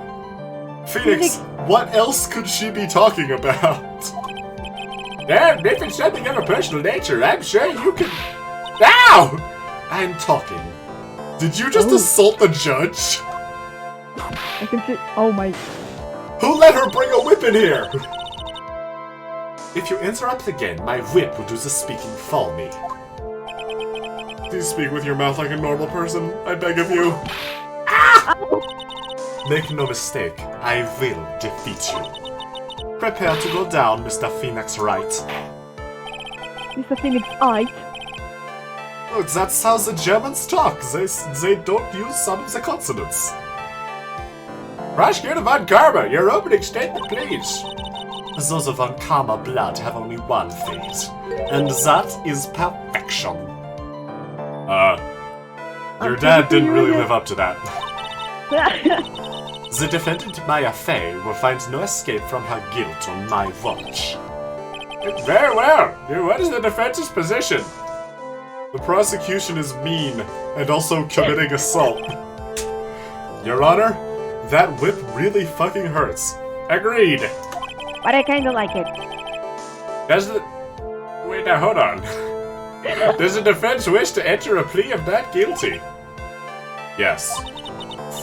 Phoenix, what else could she be talking about? And if it's something of a personal nature, I'm sure you can... Ow! I'm talking. Did you just assault the judge? I can see. Oh my. Who let her bring a whip in here? If you interrupt again, my whip will do the speaking for me. Please speak with your mouth like a normal person, I beg of you. Ah! Make no mistake, I will defeat you. Prepare to go down, Mr. Phoenix Wright. Mr. Phoenix Wright. Oh, that's how the Germans talk. They don't use some of the consonants. Prosecutor von Karma, your opening statement, please. Those of von Karma blood have only one fate, and that is perfection. Your dad didn't really live up to that. The defendant Maya Fey will find no escape from her guilt on my watch. Very well. What is the defense's position? The prosecution is mean, and also committing assault. Your Honor, that whip really fucking hurts. Agreed. But I kinda like it. Does the... Wait, now hold on. Does the defense wish to enter a plea of not guilty? Yes.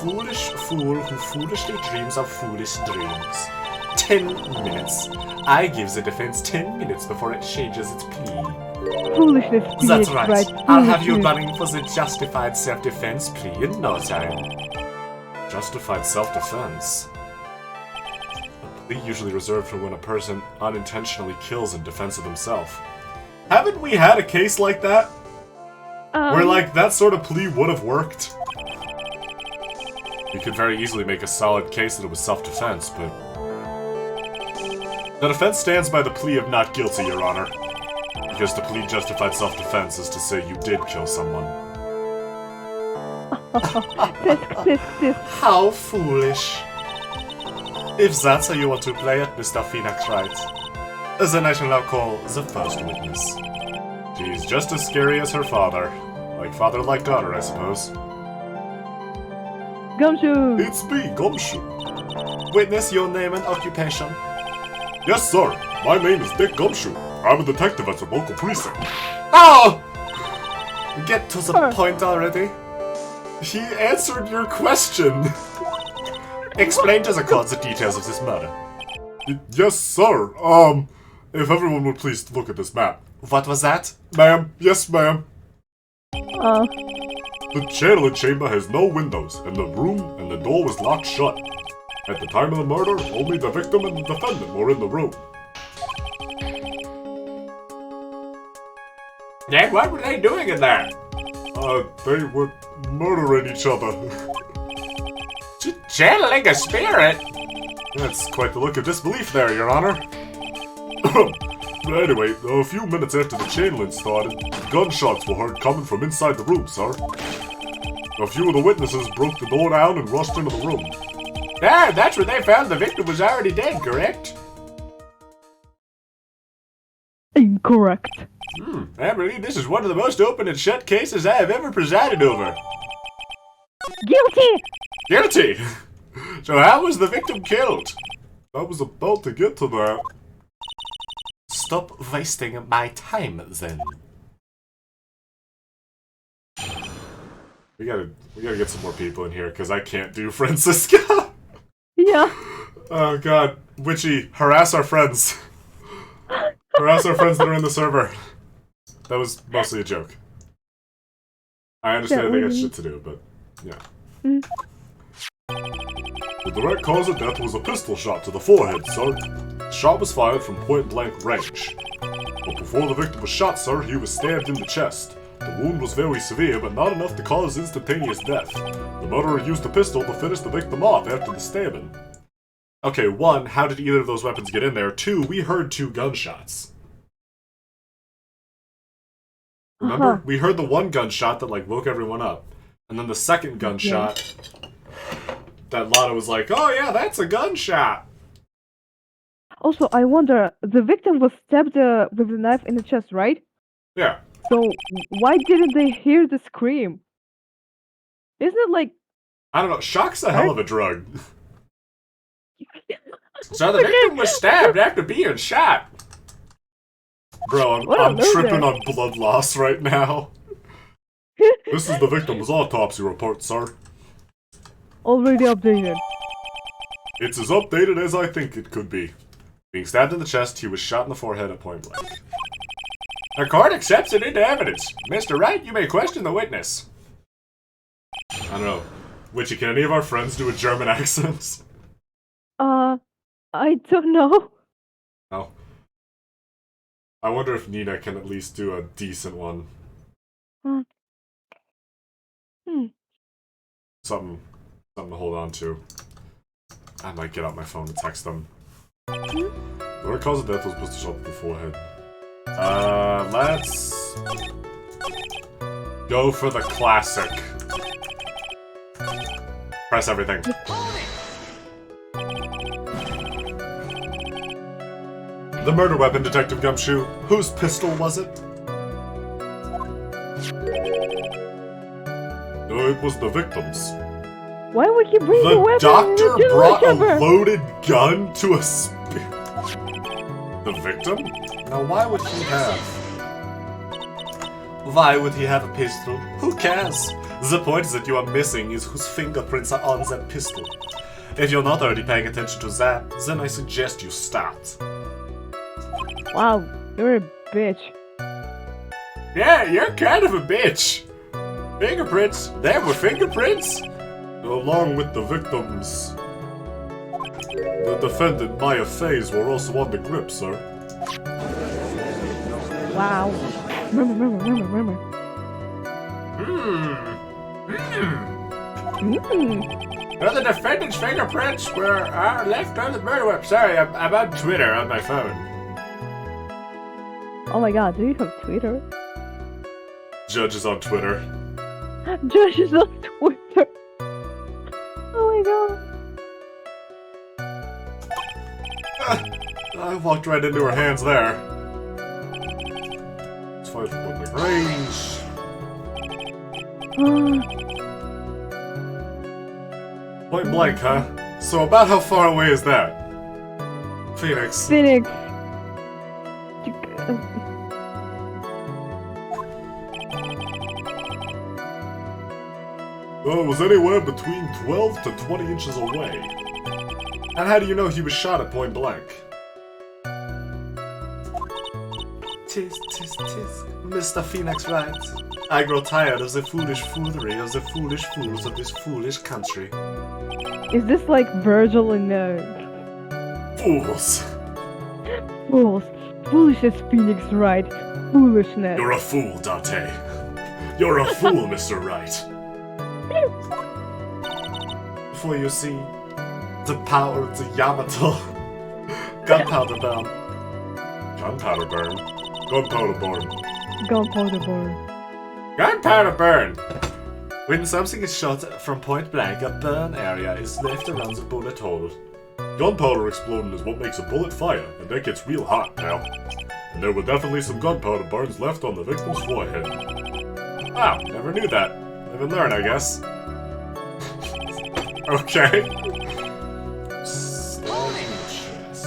Foolish fool who foolishly dreams of foolish dreams. 10 minutes. I give the defense 10 minutes before it changes its plea. Foolishness. That's Phoenix right. Wright. I'll have you Foolishness. running for the justified self-defense plea in no time. Justified self-defense? A plea usually reserved for when a person unintentionally kills in defense of themselves. Haven't we had a case like that? Where, like, that sort of plea would have worked? You could very easily make a solid case that it was self-defense, but... The defense stands by the plea of not guilty, Your Honor. Because to plead justified self-defense is to say you did kill someone. Tisk. How foolish. If that's how you want to play it, Mr. Phoenix Wright, then I shall now call the first witness. She's just as scary as her father. Like father, like daughter, I suppose. Gumshoe. It's me, Gumshoe. Witness, your name and occupation. Yes, sir. My name is Dick Gumshoe. I'm a detective at the local precinct. Oh! Get to the point already. He answered your question. Explain to the court the details of this murder. Yes, sir. If everyone would please look at this map. What was that? Ma'am. Yes, ma'am. The channeling chamber has no windows, and the room and the door was locked shut. At the time of the murder, only the victim and the defendant were in the room. Then what were they doing in there? They were murdering each other. Channeling a spirit? That's quite the look of disbelief there, Your Honor. Anyway, a few minutes after the channeling started, gunshots were heard coming from inside the room, sir. A few of the witnesses broke the door down and rushed into the room. Yeah, that's where they found the victim was already dead, correct? Correct. I believe this is one of the most open and shut cases I have ever presided over. Guilty! Guilty! So how was the victim killed? I was about to get to that. Stop wasting my time, then. We gotta get some more people in here, because I can't do Francisca. Yeah. Oh god. Witchy, harass our friends. Harass our friends that are in the server. That was mostly a joke. I understand they got shit to do, but yeah. The direct cause of death was a pistol shot to the forehead, sir. The shot was fired from point-blank range. But before the victim was shot, sir, he was stabbed in the chest. The wound was very severe, but not enough to cause instantaneous death. The murderer used the pistol to finish the victim off after the stabbing. Okay, 1, how did either of those weapons get in there? 2, we heard 2 gunshots. Remember? We heard the one gunshot that, like, woke everyone up. And then the second gunshot that Lana was like, oh yeah, that's a gunshot! Also, I wonder, the victim was stabbed with a knife in the chest, right? Yeah. So, why didn't they hear the scream? Isn't it like... I don't know, shock's a hell of a drug. So the victim was stabbed after being shot! Bro, I'm tripping on blood loss right now. This is the victim's autopsy report, sir. Already updated. It's as updated as I think it could be. Being stabbed in the chest, he was shot in the forehead at point blank. The court accepts it into evidence. Mr. Wright, you may question the witness. I don't know. Witchy, can any of our friends do a German accent? I don't know. No. I wonder if Nina can at least do a decent one. Something to hold on to. I might get out my phone and text them. The root cause of death was pistol shot to the forehead. Let's go for the classic. Press everything. The murder weapon, Detective Gumshoe. Whose pistol was it? No, it was the victim's. Why would he bring the weapon? The doctor brought a loaded gun to a The victim? Now, why would he have? Why would he have a pistol? Who cares? The point that you are missing is whose fingerprints are on that pistol. If you're not already paying attention to that, then I suggest you start. Wow, you're a bitch. Yeah, you're kind of a bitch. Fingerprints? There were fingerprints? Along with the victims. The defendant, Maya Faze, were also on the grip, sir. Wow. Remember. Well, the defendant's fingerprints were left on the murder weapon. Sorry, I'm on Twitter on my phone. Oh my god, do you have Twitter? Judge is on Twitter. Josh is on Twitter. Oh my god. I walked right into her hands there. It's fine for public range. Point blank, huh? So about how far away is that? Phoenix. Phoenix. Well, it was anywhere between 12 to 20 inches away. And how do you know he was shot at point blank? Tis, Mr. Phoenix Wright. I grow tired of the foolish foolery of the foolish fools of this foolish country. Is this like Virgil in Fools! Fools. Foolish as Phoenix Wright. Foolishness. You're a fool, Dante. You're a fool, Mr. Wright. For you see, the power of the Yamato. Gunpowder burn. Gunpowder burn? Gunpowder burn. Gunpowder burn. Gunpowder burn! When something is shot from point blank, a burn area is left around the bullet hole. Gunpowder exploding is what makes a bullet fire, and that gets real hot now. And there were definitely some gunpowder burns left on the victim's forehead. Wow, never knew that. Live and learn, I guess. Okay. Stabbed in the chest.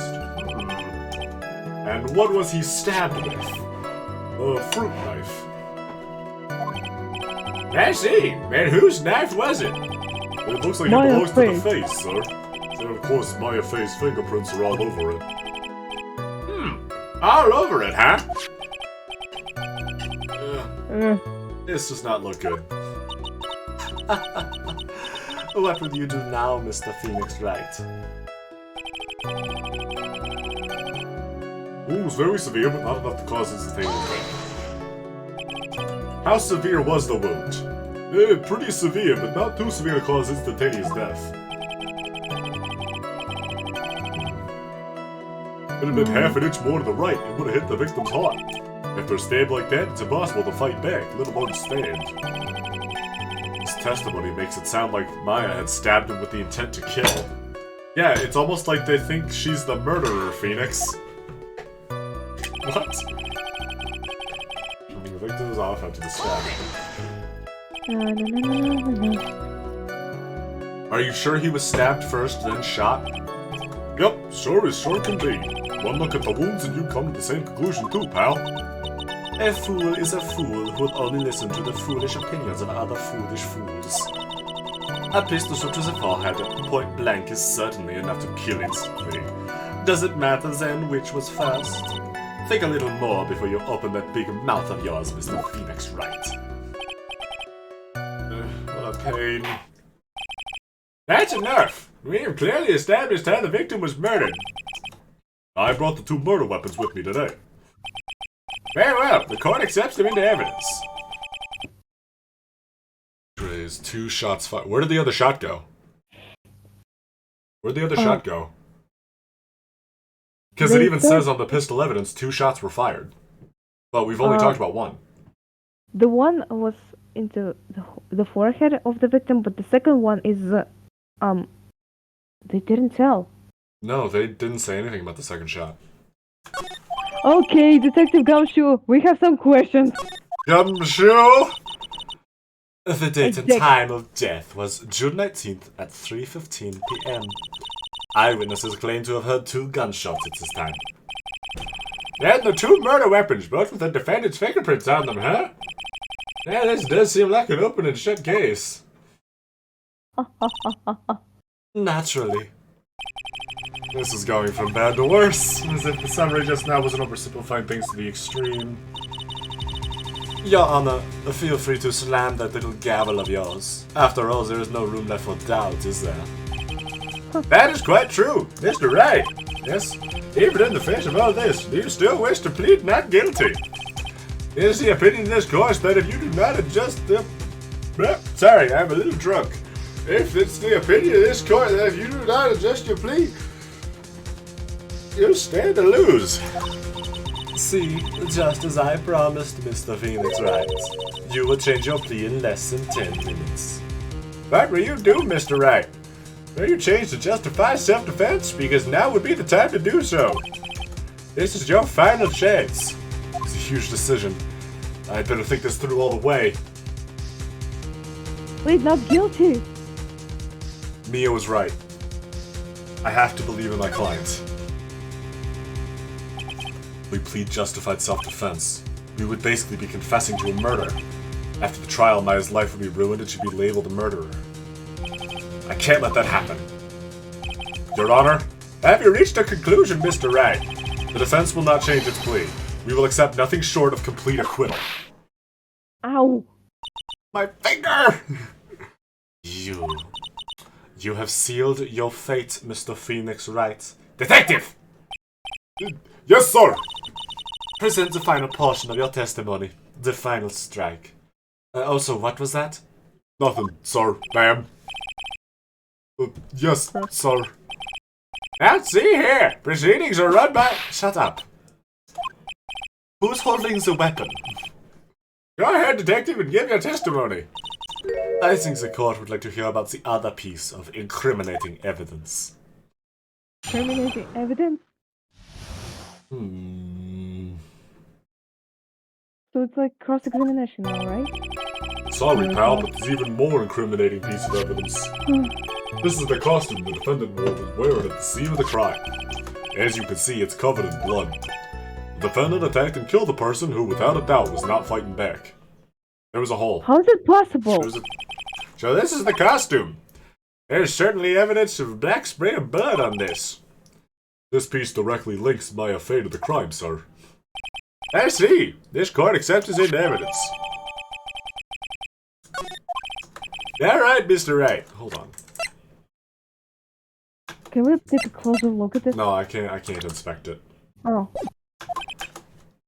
And what was he stabbed with? A fruit knife. I see. And whose knife was it? It looks like it Maya belongs to the Fey. face, sir. And of course, Maya Fey's fingerprints are all over it. All over it, huh? Uh, This does not look good. What would you do now, Mr. Phoenix Wright? Wound was very severe, but not enough to cause instantaneous death. How severe was the wound? Pretty severe, but not too severe to cause instantaneous death. If it had been half an inch more to the right, it would have hit the victim's heart. After a stab like that, it's impossible to fight back, let alone stand. This testimony makes it sound like Maya had stabbed him with the intent to kill. Yeah, it's almost like they think she's the murderer, Phoenix. What? I mean, the victim is off after the stabbing. Are you sure he was stabbed first, then shot? Yep, sure as sure can be. One look at the wounds and you come to the same conclusion too, pal. A fool is a fool who will only listen to the foolish opinions of other foolish fools. A pistol shot to the forehead, point blank, is certainly enough to kill instantly. Does it matter then which was first? Think a little more before you open that big mouth of yours, Mr. Phoenix Wright. What a pain. That's enough! We have clearly established how the victim was murdered. I brought the 2 murder weapons with me today. Very well, the court accepts them into evidence. There's 2 shots fired. Where did the other shot go? Where'd the other shot go? Because it even says on the pistol evidence 2 shots were fired. But we've only talked about 1. the one was into the forehead of the victim, but the second one is they didn't tell. No, they didn't say anything about the second shot. Okay, Detective Gumshoe, we have some questions. Gumshoe! The date and Exact- time of death was June 19th at 3:15 p.m. Eyewitnesses claim to have heard 2 gunshots at this time. And the 2 murder weapons, both with the defendant's fingerprints on them, huh? Yeah, this does seem like an open and shut case. Naturally. This is going from bad to worse, as if the summary just now wasn't oversimplifying things to the extreme. Your Honor, feel free to slam that little gavel of yours. After all, there is no room left for doubt, is there? That is quite true, Mr. Wright. Yes, even in the face of all this, do you still wish to plead not guilty? It is the opinion in this course that if you do not adjust the... Sorry, I'm a little drunk. If it's the opinion of this court that if you do not adjust your plea, you stand to lose. See, just as I promised, Mr. Phoenix Wright, you will change your plea in less than 10 minutes. What will you do, Mr. Wright? Will you change to justify self-defense? Because now would be the time to do so. This is your final chance. It's a huge decision. I'd better think this through all the way. Plead not guilty. Mia was right. I have to believe in my client. We plead justified self-defense. We would basically be confessing to a murder. After the trial, Maya's life would be ruined and she'd be labeled a murderer. I can't let that happen. Your Honor, have you reached a conclusion, Mr. Wright? The defense will not change its plea. We will accept nothing short of complete acquittal. Ow. My finger! You have sealed your fate, Mr. Phoenix Wright. Detective! Yes, sir! Present the final portion of your testimony. The final strike. Also, what was that? Nothing, sir, ma'am. Yes, sir. Now see here! Proceedings are run by... Shut up. Who's holding the weapon? Go ahead, detective, and give your testimony. I think the court would like to hear about the other piece of incriminating evidence. Terminating evidence? So it's like cross-examination now, right? Sorry, pal, but there's even more incriminating piece of evidence. This is the costume the defendant wore when wearing at the scene of the crime. As you can see, it's covered in blood. The defendant attacked and killed the person who, without a doubt, was not fighting back. There was a hole. How is it possible? So this is the costume. There's certainly evidence of black spray of blood on this. This piece directly links Maya Fey to the crime, sir. I see. This court accepts as into evidence. Alright, Mr. Wright. Hold on. Can we take a closer look at this? No, I can't inspect it. Oh.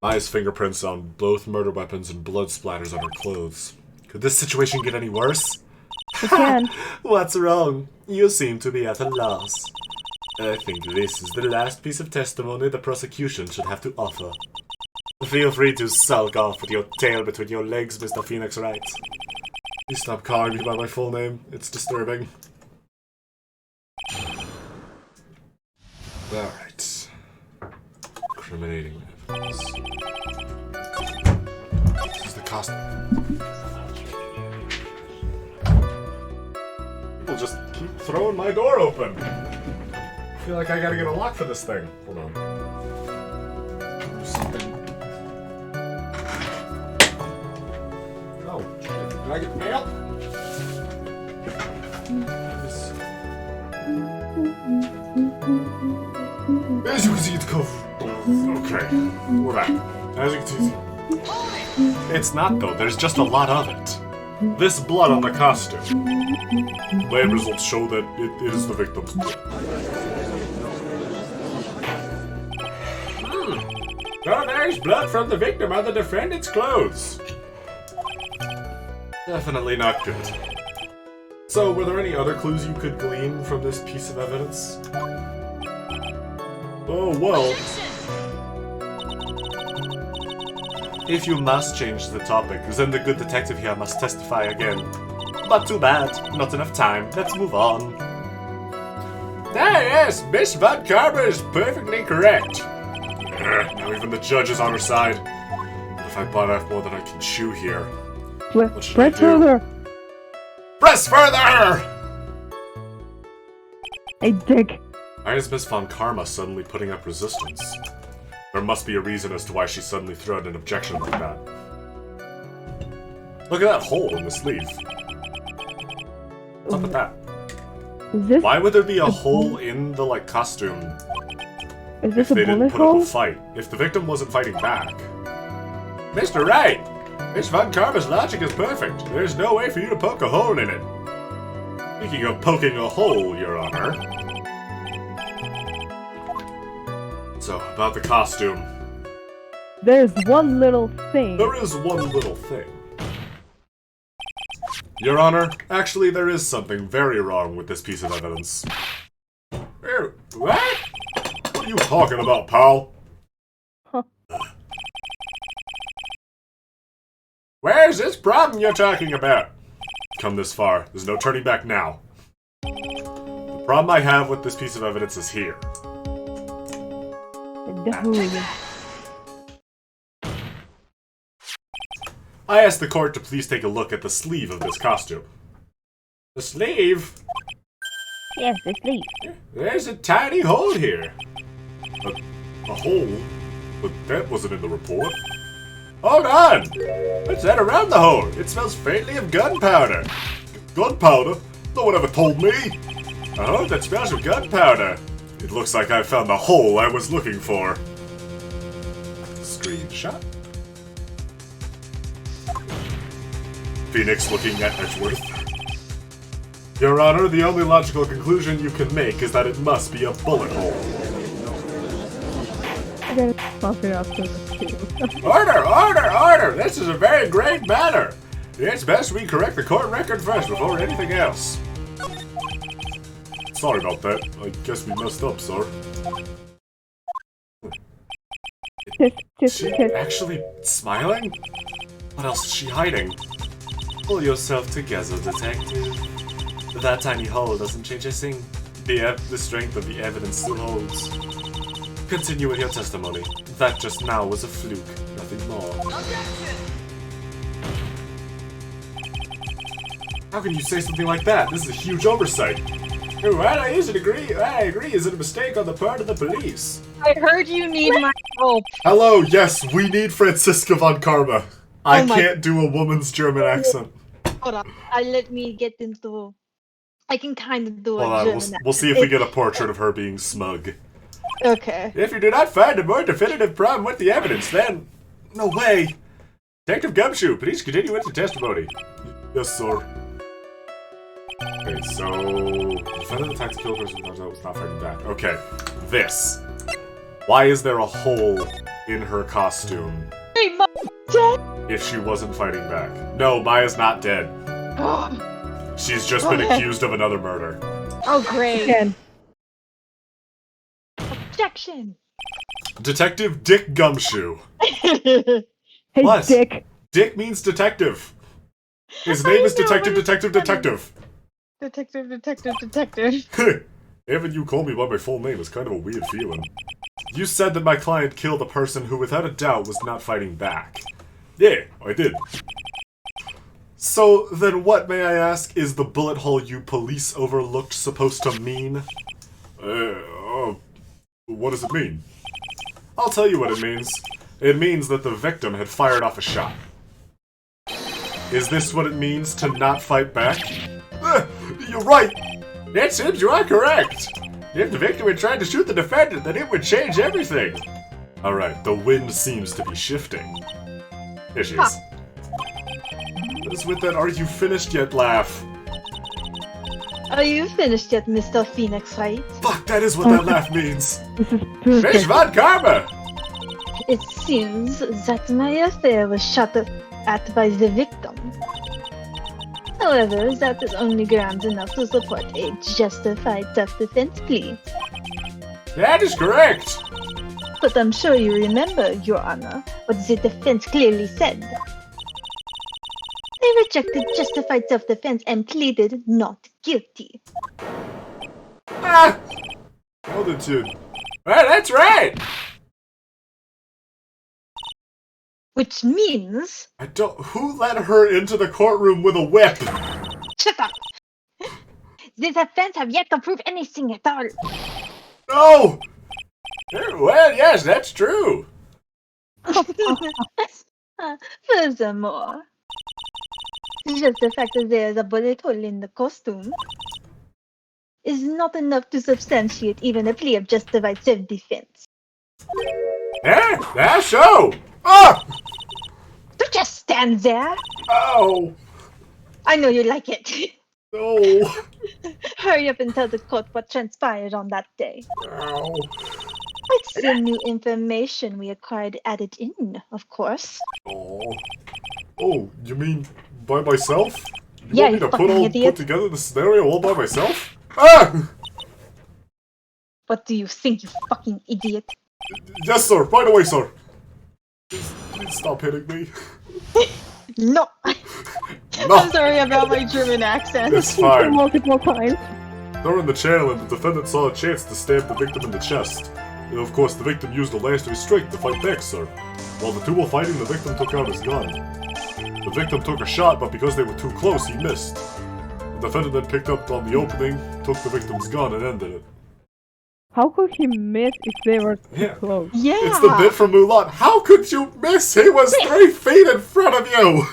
Maya's fingerprints on both murder weapons and blood splatters on her clothes. Could this situation get any worse? It can. What's wrong? You seem to be at a loss. I think this is the last piece of testimony the prosecution should have to offer. Feel free to sulk off with your tail between your legs, Mr. Phoenix Wright. Please stop calling me by my full name. It's disturbing. Alright. Incriminating evidence. This is the costume. People just keep throwing my door open. I feel like I gotta get a lock for this thing. Hold on. There's something. Oh, did I get mail? As you can see, it's covered. Okay, we're back. As you can see, It's not, though. There's just a lot of it. This blood on the costume. lab results show that it is the victim's blood. Oh, there's blood from the victim on the defendant's clothes. Definitely not good. So, were there any other clues you could glean from this piece of evidence? Oh, well. If you must change the topic, then the good detective here must testify again. But too bad, not enough time. Let's move on. Ah yes, Miss Von Carver is perfectly correct. Now even the judge is on her side. But if I bite off more than I can chew here... What should I Press do? further. Press further! Hey, dick. Why is Miss Von Karma suddenly putting up resistance? There must be a reason as to why she suddenly threw out an objection like that. Look at that hole in the sleeve. What's up with that? Is this? Why would there be a hole in the, like, costume Is if this a they didn't bullet put up hole? a fight? If the victim wasn't fighting back. Mr. Wright! Miss Von Carver's logic is perfect. There's no way for you to poke a hole in it. Speaking of poking a hole, Your Honor. So, about the costume. There's one little thing. There is one little thing. Your Honor, actually there is something very wrong with this piece of evidence. What? What are you talking about, pal? Huh. Where's this problem you're talking about? Come this far, there's no turning back now. The problem I have with this piece of evidence is here. The hooligan. I asked the court to please take a look at the sleeve of this costume. The sleeve? Yes, the sleeve. There's a tiny hole here. A hole? But that wasn't in the report. Hold on! What's that around the hole? It smells faintly of gunpowder. Gunpowder? No one ever told me! Oh, that smells of gunpowder. It looks like I found the hole I was looking for. Screenshot. Phoenix looking at Edgeworth. Your Honor, the only logical conclusion you can make is that it must be a bullet hole. I gotta pop it after the too. Order! This is a very grave matter. It's best we correct the court record first before anything else. Sorry about that. I guess we messed up, sir. Just, She actually smiling? What else is she hiding? Pull yourself together, detective. That tiny hole doesn't change a thing. The strength of the evidence still holds. Continue with your testimony. That just now was a fluke, Nothing more. How can you say something like that? This is a huge oversight. Right, I agree. Is it a mistake on the part of the police? I heard you need my help. Hello, yes, we need Franziska von Karma. I can't do a woman's German accent. Hold on. Let me get into... I can kind of do Hold a on, German accent. we'll see if we get a portrait of her being smug. Okay. If you do not find a more definitive problem with the evidence, then... No way! Detective Gumshoe, please continue with the testimony. Yes, sir. Okay, so... Defendant attacked the killer person who was not fighting back. Okay, this. Why is there a hole in her costume Hey, Mom, dead? if she wasn't fighting back? No, Maya's not dead. She's just been accused of another murder. Oh, great. Again. Objection. Detective Dick Gumshoe. Hey, What? Dick. Dick means detective. His name is Detective. Detective. Having you call me by my full name is kind of a weird feeling. You said that my client killed a person who without a doubt was not fighting back. Yeah, I did. So, then what, may I ask, is the bullet hole you police overlooked supposed to mean? What does it mean? I'll tell you what it means. It means that the victim had fired off a shot. Is this what it means to not fight back? You're right! It seems you are correct! If the victim had tried to shoot the defendant, then it would change everything! Alright, the wind seems to be shifting. Here she is. What is with that "are you finished yet" laugh? Are you finished yet, Mr. Phoenix Wright? Fuck, that is what that laugh means! This is Miss perfect. Von Karma! It seems that my affair was shot at by the victim. However, that is only grounds enough to support a justified self-defense plea. That is correct! But I'm sure you remember, Your Honor, what the defense clearly said. They rejected justified self-defense and pleaded not guilty. Ah! Altitude. Well, that's right! Which means... I don't. Who let her into the courtroom with a whip? Shut up! The defense have yet to prove anything at all. No! Well, yes, that's true. Furthermore, just the fact that there is a bullet hole in the costume is not enough to substantiate even a plea of justified self-defense. That's so! Ah! Don't just stand there! Oh! I know you like it. No! Hurry up and tell the court what transpired on that day. Ow. It's the new information we acquired added in, of course. Oh. Oh, you mean by myself? You Yeah, want me you to fucking idiot. put together the scenario all by myself? Ah! What do you think, you fucking idiot? Yes, sir. Right away, sir. Please stop hitting me. No! No. I'm sorry about my German accent. It's fine. Multiple times. During the channel, and the defendant saw a chance to stab the victim in the chest. And of course, the victim used a last strike to fight back, sir. While the two were fighting, the victim took out his gun. The victim took a shot, but because they were too close, he missed. The defendant then picked up on the opening, took the victim's gun, and ended it. How could he miss if they were too Yeah. close? Yeah! It's the bit from Mulan. How could you miss? He was 3 feet in front of you!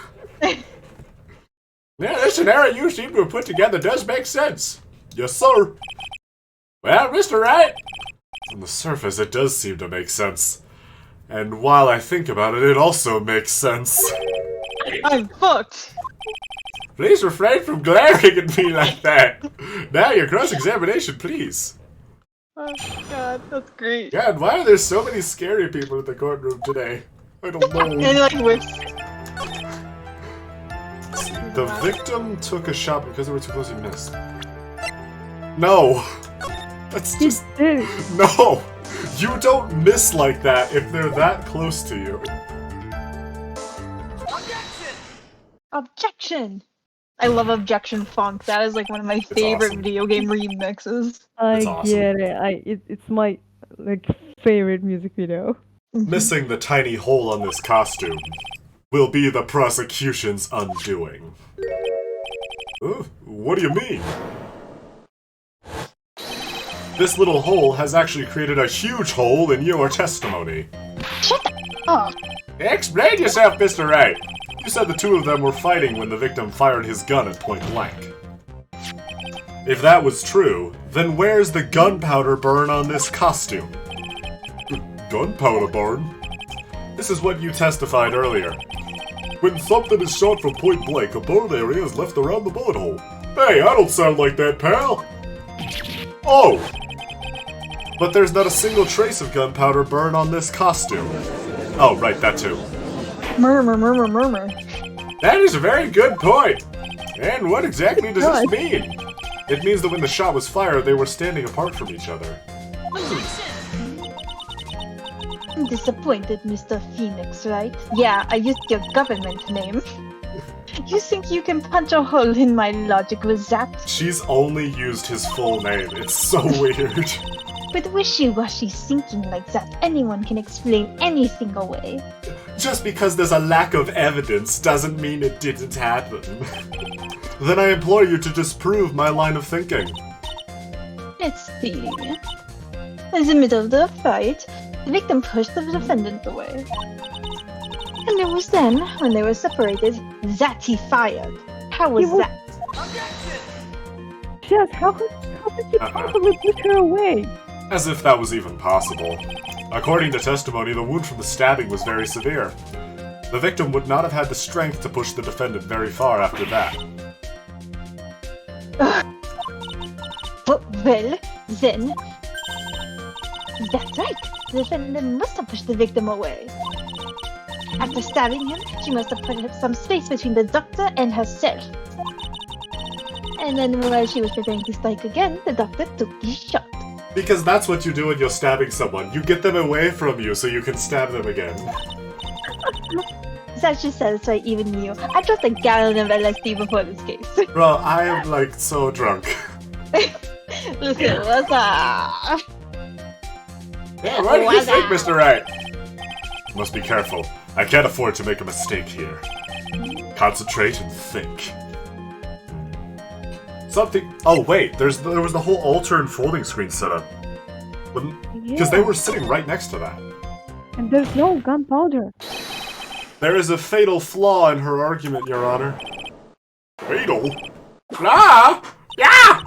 Yeah, this scenario you seem to have put together does make sense. Yes, sir. Well, Mr. Wright, on the surface, it does seem to make sense. And while I think about it, it also makes sense. I'm fucked! Please refrain from glaring at me like that. Now, your cross-examination, please. Oh god, that's great. God, why are there so many scary people in the courtroom today? I don't know. And like whips. The victim took a shot because they were too close, he missed. No! That's He just... did. No! You don't miss like that if they're that close to you. Objection! I love Objection Funk. That is like one of my favorite awesome. video game remixes. I That's awesome. get it. It's my like favorite music video. Missing the tiny hole on this costume will be the prosecution's undoing. What do you mean? This little hole has actually created a huge hole in your testimony. Shut up! Explain yourself, Mr. Wright! You said the two of them were fighting when the victim fired his gun at point blank. If that was true, then where's the gunpowder burn on this costume? Gunpowder burn? This is what you testified earlier. When something is shot from point blank, a burn area is left around the bullet hole. Hey, I don't sound like that, pal! Oh! But there's not a single trace of gunpowder burn on this costume. Oh, right, that too. Murmur, murmur, murmur. That is a very good point! And what exactly does this mean? It means that when the shot was fired, they were standing apart from each other. I'm disappointed, Mr. Phoenix, right? Yeah, I used your government name. You think you can punch a hole in my logic with that? She's only used his full name. It's so weird. With wishy-washy thinking like that, anyone can explain anything away. Just because there's a lack of evidence doesn't mean it didn't happen. Then I implore you to disprove my line of thinking. Let's see. In the middle of the fight, the victim pushed the defendant away. And it was then, when they were separated, that he fired. How was that? Just how could you possibly push her away? As if that was even possible. According to testimony, the wound from the stabbing was very severe. The victim would not have had the strength to push the defendant very far after that. Well, then... That's right. The defendant must have pushed the victim away. After stabbing him, she must have put some space between the doctor and herself. And then while she was preparing to strike again, the doctor took his shot. Because that's what you do when you're stabbing someone. You get them away from you so you can stab them again. That should satisfy even you. I dropped a gallon of LSD before this case. Bro, I am like so drunk. Listen, what's up? Yeah, what do you think, Mr. Wright? Must be careful. I can't afford to make a mistake here. Concentrate and think. Something. Oh wait, there was the whole altar and folding screen setup. Because they were sitting right next to that. And there's no gunpowder. There is a fatal flaw in her argument, Your Honor. Fatal? Ah! Yeah!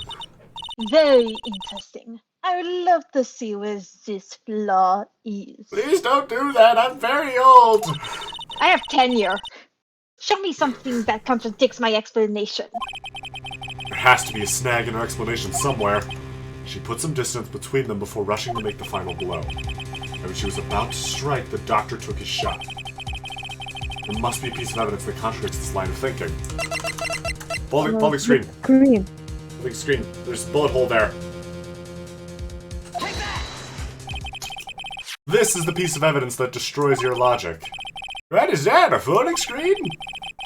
Very interesting. I would love to see where this flaw is. Please don't do that. I'm very old. I have tenure. Show me something that contradicts my explanation. There has to be a snag in her explanation somewhere. She put some distance between them before rushing to make the final blow. And when she was about to strike, the doctor took his shot. There must be a piece of evidence that contradicts this line of thinking. Folding screen. Screen. Folding screen. There's a bullet hole there. This is the piece of evidence that destroys your logic. What is that, a folding screen?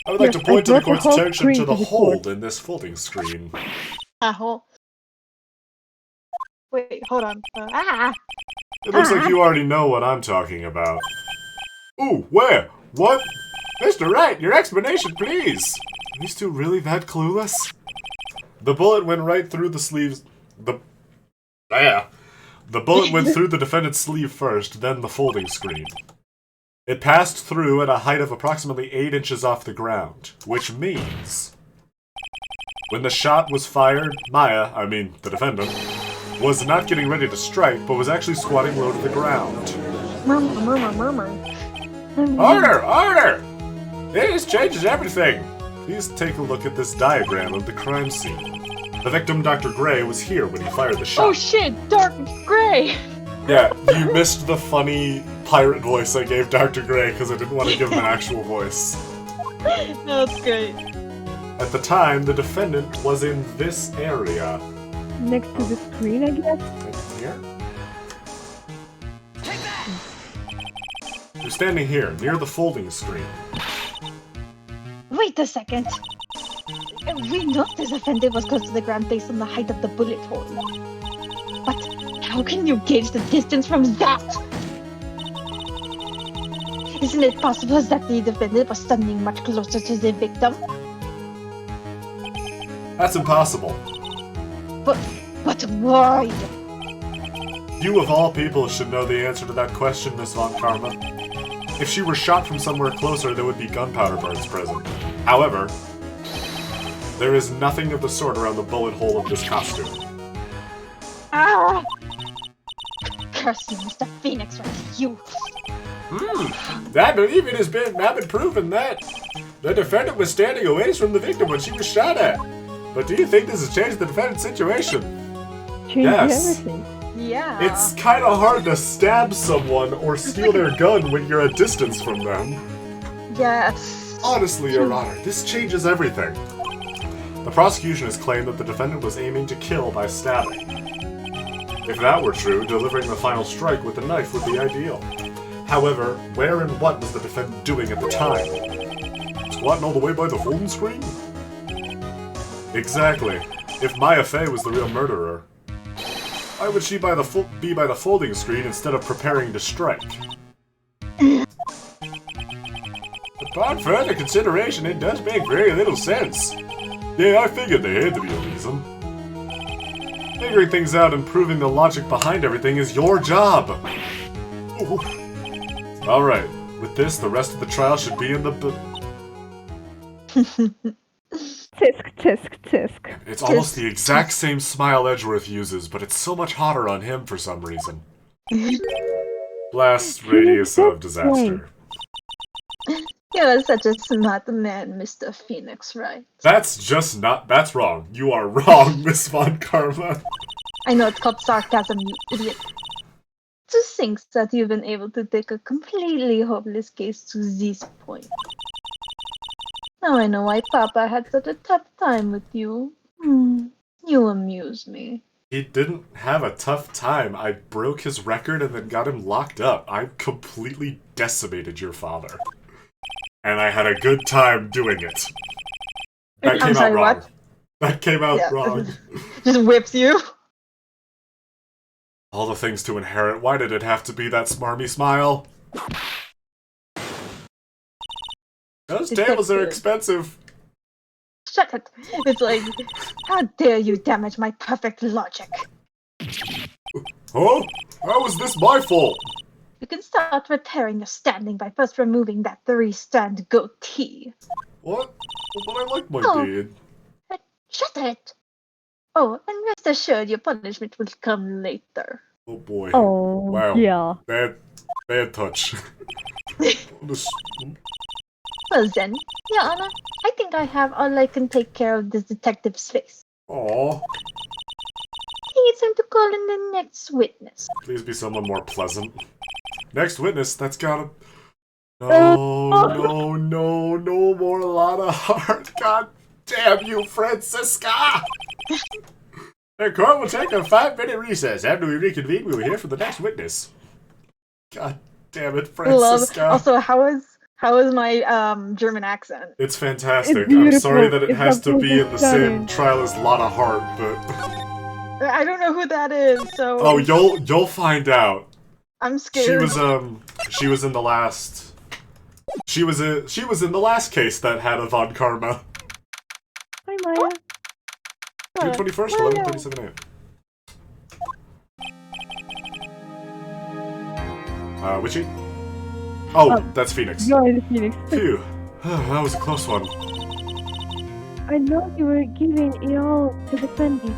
I would like to point to the court's attention to the hole in this folding screen. Hole. Wait, hold on. It looks like you already know what I'm talking about. Ooh, where? What? Mr. Wright, your explanation, please! Are these two really that clueless? The bullet went right through the sleeves... The bullet went through the defendant's sleeve first, then the folding screen. It passed through at a height of approximately 8 inches off the ground, which means... When the shot was fired, the defendant, was not getting ready to strike, but was actually squatting low to the ground. Murmur. Order! Order! This changes everything! Please take a look at this diagram of the crime scene. The victim, Dr. Gray, was here when he fired the shot. Oh shit, Dark Gray! Yeah, you missed the funny pirate voice I gave Dr. Gray because I didn't want to give him an actual voice. That's great. At the time, the defendant was in this area. Next to the screen, I guess? Here? You're standing here, near the folding screen. Wait a second. We know this offender was close to the ground based on the height of the bullet hole. But how can you gauge the distance from that? Isn't it possible that the defendant was standing much closer to the victim? That's impossible. But why? You of all people should know the answer to that question, Miss Von Karma. If she were shot from somewhere closer, there would be gunpowder burns present. However, there is nothing of the sort around the bullet hole of this costume. Ah! Curse you, Mr. Phoenix, Wright, you! I believe it has been proven that the defendant was standing away from the victim when she was shot at. But do you think this has changed the defendant's situation? Change Yes. everything. Yeah. It's kind of hard to stab someone or steal their gun when you're a distance from them. Yes. Honestly, Your Honor, this changes everything. The prosecution has claimed that the defendant was aiming to kill by stabbing. If that were true, delivering the final strike with the knife would be ideal. However, where and what was the defendant doing at the time? Squatting all the way by the folding screen? Exactly. If Maya Fey was the real murderer, why would she be by the folding screen instead of preparing to strike? Upon further consideration, it does make very little sense. Yeah, I figured there had to be a reason. Figuring things out and proving the logic behind everything is your job! Alright, with this, the rest of the trial should be in the Tisk, tisk, tisk. It's almost the exact same smile Edgeworth uses, but it's so much hotter on him for some reason. Blast radius of disaster. You're such a smart man, Mr. Phoenix, Wright. That's wrong. You are wrong, Miss Von Karma. I know it's called sarcasm, you idiot. To think that you've been able to take a completely hopeless case to this point. Now I know why Papa had such a tough time with you. You amuse me. He didn't have a tough time. I broke his record and then got him locked up. I completely decimated your father. And I had a good time doing it. That came out wrong. What? That came out wrong. Just whips you. All the things to inherit. Why did it have to be that smarmy smile? Those tables are expensive. Shut it. It's like, how dare you damage my perfect logic. Huh? How is this my fault? You can start repairing your standing by first removing that 3-strand goatee. What? But I like my beard. Shut it. Oh, and rest assured your punishment will come later. Oh boy. Oh, Wow. yeah. Bad touch. Well then, Your Honor, I think I have all I can take care of this detective's face. Aww. It's time to call in the next witness. Please be someone more pleasant. Next witness, that's gotta... No more Lana Hart. God damn you, Francisca! The court will take a 5-minute recess. After we reconvene, we will hear from the next witness. God damn it, Francisca. Also, how is my German accent? It's fantastic. It's I'm sorry that beautiful. it It's has to be in the absolutely same trial as Lana Hart, but... I don't know who that is, so... Oh, you'll find out. I'm scared. She was in the last... She was in the last case that had a Von Karma. Hi, Maya. June 21st, 11:37 a.m. Witchy? Oh, that's Phoenix. You're the Phoenix. Phew. That was a close one. I know you were giving it all to defend me.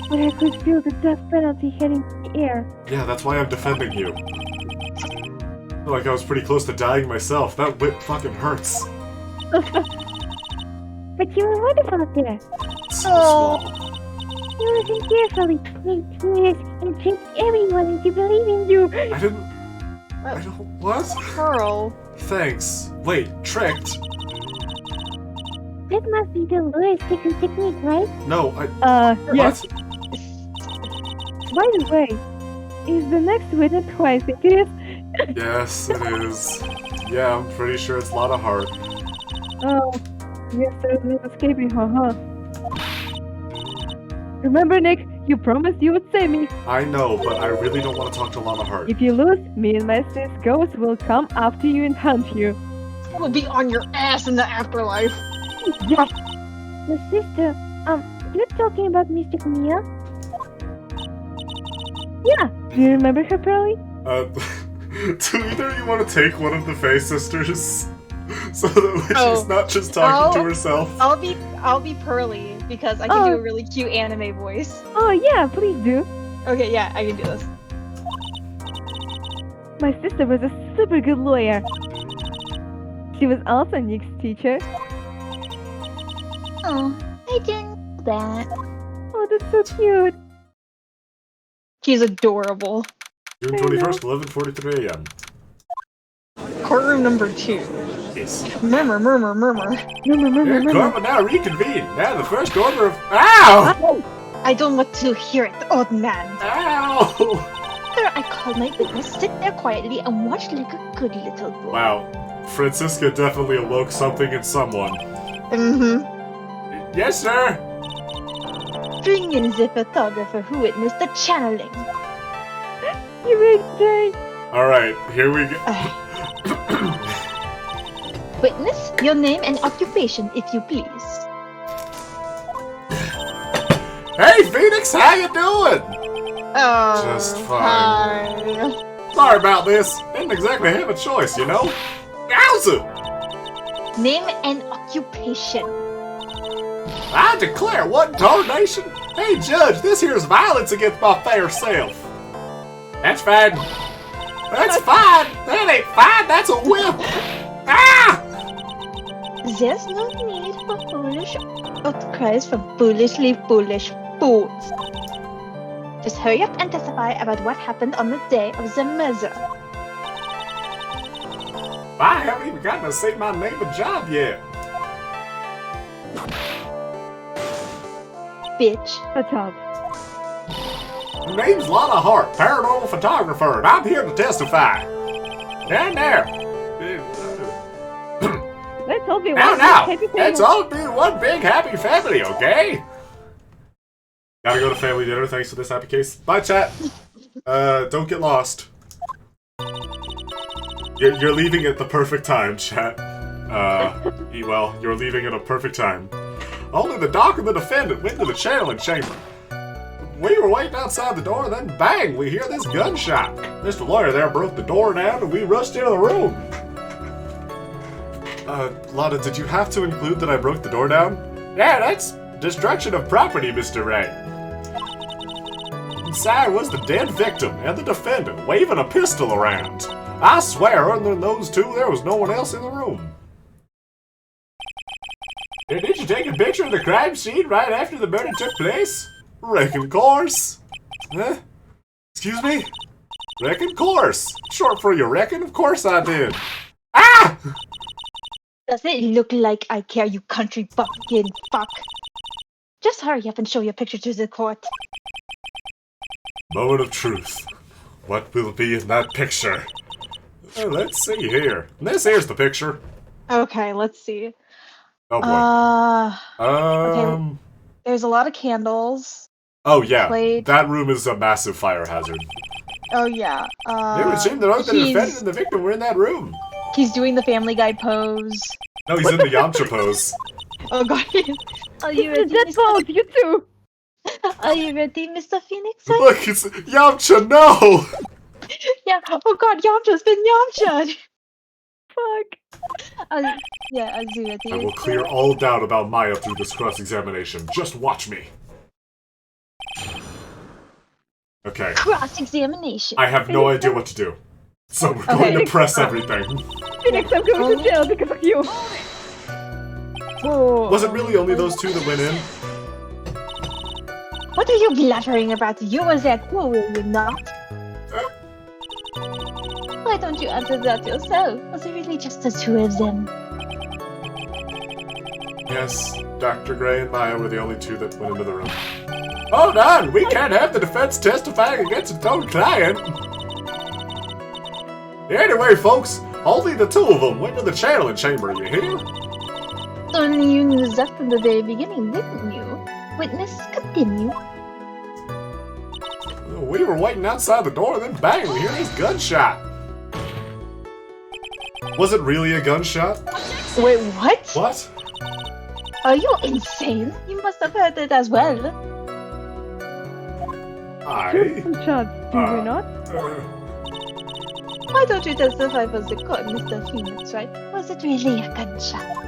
But I could feel the death penalty heading to the air. Yeah, that's why I'm defending you. I feel like I was pretty close to dying myself. That whip fucking hurts. But you were wonderful up there. So small. You listened carefully, made tears, and tricked everyone into believing you. I don't... What? Pearl. Thanks. Wait, tricked? That must be the Lewis secret technique, right? No, Yes. What? By the way, is the next witness who I think it is? Yes, it is. Yeah, I'm pretty sure it's Lana Hart. Oh, yes, there's no escaping her, huh? Remember, Nick, You promised you would save me. I know, but I really don't want to talk to Lava Heart. If you lose, me and my sis ghost will come after you and hunt you. We'll be on your ass in the afterlife. Yeah. My sister, you're talking about Mystic Mia? Yeah. Do you remember her, Pearly? Do either of you want to take one of the Fae sisters? So that she's not just talking to herself? I'll be Pearly because I can do a really cute anime voice. Oh yeah, please do. Okay, yeah, I can do this. My sister was a super good lawyer. She was also Nick's teacher. Oh, I didn't know that. Oh, that's so cute. She's adorable. June 21st, 11:43 a.m. Courtroom number 2. Yes. Murmur, murmur, murmur. Court will now reconvene. Now the first order of... Ow! I don't want to hear it, old man. Ow! Sir, I called my witness. Sit there quietly and watch like a good little boy. Wow. Francisca definitely awoke something in someone. Mm-hmm. Yes, sir! Bring in the photographer who witnessed the channeling. You made day. Alright, here we go. Witness, your name and occupation, if you please. Hey, Phoenix, how you doing? Oh, Just fine. hi. Sorry about this. Didn't exactly have a choice, you know? Yowza! Name and occupation. I declare one tarnation. Hey, Judge, this here's violence against my fair self. That's fine. That's fine. That ain't fine. That's a whip. Ah! There's no need for foolish outcries from foolishly foolish fools. Just hurry up and testify about what happened on the day of the murder. I haven't even gotten to say my name and job yet. Bitch. A top. Name's Lana Hart, paranormal photographer, and I'm here to testify. Down there. Let's hope it Now, was now. happy Let's family. all be one big happy family, okay? Gotta go to family dinner. Thanks for this happy case. Bye, chat. Don't get lost. You're leaving at the perfect time, chat. Well, you're leaving at a perfect time. Only the doc and the defendant went to the channeling chamber. We were waiting outside the door, and then bang, we hear this gunshot. Mr. Lawyer there broke the door down, and we rushed into the room. Lana, did you have to include that I broke the door down? Yeah, that's destruction of property, Mr. Wright. Inside was the dead victim and the defendant waving a pistol around. I swear, other than those two, there was no one else in the room. And did you take a picture of the crime scene right after the murder took place? Reckon course. Huh? Excuse me? Reckon course. Short for you reckon? Of course I did. Ah! Does it look like I care, you country bumpkin fuck? Just hurry up and show your picture to the court. Moment of truth. What will be in that picture? Let's see here. This here's the picture. Okay, let's see. Oh boy. Okay. There's a lot of candles. Oh yeah. Plate. That room is a massive fire hazard. Oh yeah. It would seem that both the defendant and the victim were in that room. He's doing the Family Guy pose. No, he's in the Yamcha pose. Oh god. Are you ready, That's both, you too. Are you ready, Mr. Phoenix? Look, it's Yamcha. No. Yeah. Oh god, Yamcha's been Yamcha. Fuck. Yeah, I'll do it. I will clear all doubt about Maya through this cross-examination. Just watch me. Okay. Cross-examination. I have no idea what to do. So we're going to press everything. Phoenix, I'm going to jail because of you. Oh. Was it really only those two that went in? What are you blathering about? You was at war, were you not? Why don't you answer that yourself? Was it really just the two of them? Yes, Dr. Gray and Maya were the only two that went into the room. Hold on! We can't have the defense testifying against its own client! Anyway, folks, only the two of them went to the channeling chamber, you hear? So you knew that from the very beginning, didn't you? Witness, continue. We were waiting outside the door, and then bang, we hear this gunshot. Was it really a gunshot? Wait, what? What? Are you insane? You must have heard it as well. Shoot some shots, do we not? Why don't you testify for the court, Mr. Phoenix, right? Was it really a gunshot?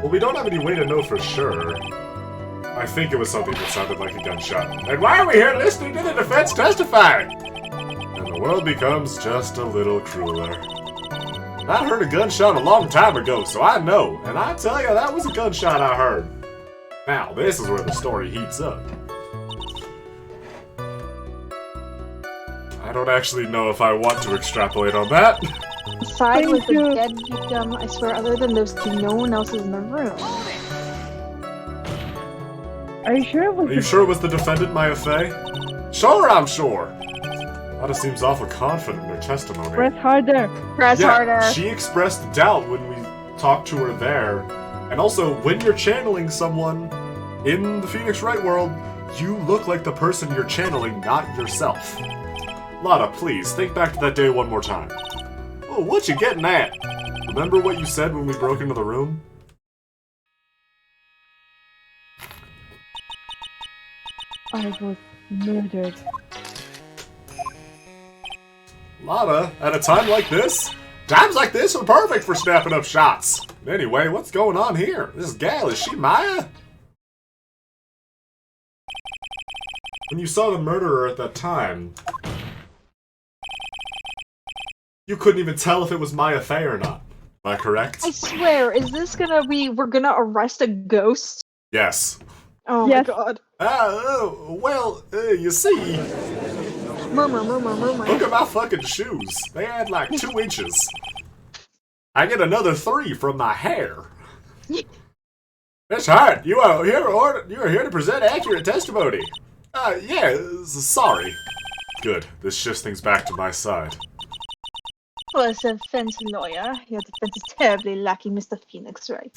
Well, we don't have any way to know for sure. I think it was something that sounded like a gunshot. And why are we here listening to the defense testifying? And the world becomes just a little crueler. I heard a gunshot a long time ago, so I know. And I tell you, that was a gunshot I heard. Now, this is where the story heats up. I don't actually know if I want to extrapolate on that. Aside with Thank the you. dead victim, I swear other than those two, no one else is in the room. Are you sure it was Are you sure it was the defendant, Maya Fey? Sure, I'm sure. Lada seems awful confident in her testimony. Press harder. Press harder. She expressed doubt when we talked to her there. And also, when you're channeling someone in the Phoenix Wright world, you look like the person you're channeling, not yourself. Lada, please, think back to that day one more time. Oh, what you getting at? Remember what you said when we broke into the room? I was murdered. Lada, at a time like this? Times like this are perfect for snapping up shots. Anyway, what's going on here? This gal, is she Maya? When you saw the murderer at that time, you couldn't even tell if it was Maya Fey or not. Am I correct? I swear, is this gonna be, we're gonna arrest a ghost? Yes. Oh Yes. my god. You see, Murmur, murmur, murmur. look at my fucking shoes. They had like 2 inches. I get another 3 from my hair. Miss Hart, you are here to present accurate testimony. Sorry. Good. This shifts things back to my side. For a defense lawyer, your defense is terribly lacking, Mr. Phoenix, right?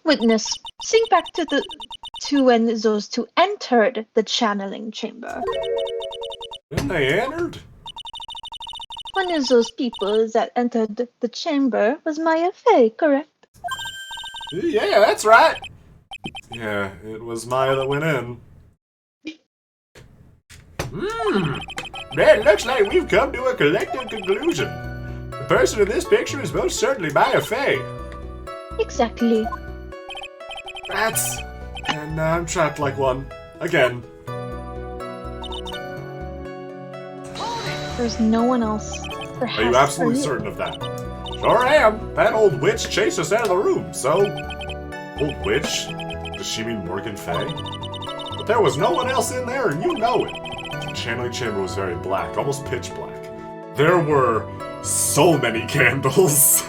Witness, think back to when those two entered the channeling chamber. When they entered? One of those people that entered the chamber was Maya Fey, correct? Yeah, that's right. Yeah, it was Maya that went in. It looks like we've come to a collective conclusion. The person in this picture is most certainly Maya Fey. Exactly. Rats. And I'm trapped like one. Again. There's no one else. Perhaps Are you absolutely certain of that? Sure am. That old witch chased us out of the room, so... Old witch? Does she mean Morgan Fey? But there was no one else in there, and you know it. The channeling chamber was very black, almost pitch black. There were so many candles.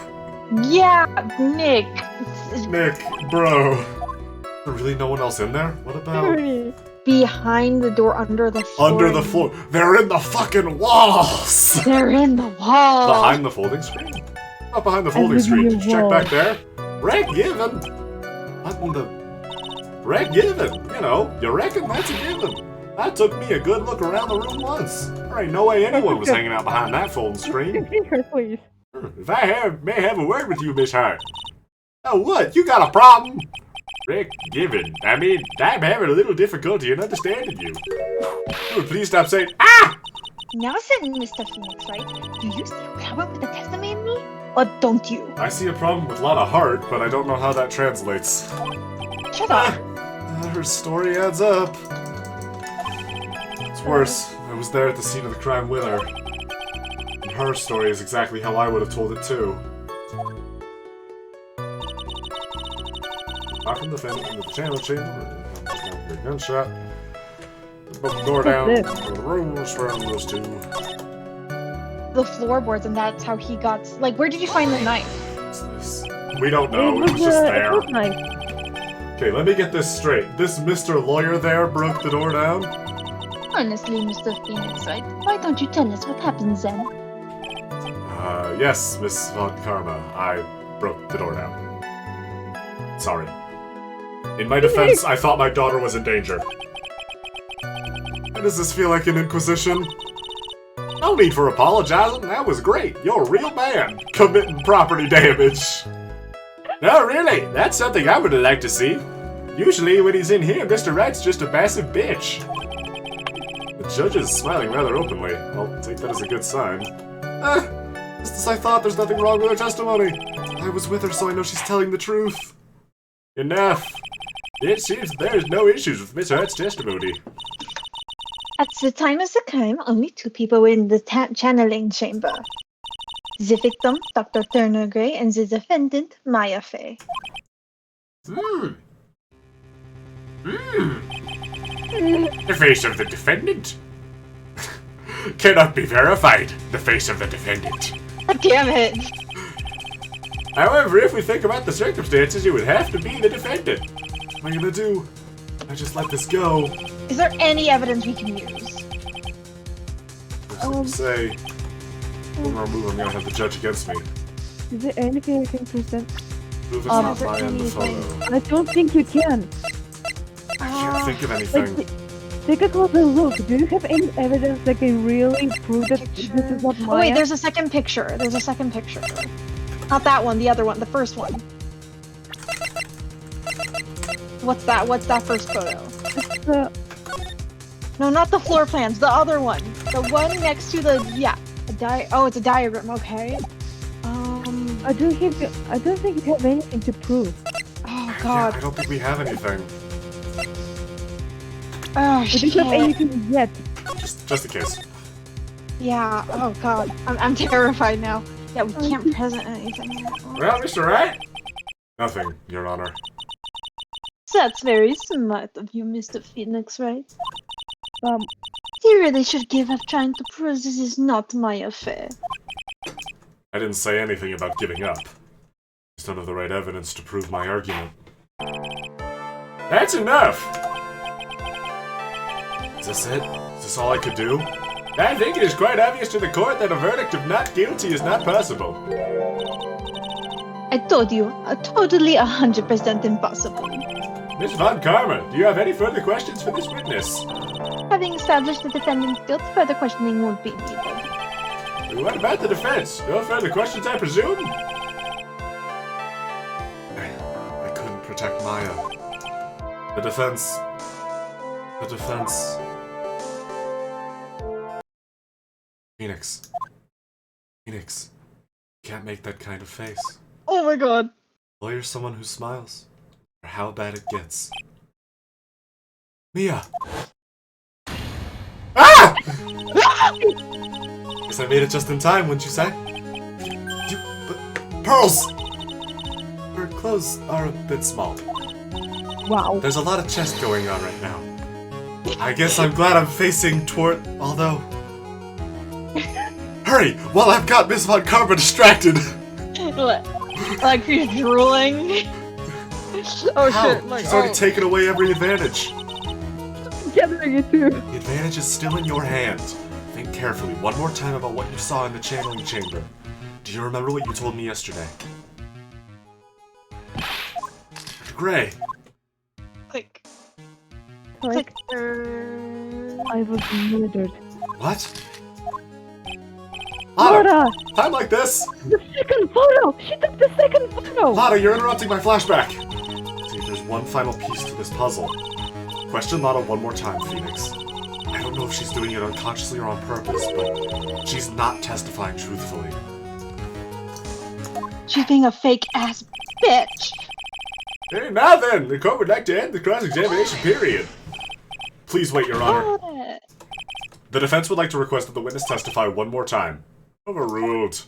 Yeah, Nick. Nick, bro. There's really no one else in there? What about... Sorry. Behind the door, under the floor. Under the floor. They're in the fucking walls! They're in the wall. Behind the folding screen? Not behind the folding screen. Did you check back there? Red given. What in the... Red given. You know, you reckon that's a given. That took me a good look around the room once. There ain't no way anyone was hanging out behind that folding screen. Here, please. If I may have a word with you, Miss Hart. Oh, what? You got a problem? Rick Given. I mean, I'm having a little difficulty in understanding you. Please stop saying, ah! Now listen, Mr. Phoenix, right? Do you see a problem with the testimony? Or don't you? I see a problem with Lada Hart, but I don't know how that translates. Shut up. Her story adds up. It's worse. I was there at the scene of the crime with her. And her story is exactly how I would have told it too. Not from the fence into the channel chamber. A gunshot. Broke the door down. The room was from those two. The floorboards, and that's how he got. Like, where did you find the knife? What's this? We don't know. It was just there. It was nice. Okay, let me get this straight. This Mr. Lawyer there broke the door down? Honestly, Mr. Phoenix, right? Why don't you tell us what happens then? Yes, Miss Von Karma. I broke the door down. Sorry. In my defense, I thought my daughter was in danger. Why does this feel like an inquisition? No need for apologizing. That was great. You're a real man committing property damage. No, really. That's something I would like to see. Usually when he's in here, Mr. Wright's just a massive bitch. The judge is smiling rather openly. I'll take that as a good sign. Just as I thought, there's nothing wrong with her testimony. I was with her, so I know she's telling the truth. Enough. It seems there's no issues with Miss Wright's testimony. At the time of the crime, only 2 people were in the channeling chamber. The victim, Dr. Turner Gray, and the defendant, Maya Fey. The face of the defendant? Cannot be verified. The face of the defendant. Damn it! However, if we think about the circumstances, it would have to be the defendant. What am I gonna do? I just let this go. Is there any evidence we can use? Say, one more move, I'm gonna have the judge against me. Is there anything I can present? Move is Is not there Maya in the anything? photo. I don't think you can. I can't think of Like, anything. take a closer look. Do you have any evidence that can really prove that this is not Maya? Oh wait, there's a second picture. There's a second picture. Not that one, the other one, the first one. What's that? What's that first photo? It's the... No, not the floor plans, the other one. The one next to the, yeah. Oh, it's a diagram, okay. I don't think you have anything to prove. Oh Yeah, god. I don't think we have anything. Oh I shit. don't have anything yet. Just in case. Yeah, oh god. I'm terrified now. Yeah, we can't present anything. Well, Mr. Wright? Nothing, Your Honor. That's very smart of you, Mr. Phoenix, right? Um, You really should give up trying to prove this is not my affair. I didn't say anything about giving up. Just don't have the right evidence to prove my argument. That's enough! Is this it? Is this all I could do? I think it is quite obvious to the court that a verdict of not guilty is not possible. I told you, totally 100% impossible. Miss Von Karma, do you have any further questions for this witness? Having established the defendant's guilt, further questioning won't be needed. What about the defense? No further questions, I presume? I couldn't protect Maya. The defense... Phoenix. Phoenix. You can't make that kind of face. Oh my god. Lawyer's someone who smiles. No matter how bad it gets. Mia! Ah! Guess I made it just in time, wouldn't you say? But Pearls! Her clothes are a bit small. wow. There's a lot of chest going on right now. I guess I'm glad I'm facing toward... although... Hurry! While I've got Miss Von Karma distracted! Like she's drooling. Oh How? shit, like, She's already taken away every advantage. Gathering it too. The advantage is still in your hand. Think carefully one more time about what you saw in the channeling chamber. Do you remember what you told me yesterday? Dr. Gray. Click. Like, I was murdered. What? Lana! Laura! Time like this! The second photo! She took the second photo! Lana, you're interrupting my flashback! See, there's one final piece to this puzzle. Question Lana one more time, Phoenix. I don't know if she's doing it unconsciously or on purpose, but she's not testifying truthfully. She's being a fake ass bitch. Hey, now then! The court would like to end the cross-examination period. Please wait, Your Honor. God. The defense would like to request that the witness testify one more time. Overruled.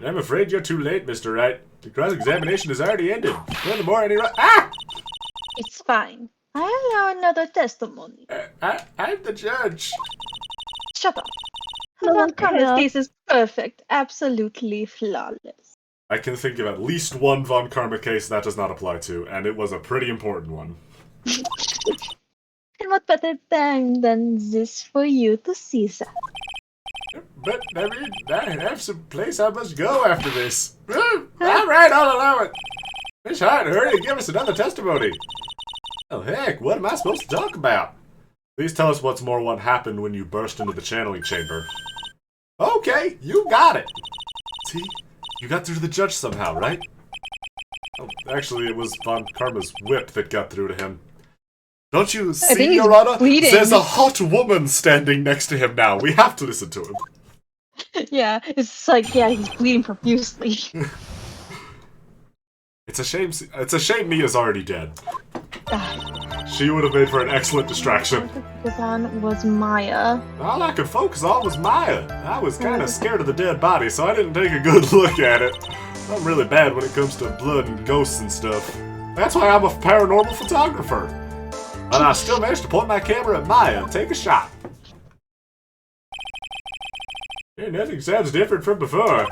I'm afraid you're too late, Mr. Wright. The cross-examination has already ended. Furthermore, any It's fine. I allow another testimony. I'm the judge. Shut up. No, Von Karma's yeah. case is perfect. Absolutely flawless. I can think of at least one Von Karma case that does not apply to, and it was a pretty important one. And what better time than this for you to see that? But, I mean, I have some place I must go after this. Alright, I'll allow it. Miss Hart, hurry and give us another testimony. Oh, heck, what am I supposed to talk about? Please tell us what's more what happened when you burst into the channeling chamber. Okay, you got it! See? You got through to the judge somehow, right? Oh, actually, it was Von Karma's whip that got through to him. Don't you see, Your Honor? bleeding. There's a hot woman standing next to him now. We have to listen to him. Yeah, it's like, yeah, he's bleeding profusely. It's a shame. It's a shame Mia's already dead. Ah, She would have made for an excellent distraction. focus on was Maya. All I could focus on was Maya. I was kind of scared of the dead body, so I didn't take a good look at it. I'm really bad when it comes to blood and ghosts and stuff. That's why I'm a paranormal photographer. And I still managed to point my camera at Maya and take a shot. Yeah, nothing sounds different from before.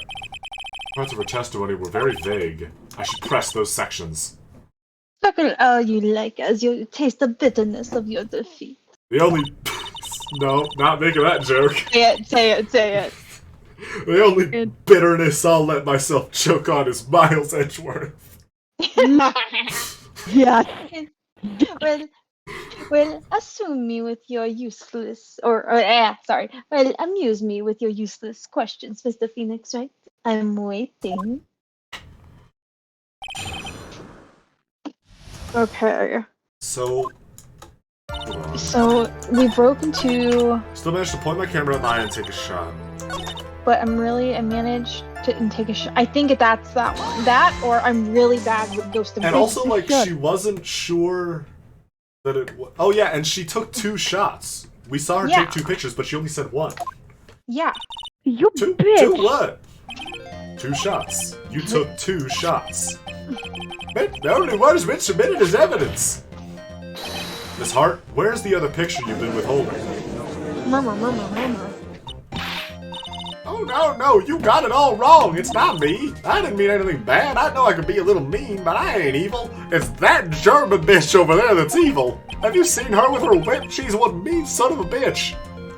Parts of her testimony were very vague. I should press those sections. Chuckle all you like as you taste the bitterness of your defeat. The only... No, not making that joke. Say it. The only bitterness I'll let myself choke on is Miles Edgeworth. Yeah. Well, assume me with your useless, well, amuse me with your useless questions, Mr. Phoenix, right? I'm waiting. Okay. So... Hold on. So, we broke into, Still managed to point my camera at Maya and take a shot. but I managed to take a shot. I think that's that one. That, or I'm really bad with ghost And and also, like, she wasn't sure that it was... Oh, yeah, and she took 2 shots. We saw her Yeah. take 2 pictures, but she only said 1. Yeah. You 2? bitch! 2 what? 2 shots. You took 2 shots. But only one has been submitted as evidence. Miss Hart, where's the other picture you've been withholding? Murmur. Oh, no, you got it all wrong. It's not me. I didn't mean anything bad. I know I could be a little mean, but I ain't evil. It's that German bitch over there that's evil. Have you seen her with her whip? She's one mean son of a bitch.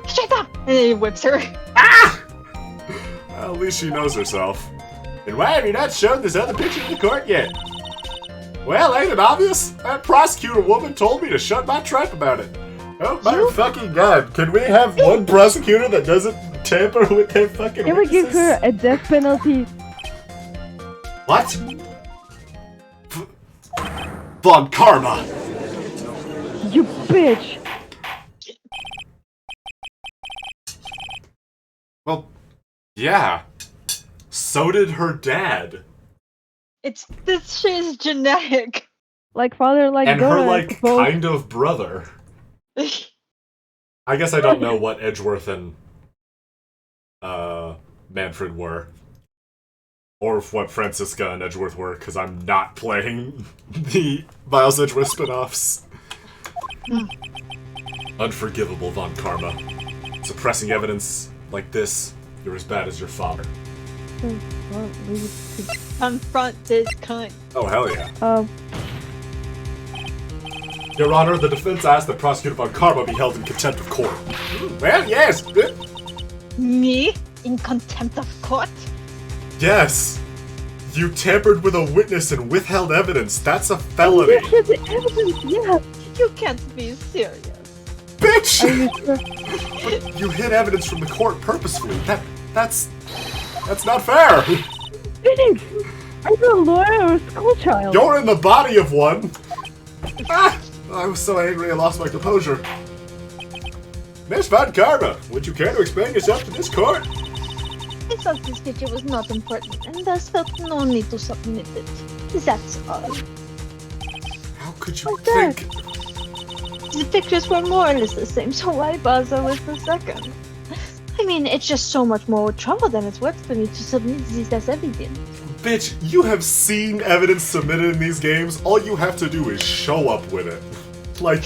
Shut up! And he whips her. Ah! Well, at least she knows herself. And why have you not shown this other picture in the court yet? Well, ain't it obvious? That prosecutor woman told me to shut my trap about it. Oh my fucking god. Can we have one prosecutor that doesn't tamper with their fucking Can we give witnesses? her a death penalty? What? Von Karma! You bitch! Well, yeah. So did her dad. This shit is genetic. Like father, like And daughter, her, I like, suppose. kind of brother. I guess I don't know what Edgeworth and Manfred were. Or what Francisca and Edgeworth were, because I'm not playing the Miles Edgeworth spin-offs. Unforgivable, Von Karma. Suppressing evidence like this, you're as bad as your father. Confront this cunt. Oh, hell yeah. Your Honor, the defense asked that Prosecutor Von Karma be held in contempt of court. Well, yes. Me? In contempt of court? Yes. You tampered with a witness and withheld evidence. That's a felony. You should evidence, yeah. You can't be serious. Bitch! Are you sure? You hid evidence from the court purposefully. That's not fair. Phoenix! Are you a lawyer or a school child? You're in the body of one. Ah, I was so angry I lost my composure. Miss Von Karma, would you care to explain yourself to this court? I thought this picture was not important and thus felt no need to submit it. That's all. How could you What's that? think? The pictures were more or less the same, so why bother with the second? I mean, it's just so much more trouble than it's worth for me to submit this as evidence. Bitch, you have seen evidence submitted in these games. All you have to do is show up with it. Like,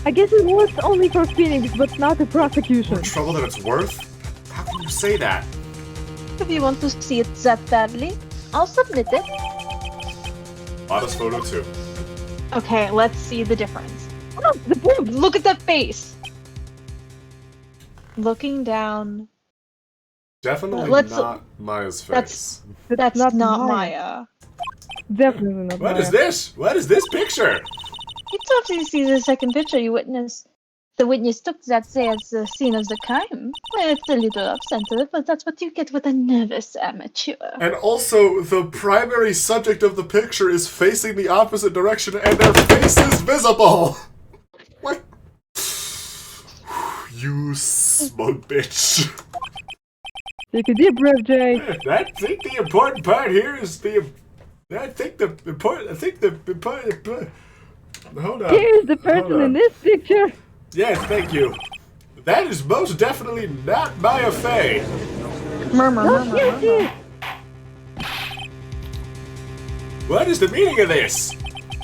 I guess it works only for Phoenix, but not the prosecution. more trouble than it's worth? How can you say that? If you want to see it that badly, I'll submit it. Modest photo 2. Okay, let's see the difference. Oh, the boobs! Look at that face! Looking down. Definitely Let's- not Maya's face. That's not Maya. Maya. Definitely not What Maya. is this? What is this picture? It's obviously the second picture you witnessed. The witness took that as the scene of the crime. It's a little off-center, but that's what you get with a nervous amateur. And also, the primary subject of the picture is facing the opposite direction and their face is visible! What? You smug bitch. Take a deep breath, Jay. I think the important part here is hold on. Here's the person in this picture. Yes, thank you. That is most definitely not Maya Fey. Don't you see? What is the meaning of this?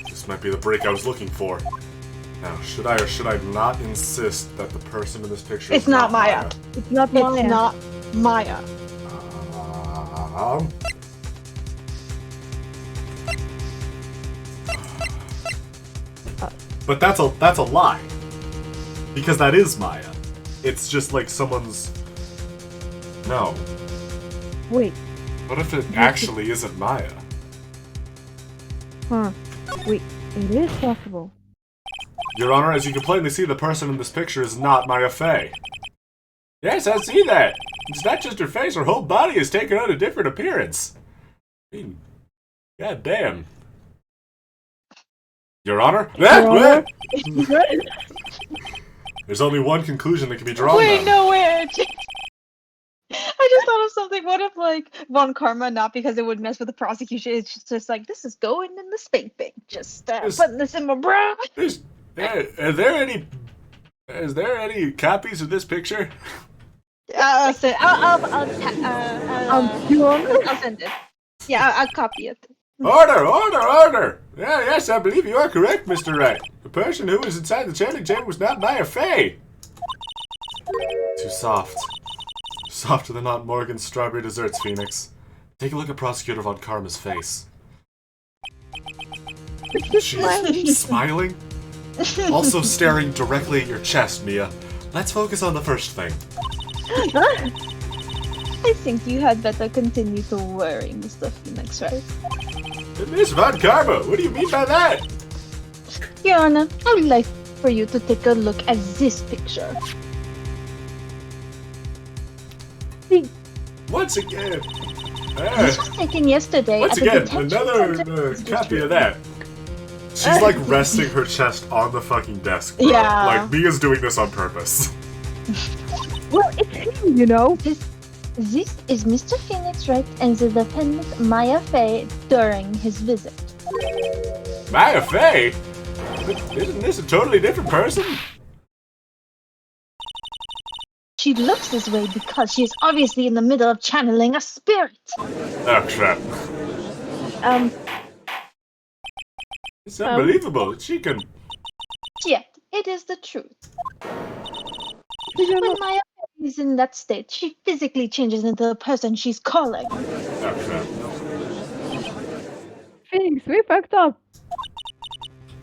This might be the break I was looking for. Now, should I or should I not insist that the person in this picture It's is not Maya. It's not It's Maya. not Maya. Um, But that's a lie. Because that is Maya. It's just like someone's... No. Wait. What if it actually isn't Maya? Huh. Wait. It is possible. Your Honor, as you can plainly see, the person in this picture is not Maya Fey. Yes, I see that. It's not just her face, her whole body has taken on a different appearance. I mean, god damn. Your Honor? Honor? There's only one conclusion that can be drawn. Wait, then. no, wait. I just thought of something. What if, like, Von Karma, not because it would mess with the prosecution, it's just like, this is going in the spank bank. Just putting this in my bra. Is there any copies of this picture? I'll send it. Yeah, I'll copy it. Order! Yeah, yes, I believe you are correct, Mr. Wright. The person who was inside the chanting chamber was not Maya Fey. Too soft. Softer than Aunt Morgan's strawberry desserts, Phoenix. Take a look at Prosecutor Von Karma's face. She's smiling? Also staring directly at your chest, Mia. Let's focus on the first thing. I think you had better continue to worry, Mr. Phoenix, right? Miss Von Karma, what do you mean by that? Your Honor, I would like for you to take a look at this picture. Once again. This was taken yesterday Once at the again, detention another center. copy of that. She's like resting her chest on the fucking desk, bro. Yeah. Like, Mia's doing this on purpose. Well, it's him, you know. This is Mr. Phoenix, right, and the defendant Maya Fey during his visit. Maya Fey? Isn't this a totally different person? She looks this way because she is obviously in the middle of channeling a spirit. Oh, crap. It's unbelievable. She can... Yet, it is the truth. You When know, Maya Fey is in that state, she physically changes into the person she's calling. Oh, crap. Phoenix, we fucked up.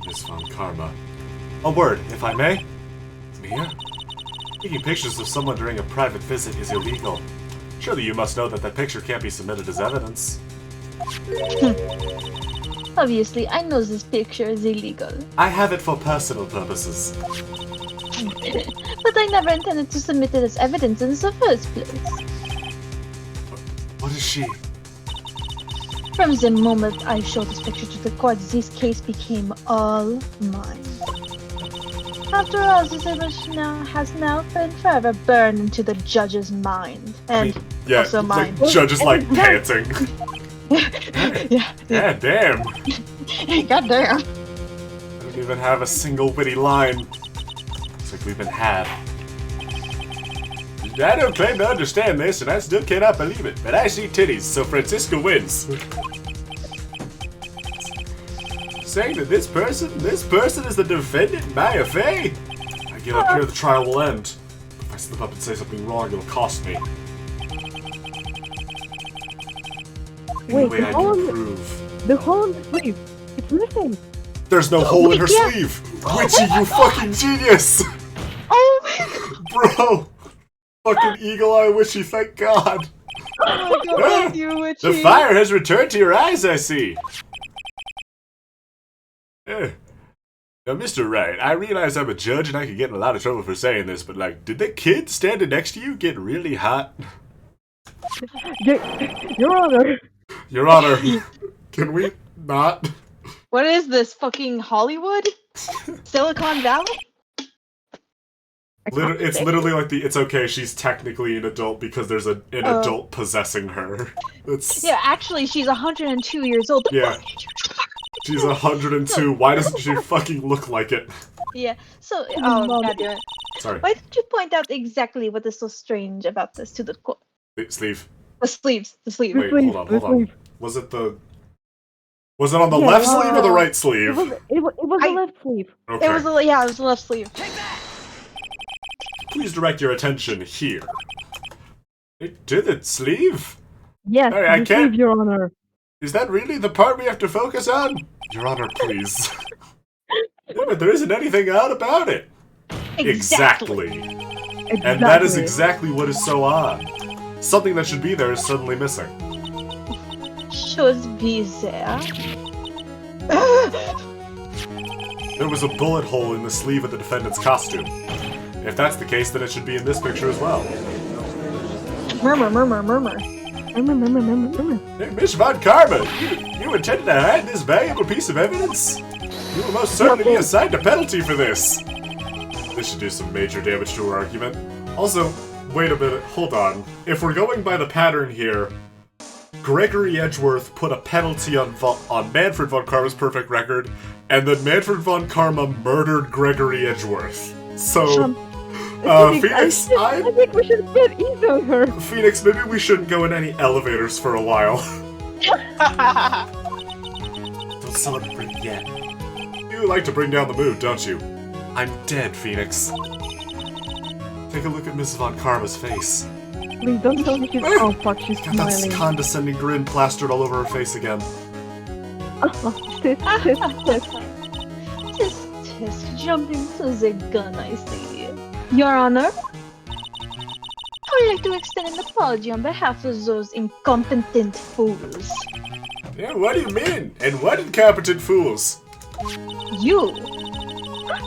Miss Von Karma. A word, if I may. Mia? Taking pictures of someone during a private visit is illegal. Surely you must know that that picture can't be submitted as evidence. Obviously, I know this picture is illegal. I have it for personal purposes. But I never intended to submit it as evidence in the first place. What is she? From the moment I showed this picture to the court, this case became all mine. After all, this image has now been forever burned into the judge's mind. And Yeah, also mine. like, judge is like panting. Yeah. Yeah, damn. Goddamn. I don't even have a single witty line. It's like we've been had. I don't claim to understand this, and I still cannot believe it, but I see titties, so Francisco wins. Saying that this person is the defendant, Maya Fey? I give up here, the trial will end. If I slip up and say something wrong, it'll cost me. Any Wait, way I the hole can in prove. the hole in the sleeve. It's missing. There's no hole in her yeah. sleeve! Witchy, you fucking genius! Oh my Bro! Fucking eagle eye witchy, thank God! god, you witchy. The fire has returned to your eyes, I see! Now, Mr. Wright, I realize I'm a judge and I could get in a lot of trouble for saying this, but, like, did the kid standing next to you get really hot? Your Honor. Your Honor, can we not? What is this, fucking Hollywood? Silicon Valley? It's literally like it's okay, she's technically an adult because there's an adult possessing her. Yeah, actually, she's 102 years old. Yeah. She's 102. Why doesn't she fucking look like it? Yeah, so, oh, goddamn it. Sorry. Why did you point out exactly what is so strange about this to the court? Sleeve. The sleeves. Wait, hold on. Was it on the left sleeve or the right sleeve? It was the left sleeve. Okay. It was the left sleeve. Please direct your attention here. Did it sleeve? Yes, I the can't. sleeve, Your Honor. Is that really the part we have to focus on? Your Honor, please. Yeah, but there isn't anything odd about it. Exactly. And that is exactly what is so odd. Something that should be there is suddenly missing. Should be there. There was a bullet hole in the sleeve of the defendant's costume. If that's the case, then it should be in this picture as well. Murmur. Hey, Miss Von Karma, you intended to hide this valuable piece of evidence? You will most certainly be assigned a penalty for this. This should do some major damage to her argument. Also, wait a minute, hold on. If we're going by the pattern here, Gregory Edgeworth put a penalty on Manfred Von Karma's perfect record, and then Manfred Von Karma murdered Gregory Edgeworth. So, Phoenix, I think we should get easy on her. Phoenix, maybe we shouldn't go in any elevators for a while. Don't celebrate yet. You like to bring down the mood, don't you? I'm dead, Phoenix. Take a look at Mrs. Von Karma's face. Please don't tell me she's. Oh fuck, she's Got that smiling. condescending grin plastered all over her face again. Tisk. Tisk, jumping to the gun, I see. Your Honor, I would like to extend an apology on behalf of those incompetent fools. Yeah, what do you mean? And what incompetent fools? You!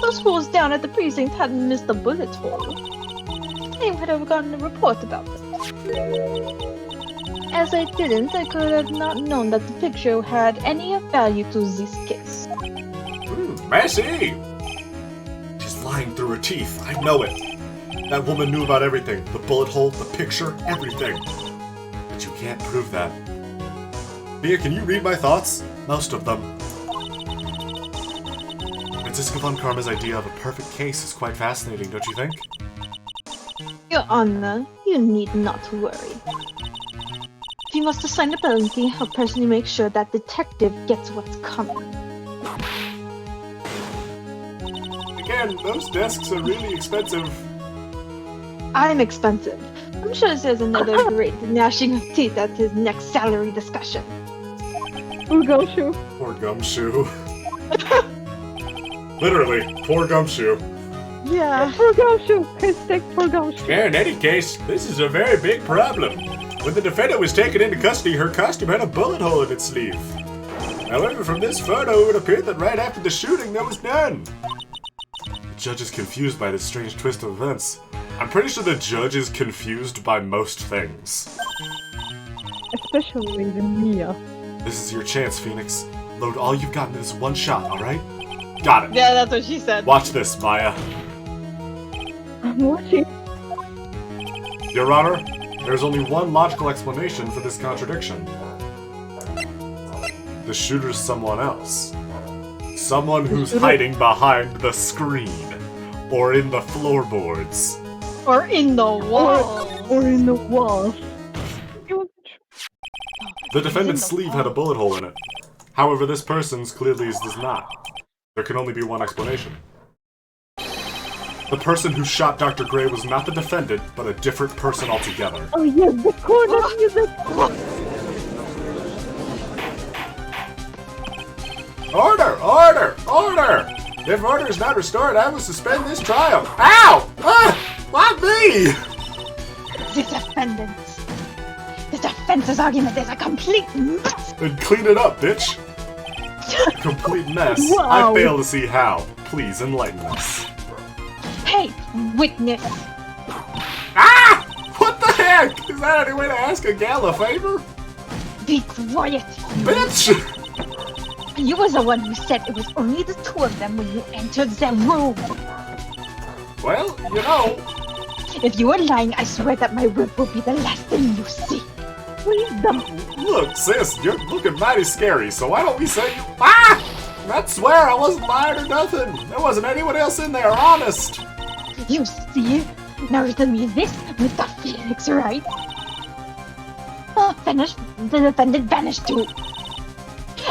Those fools down at the precinct hadn't missed a bullet hole. They would have gotten a report about it. As I didn't, I could have not known that the picture had any value to this case. I see. She's lying through her teeth. I know it. That woman knew about everything. The bullet hole, the picture, everything. But you can't prove that. Mia, can you read my thoughts? Most of them. Franziska Von Karma's idea of a perfect case is quite fascinating, don't you think? Your Honor, you need not worry. If you must assign a penalty, I'll personally make sure that detective gets what's coming. Again, those desks are really expensive. I'm expensive. I'm sure there's another great gnashing of teeth at his next salary discussion. Poor Gumshoe. Poor Gumshoe. Literally, poor Gumshoe. Yeah. Poor Gumshoe. Hashtag poor Gumshoe. Yeah, in any case, this is a very big problem. When the defendant was taken into custody, her costume had a bullet hole in its sleeve. However, from this photo, it would appear that right after the shooting, there was none. The judge is confused by this strange twist of events. I'm pretty sure the judge is confused by most things. Especially the Mia. This is your chance, Phoenix. Load all you've got into this one shot, alright? Got it. Yeah, that's what she said. Watch this, Maya. I'm watching. Your Honor, there's only one logical explanation for this contradiction. The shooter's someone else. Someone who's hiding behind the screen. Or in the floorboards. Or in the wall. Or in the wall. The defendant's sleeve had a bullet hole in it. However, this person's clearly does not. There can only be one explanation. The person who shot Dr. Gray was not the defendant, but a different person altogether. Oh yes, the corner music! Order! Order! Order! If order is not restored, I will suspend this trial. Ow! Ah! Why me? The defendant's argument is a complete mess. Then clean it up, bitch. Complete mess. Wow. I fail to see how. Please enlighten us. Hey, witness! Ah! What the heck? Is that any way to ask a gal a favor? Be quiet! Bitch! You was the one who said it was only the two of them when you entered their room. Well, you know. If you are lying, I swear that my whip will be the last thing you see. Please don't. Look, sis, you're looking mighty scary, so why don't we say you. Ah! I swear I wasn't lying or nothing. There wasn't anyone else in there, honest. You see? Now tell me this with the Phoenix, right? Oh, vanished. The defendant vanished too.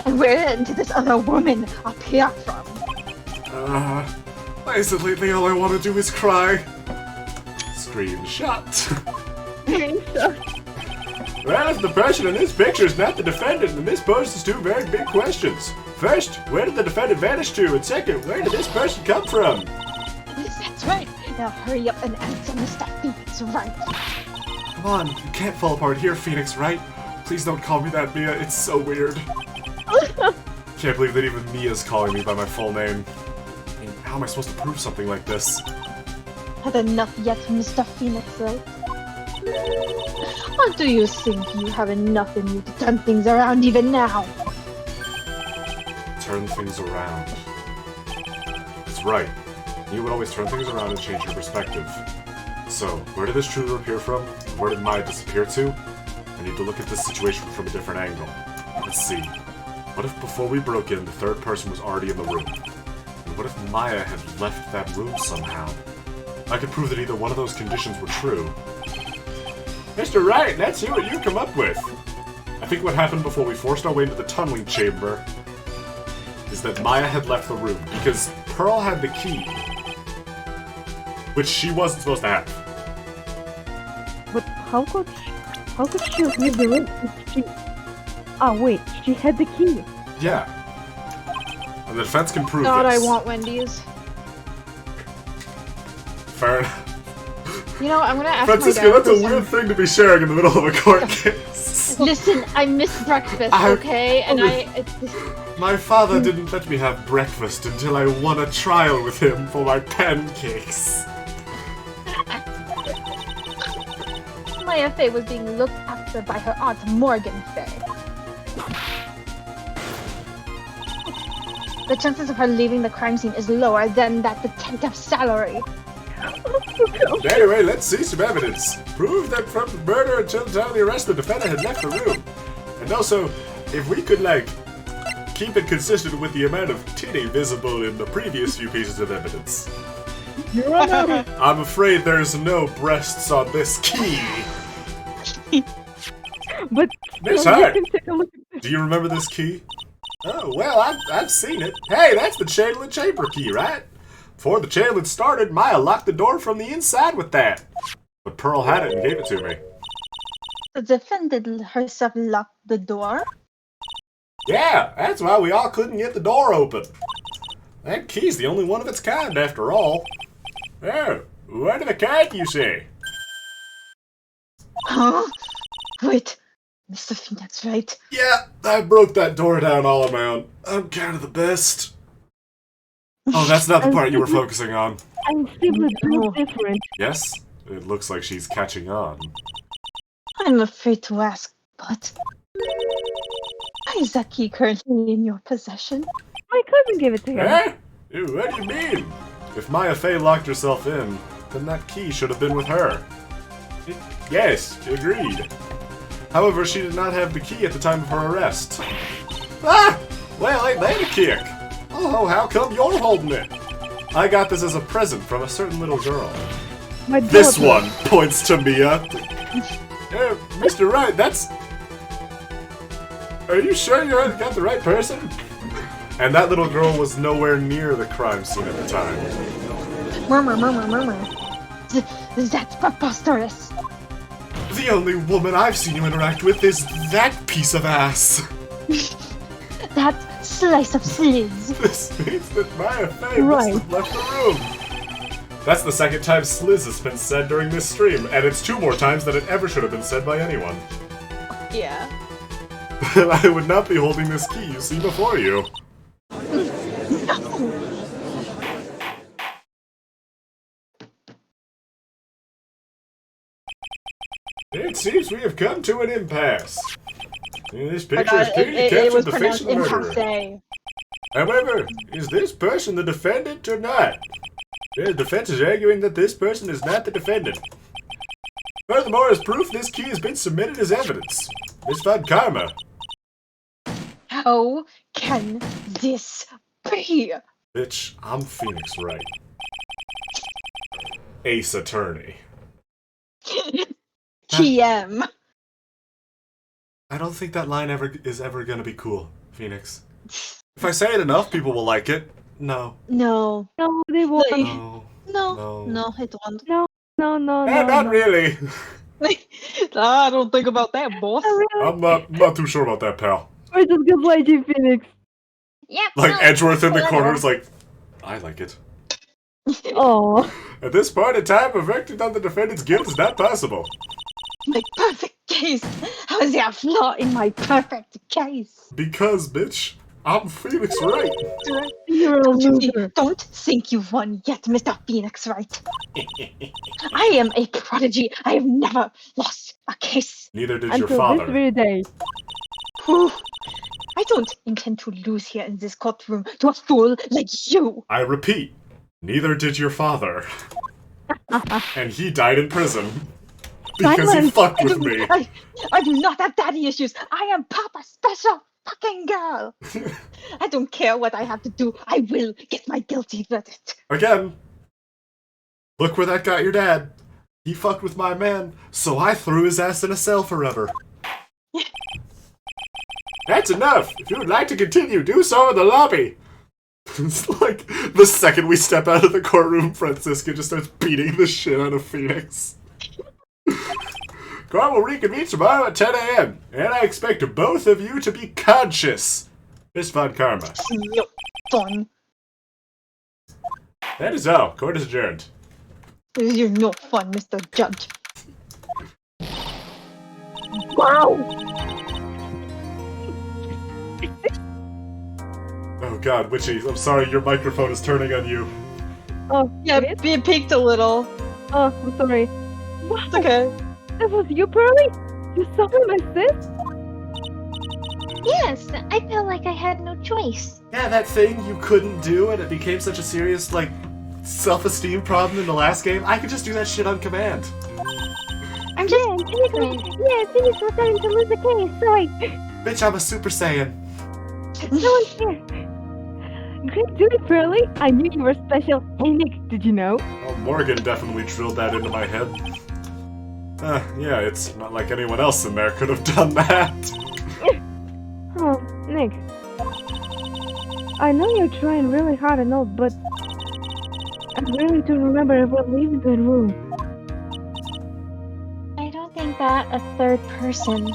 And where did this other woman appear from? Basically, all I want to do is cry. Screenshot. Well, if the person in this picture is not the defendant, then this poses two very big questions. First, where did the defendant vanish to? And second, where did this person come from? Yes, that's right. Now hurry up and answer Mr. Phoenix, right? Come on, you can't fall apart here, Phoenix, right? Please don't call me that, Mia. It's so weird. Can't believe that even Mia's calling me by my full name. I mean, how am I supposed to prove something like this? Had enough yet, Mr. Phoenix, right? Or do you think you have enough in you to turn things around even now? Turn things around. That's right. You would always turn things around and change your perspective. So, where did this Truder appear from? Where did Maya disappear to? I need to look at this situation from a different angle. Let's see. What if before we broke in, the third person was already in the room? And what if Maya had left that room somehow? I could prove that either one of those conditions were true. Mr. Wright, let's see what you come up with. I think what happened before we forced our way into the tunneling chamber is that Maya had left the room because Pearl had the key, which she wasn't supposed to have. But how could she leave the room if she... Ah, wait, she had the key. Yeah. And the defense can prove God, this. I want Wendy's. Fair enough. You know, I'm gonna ask Francisco, my dad. that's a weird thing to be sharing in the middle of a court case. Listen, I missed breakfast, okay? And My father didn't let me have breakfast until I won a trial with him for my pancakes. Maya Fey was being looked after by her aunt Morgan Fey. The chances of her leaving the crime scene is lower than that detective's salary. Anyway, let's see some evidence. Prove that from the murder until the time of the arrest, the defendant had left the room. And also, if we could, keep it consistent with the amount of titty visible in the previous few pieces of evidence. I'm afraid there's no breasts on this key. But Miss you Hart, can take a look at do you remember this key? Oh, well, I've seen it. Hey, that's the Chandler Chamber key, right? Before the challenge started, Maya locked the door from the inside with that. But Pearl had it and gave it to me. The defendant herself locked the door. Yeah, that's why we all couldn't get the door open. That key's the only one of its kind, after all. Oh, what of a kind, you say? Huh? Wait, Mr. Phoenix, right? Yeah, I broke that door down all amount. I'm kind of the best. Oh, that's not the part you were focusing on. I'm simply built different. Yes? It looks like she's catching on. I'm afraid to ask, but why is that key currently in your possession? My cousin gave it to him. Eh? What do you mean? If Maya Fey locked herself in, then that key should have been with her. Yes, agreed. However, she did not have the key at the time of her arrest. Ah! Well, ain't that a kick? Oh, how come you're holding it? I got this as a present from a certain little girl. My This daughter. one points to Mia. Mr. Wright, that's... Are you sure you got the right person? And that little girl was nowhere near the crime scene at the time. Murmur, murmur, murmur. That's preposterous. The only woman I've seen you interact with is that piece of ass. That slice of slids. This means that Maya Fey Right. must have left the room. That's the second time Sliz has been said during this stream, and it's 2 more times than it ever should have been said by anyone. Yeah. I would not be holding this key you see before you. It seems we have come to an impasse. This Oh my picture has God, clearly it captured was the face pronounced of the murderer. impasse. However, is this person the defendant or not? The defense is arguing that this person is not the defendant. Furthermore, as proof, this key has been submitted as evidence. Miss Von Karma. How can this be? Bitch, I'm Phoenix Wright. Ace Attorney. TM. I don't think that line is ever gonna be cool, Phoenix. If I say it enough, people will like it. No. No. No, they won't. No. No, it won't. No, Not no. really. I don't think about that, boss. Not really. I'm not too sure about that, pal. We're just gonna like you, Phoenix. Yep. Like no, Edgeworth in the whatever. corner is like, I like it. Oh. At this point in time, a verdict on the defendant's guilt is not possible. My perfect case. How is there a flaw in my perfect case? Because, bitch, I'm Phoenix Wright. You're a Don't you loser. don't think you've won yet, Mr. Phoenix, right? I am a prodigy. I have never lost a case. Neither did your Until this father. very day. Whew. I don't intend to lose here in this courtroom to a fool like you. I repeat, neither did your father. And he died in prison. Because he Silence. fucked with me. I do not have daddy issues. I am Papa's special fucking girl. I don't care what I have to do. I will get my guilty verdict. Again, look where that got your dad. He fucked with my man, so I threw his ass in a cell forever. That's enough! If you would like to continue, do so in the lobby! It's like, the second we step out of the courtroom, Francisca just starts beating the shit out of Phoenix. Court will reconvene tomorrow at 10 a.m., and I expect both of you to be conscious. Miss Von Karma. No fun. That is all. Court is adjourned. You're no fun, Mr. Judge. Wow! Oh god, Witchy, I'm sorry, your microphone is turning on you. Oh, Yeah, it? it peaked a little. Oh, I'm sorry. It's okay. That was you, Pearly? You saw my sis? Yes, I felt like I had no choice. Yeah, that thing you couldn't do and it became such a serious, like, self-esteem problem in the last game. I could just do that shit on command. I'm just Phoenix was starting to lose the case, so I Bitch, I'm a Super Saiyan. no one's here. Great doing, Pearly. I knew you were special. Hey, Nick, did you know? Well, Morgan definitely drilled that into my head. Yeah, it's not like anyone else in there could have done that. Oh, Nick. I know you're trying really hard and all, but I really don't remember ever leaving that room. I don't think that a third person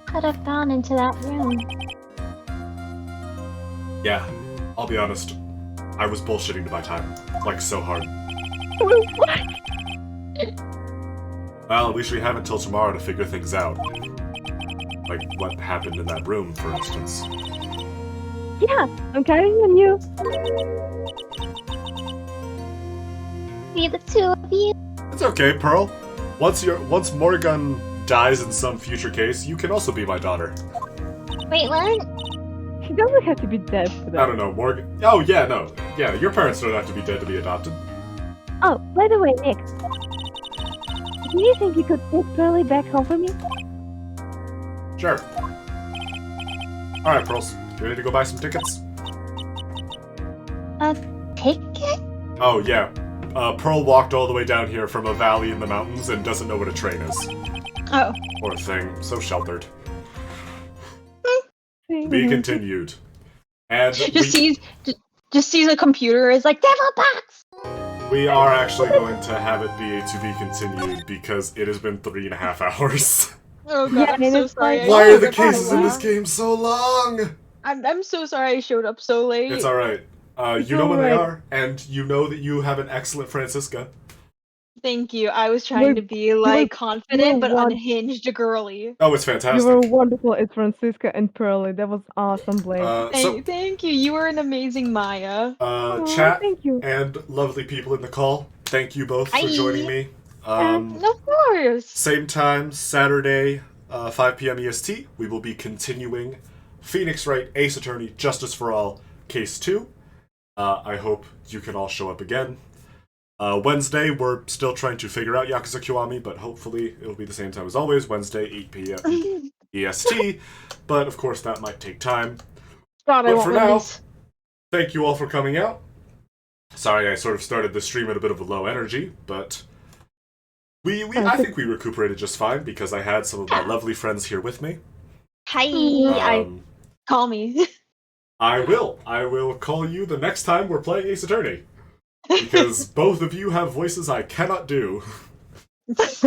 could have gone into that room. Yeah, I'll be honest. I was bullshitting to my time. Like, so hard. What? Well, at least we have until tomorrow to figure things out. Like, what happened in that room, for instance. Yeah, I'm counting on you. See the two of you? It's okay, Pearl. Once Morgan dies in some future case, you can also be my daughter. Wait, what? She doesn't have to be dead for I that. don't know, Morgan. Oh, yeah, no. Yeah, your parents don't have to be dead to be adopted. Oh, by the way, Nick. Do you think you could take Pearly back home for me? Sure. Alright, Pearls. You ready to go buy some tickets? Take it? Oh, yeah. Pearl walked all the way down here from a valley in the mountains and doesn't know what a train is. Oh. Poor thing. So sheltered. Thing. Be continued. And Just sees a computer is like devil box. we are actually going to have it be to be continued because it has been 3.5 hours. Oh god, Yeah, I'm and so it's sorry. like- I Why are the showed up cases so in this late. game so long? I'm so sorry I showed up so late. It's alright. It's You know when they alright. are, and you know that you have an excellent Francisca. Thank you. I was trying to be like confident but one- unhinged girly. Oh, it's You fantastic. were wonderful. It's Francisca and Pearly. That was awesome, Blake. Thank you. You were an amazing Maya. Aw, Chat thank you. and lovely people in the call, thank you both for Hi. joining me. Of course. Same time, Saturday, 5 p.m. EST, we will be continuing Phoenix Wright, Ace Attorney, Justice for All, Case 2. I hope you can all show up again. Wednesday, we're still trying to figure out Yakuza Kiwami, but hopefully it'll be the same time as always, Wednesday, 8 p.m. EST. But of course, that might take time. God, I But won't for win now, this. thank you all for coming out. Sorry I sort of started the stream at a bit of a low energy, but I think we recuperated just fine because I had some of my lovely friends here with me. Hi. Call me. I will call you the next time we're playing Ace Attorney. Because both of you have voices I cannot do.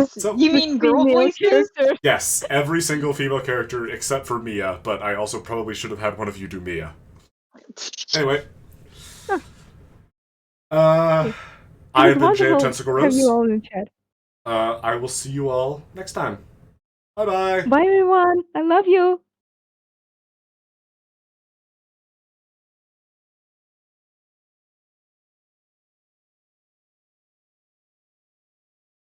So, You mean girl Female voices? character. yes, every single female character except for Mia, but I also probably should have had one of you do Mia. Anyway. I have been Jay Tentacle Have you Rose. all in chat. I will see you all next time. Bye-bye. Bye everyone. I love you.